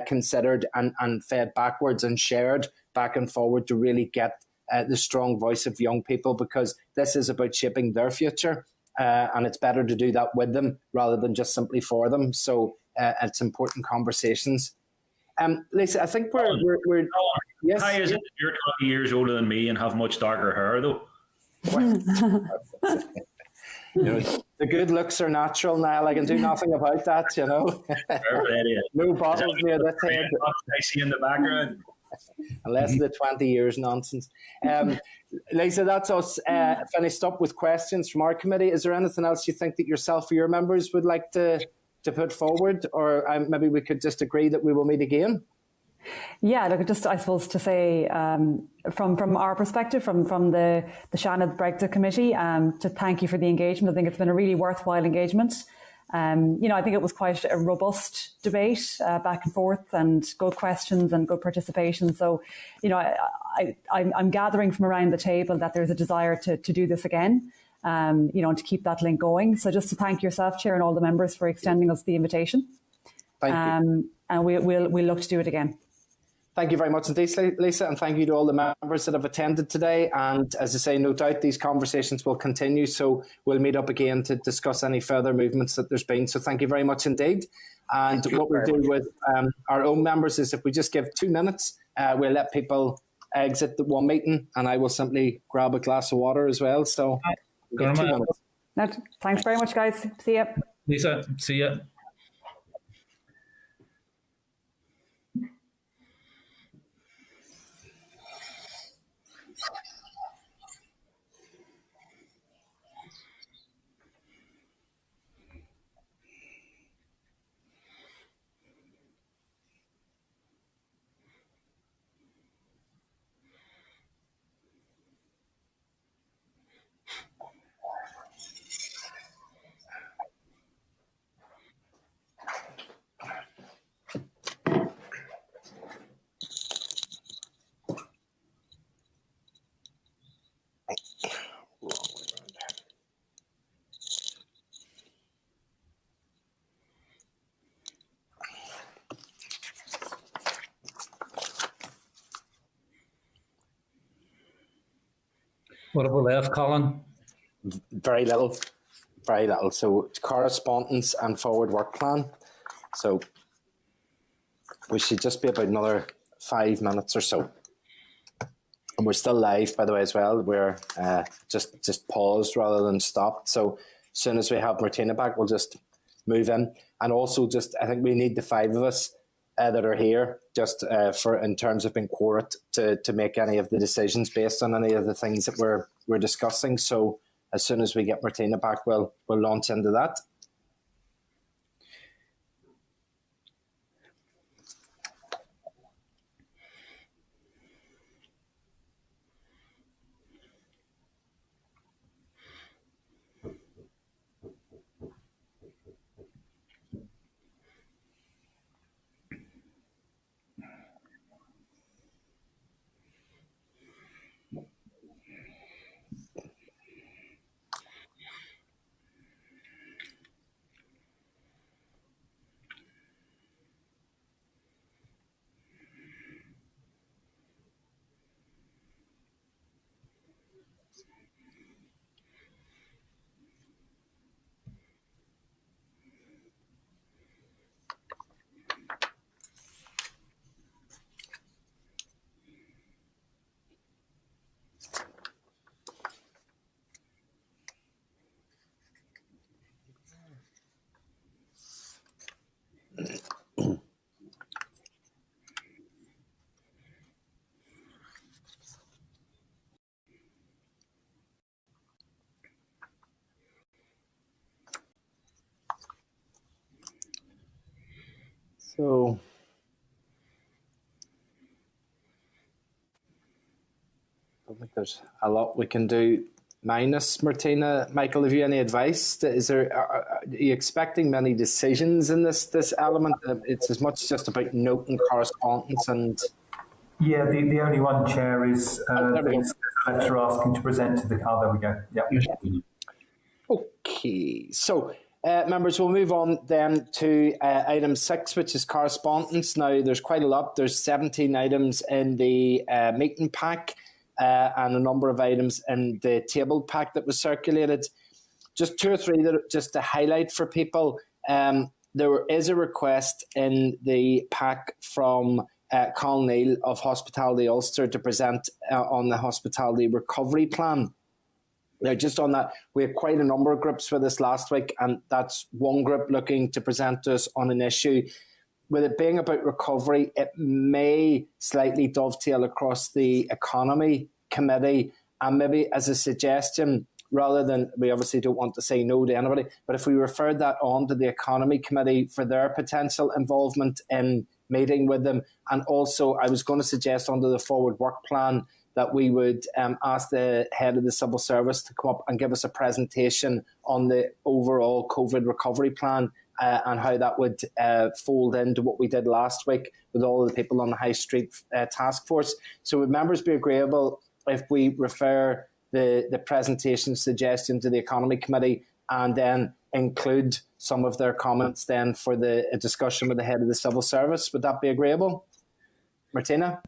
considered and fed backwards and shared back and forward to really get the strong voice of young people, because this is about shaping their future. And it's better to do that with them rather than just simply for them. So it's important conversations. Lisa, I think we're yes. How is it that you're 20 years older than me and have much darker hair, though? You know, the good looks are natural, Niall. I can do nothing about that, you know. No bottles near this head. I see in the background. Unless the 20 years nonsense. Lisa, that's us finished up with questions from our committee. Is there anything else you think that yourself or your members would like to put forward? Or maybe we could just agree that we will meet again? Yeah, look, just I suppose to say from our perspective, from the Seanad Brexit Committee, to thank you for the engagement. I think it's been a really worthwhile engagement. You know, I think it was quite a robust debate, back and forth, and good questions and good participation. So, you know, I'm gathering from around the table that there's a desire to do this again, you know, and to keep that link going. So just to thank yourself, Chair, and all the members for extending us the invitation. Thank you. And we'll look to do it again. Thank you very much indeed, Lisa, and thank you to all the members that have attended today. And as I say, no doubt these conversations will continue, so we'll meet up again to discuss any further movements that there's been. So thank you very much indeed. And what we'll do with our own members is, if we just give 2 minutes, we'll let people exit the one meeting, and I will simply grab a glass of water as well. So 2 minutes. Thanks very much, guys. See ya. Lisa, see ya. What have we left, Colin? Very little. Very little. So correspondence and forward work plan. So we should just be about another 5 minutes or so. And we're still live, by the way, as well. We're just paused rather than stopped. So as soon as we have Martina back, we'll just move in. And also I think we need the 5 of us that are here just for in terms of being quorate to make any of the decisions based on any of the things that we're discussing. So as soon as we get Martina back, we'll launch into that. So I don't think there's a lot we can do minus Martina. Michael, have you any advice? Are you expecting many decisions in this element? It's as much just about note and correspondence and... Yeah, the only one, Chair, is the letter asking to present to the... Oh, there we go. Yeah. Okay, so... members, we'll move on then to item 6, which is correspondence. Now, there's quite a lot. There's 17 items in the meeting pack and a number of items in the table pack that was circulated. Just 2 or 3 that just to highlight for people. There is a request in the pack from Colin Niall of Hospitality Ulster to present on the Hospitality Recovery Plan. Now, just on that, we had quite a number of groups for this last week, and that's one group looking to present to us on an issue. With it being about recovery, it may slightly dovetail across the Economy Committee, and maybe as a suggestion, rather than, we obviously don't want to say no to anybody, but if we referred that on to the Economy Committee for their potential involvement in meeting with them, and also I was going to suggest under the forward work plan that we would ask the head of the civil service to come up and give us a presentation on the overall COVID recovery plan and how that would fold into what we did last week with all of the people on the High Street task force. So would members be agreeable if we refer the presentation suggestion to the Economy Committee and then include some of their comments then for the discussion with the head of the civil service? Would that be agreeable? Martina?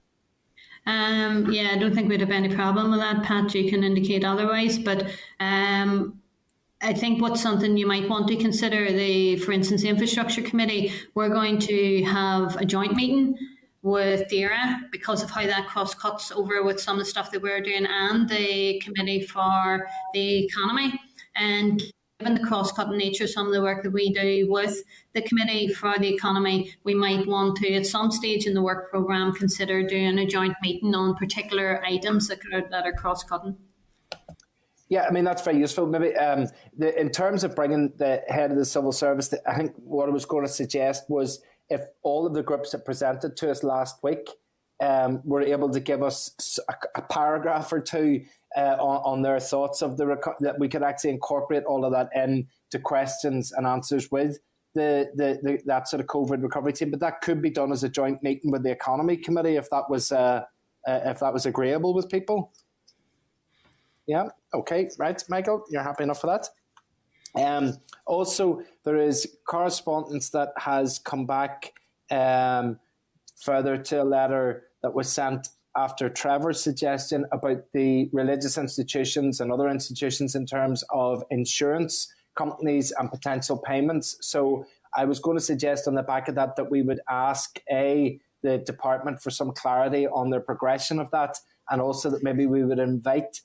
Yeah, I don't think we'd have any problem with that. Pat, you can indicate otherwise, but I think what's something you might want to consider, for instance, the Infrastructure Committee, we're going to have a joint meeting with Éireann because of how that cross-cuts over with some of the stuff that we're doing, and the Committee for the Economy. And given the cross-cutting nature of some of the work that we do with the Committee for the Economy, we might want to, at some stage in the work programme, consider doing a joint meeting on particular items that are cross-cutting. Yeah, I mean, that's very useful. Maybe in terms of bringing the head of the civil service, I think what I was going to suggest was if all of the groups that presented to us last week were able to give us a paragraph or two on their thoughts of that we could actually incorporate all of that into questions and answers with that sort of COVID recovery team. But that could be done as a joint meeting with the Economy Committee if that was agreeable with people. Yeah. Okay. Right, Michael, you're happy enough for that. Also, there is correspondence that has come back further to a letter that was sent after Trevor's suggestion about the religious institutions and other institutions in terms of insurance companies and potential payments. So I was going to suggest on the back of that we would ask the department for some clarity on the progression of that, and also that maybe we would invite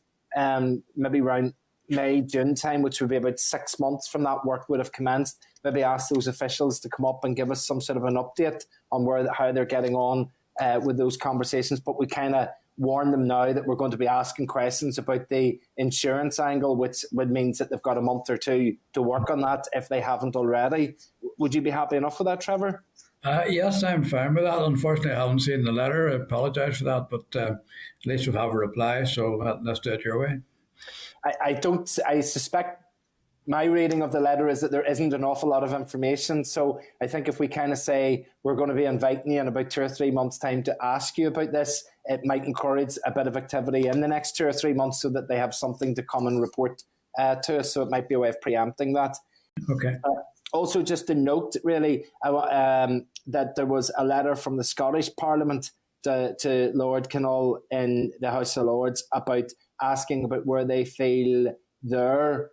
maybe around May, June time, which would be about 6 months from that work would have commenced, maybe ask those officials to come up and give us some sort of an update on how they're getting on with those conversations. But we kind of warn them now that we're going to be asking questions about the insurance angle, which means that they've got a month or two to work on that if they haven't already. Would you be happy enough with that, Trevor? Yes, I'm fine with that. Unfortunately, I haven't seen the letter. I apologise for that, but at least we'll have a reply, so let's do it your way. I suspect my reading of the letter is that there isn't an awful lot of information. So I think if we kind of say we're going to be inviting you in about 2 or 3 months' time to ask you about this, it might encourage a bit of activity in the next 2 or 3 months so that they have something to come and report to us. So it might be a way of preempting that. Okay. Also, just to note, really, that there was a letter from the Scottish Parliament to Lord Kinnell in the House of Lords about asking about where they feel their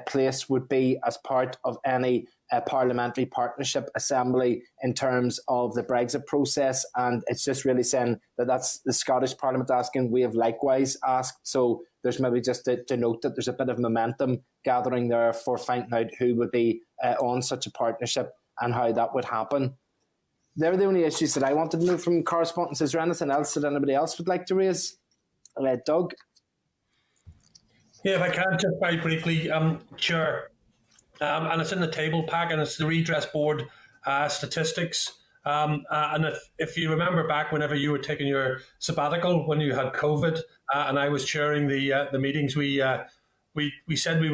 place would be as part of any parliamentary partnership assembly in terms of the Brexit process. And it's just really saying that that's the Scottish Parliament asking. We have likewise asked. So there's maybe just to note that there's a bit of momentum gathering there for finding out who would be on such a partnership and how that would happen. They're the only issues that I wanted to know from correspondence. Is there anything else that anybody else would like to raise? Doug? Yeah, if I can, just very briefly, Chair, and it's in the table pack, and it's the Redress Board statistics. And if you remember back whenever you were taking your sabbatical when you had COVID, and I was chairing the meetings, we said we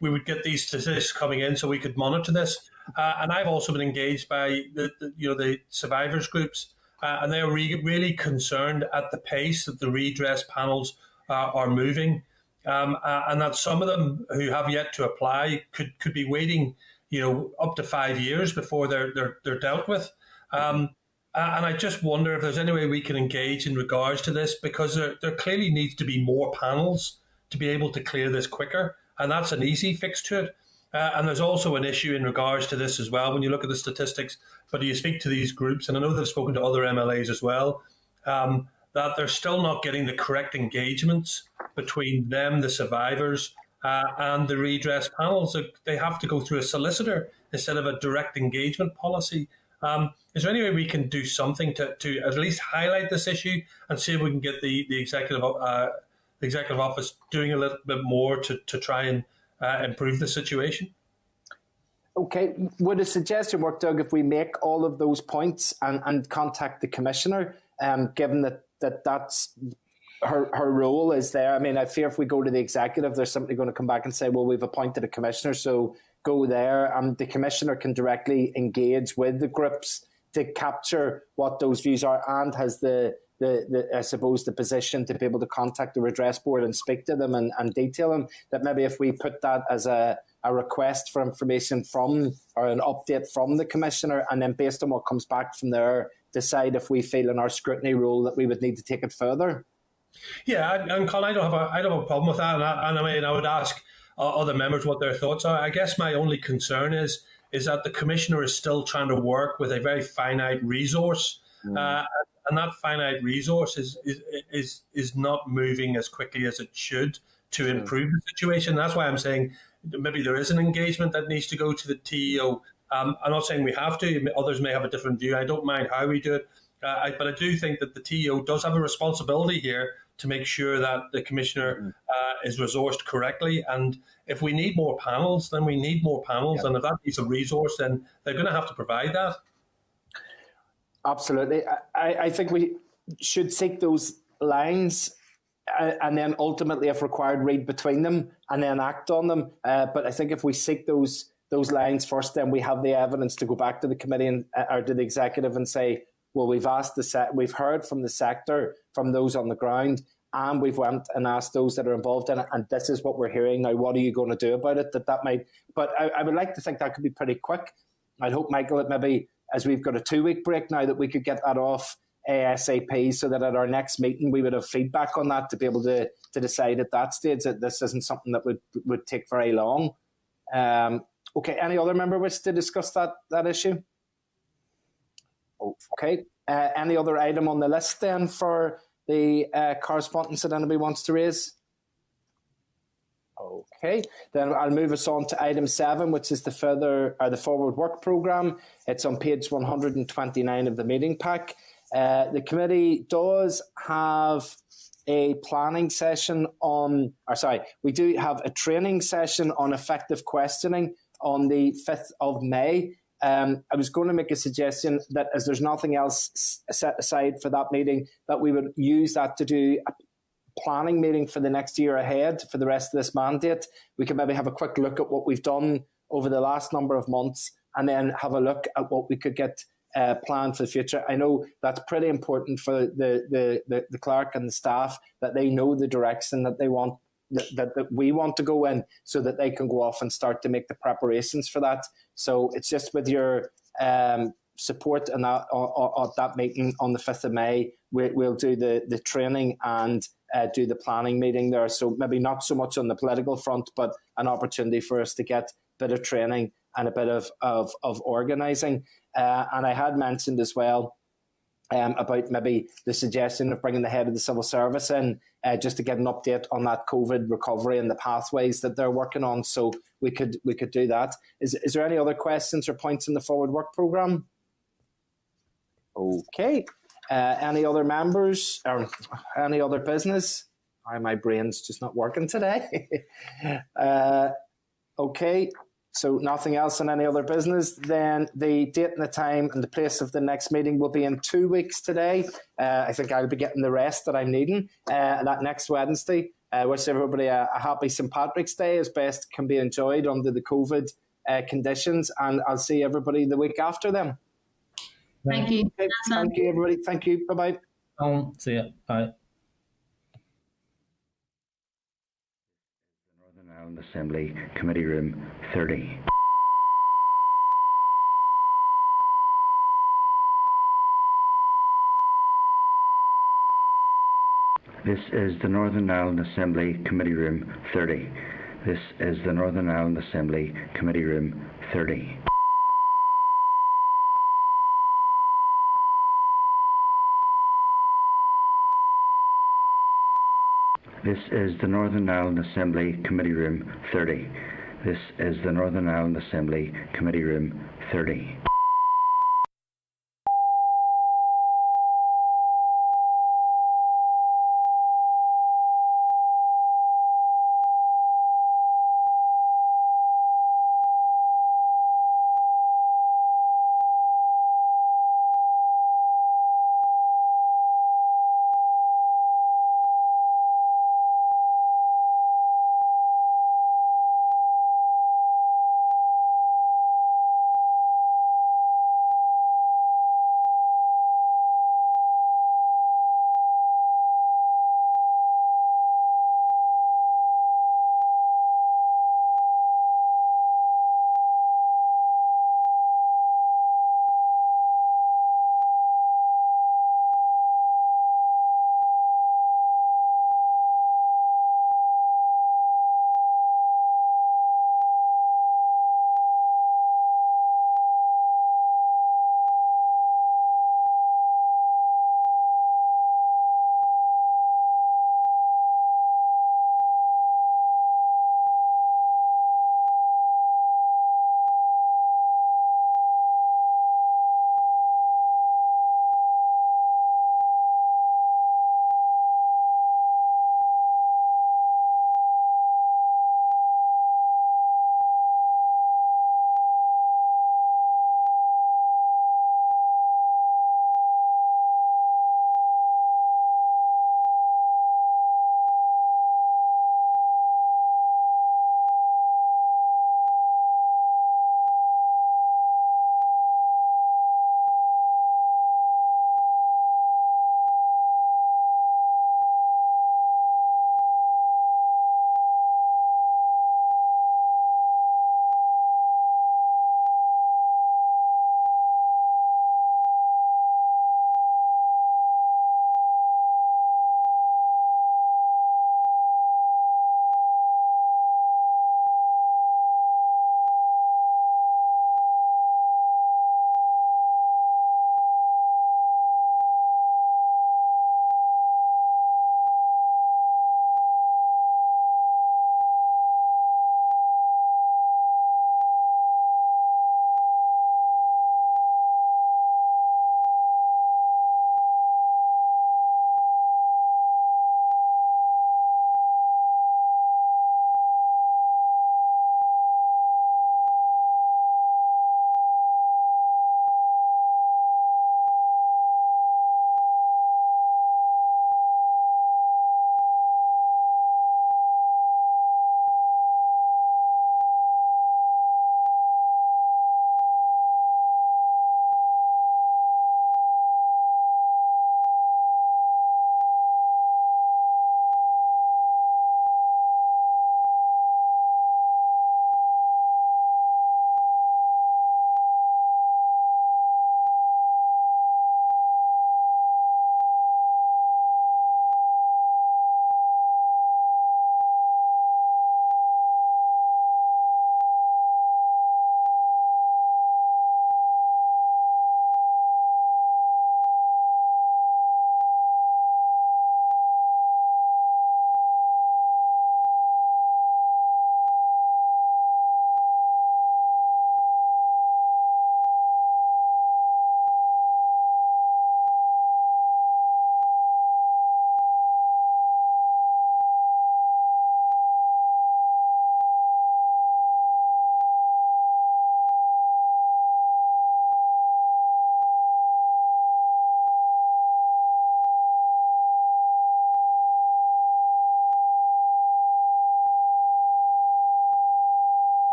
would get these statistics coming in so we could monitor this. And I've also been engaged by the survivors groups, and they're really concerned at the pace that the redress panels are moving. And that some of them who have yet to apply could be waiting, up to 5 years before they're dealt with. And I just wonder if there's any way we can engage in regards to this, because there clearly needs to be more panels to be able to clear this quicker, and that's an easy fix to it. And there's also an issue in regards to this as well when you look at the statistics. But you speak to these groups, and I know they've spoken to other MLAs as well, that they're still not getting the correct engagements between them, the survivors, and the redress panels. They have to go through a solicitor instead of a direct engagement policy. Is there any way we can do something to at least highlight this issue and see if we can get the executive office doing a little bit more to try and improve the situation? Okay, would a suggestion work, Doug, if we make all of those points and contact the Commissioner, given that that's her role is there? I mean, I fear if we go to the executive, they're simply going to come back and say, well, we've appointed a Commissioner, so go there. The Commissioner can directly engage with the groups to capture what those views are, and has the I suppose the position to be able to contact the redress board and speak to them and detail them. That maybe if we put that as a request for information from, or an update from the Commissioner, and then based on what comes back from there, decide if we feel in our scrutiny role that we would need to take it further. Yeah, and Colin, I don't have a problem with that, and I mean, I would ask other members what their thoughts are. I guess my only concern is that the Commissioner is still trying to work with a very finite resource, and that finite resource is not moving as quickly as it should to improve the situation. That's why I'm saying maybe there is an engagement that needs to go to the TEO. I'm not saying we have to. Others may have a different view. I don't mind how we do it. But I do think that the TEO does have a responsibility here to make sure that the Commissioner is resourced correctly. And if we need more panels, then we need more panels. And if that needs a resource, then they're going to have to provide that. Absolutely. I think we should seek those lines and then ultimately, if required, read between them and then act on them. But I think if we seek those lines first, then we have the evidence to go back to the committee or to the executive and say, well, we've heard from the sector, from those on the ground, and we've went and asked those that are involved in it, and this is what we're hearing. Now, what are you going to do about it? That might, but I would like to think that could be pretty quick. I'd hope, Michael, that maybe as we've got a 2-week break now, that we could get that off ASAP, so that at our next meeting we would have feedback on that to be able to decide at that stage that this isn't something that would take very long. Okay, any other member wish to discuss that issue? Okay, any other item on the list then for the correspondence that anybody wants to raise? Okay, then I'll move us on to item 7, which is the forward work programme. It's on page 129 of the meeting pack. The committee does have a planning session we do have a training session on effective questioning on the 5th of May. I was going to make a suggestion that as there's nothing else set aside for that meeting, that we would use that to do a planning meeting for the next year ahead for the rest of this mandate. We can maybe have a quick look at what we've done over the last number of months and then have a look at what we could get planned for the future. I know that's pretty important for the clerk and the staff, that they know the direction that they want, that we want to go in, so that they can go off and start to make the preparations for that. So it's just with your support and that at that meeting on the 5th of May, we'll do the training and do the planning meeting there. So maybe not so much on the political front, but an opportunity for us to get a bit of training and a bit of organising. And I had mentioned as well about maybe the suggestion of bringing the head of the civil service in just to get an update on that COVID recovery and the pathways that they're working on. So we could do that. Is there any other questions or points in the forward work programme? Okay. Any other members or any other business? My brain's just not working today. Okay. So nothing else on any other business. Then the date and the time and the place of the next meeting will be in 2 weeks today. I think I'll be getting the rest that I'm needing that next Wednesday. Wish everybody a happy St. Patrick's Day as best can be enjoyed under the COVID conditions. And I'll see everybody the week after them. Thank you. Okay, thank you, everybody. Thank you. Bye-bye. See you. Bye. Northern Ireland Assembly Committee Room 30. This is the Northern Ireland Assembly Committee Room 30. This is the Northern Ireland Assembly Committee Room 30. This is the Northern Ireland Assembly Committee Room 30. This is the Northern Ireland Assembly Committee Room 30.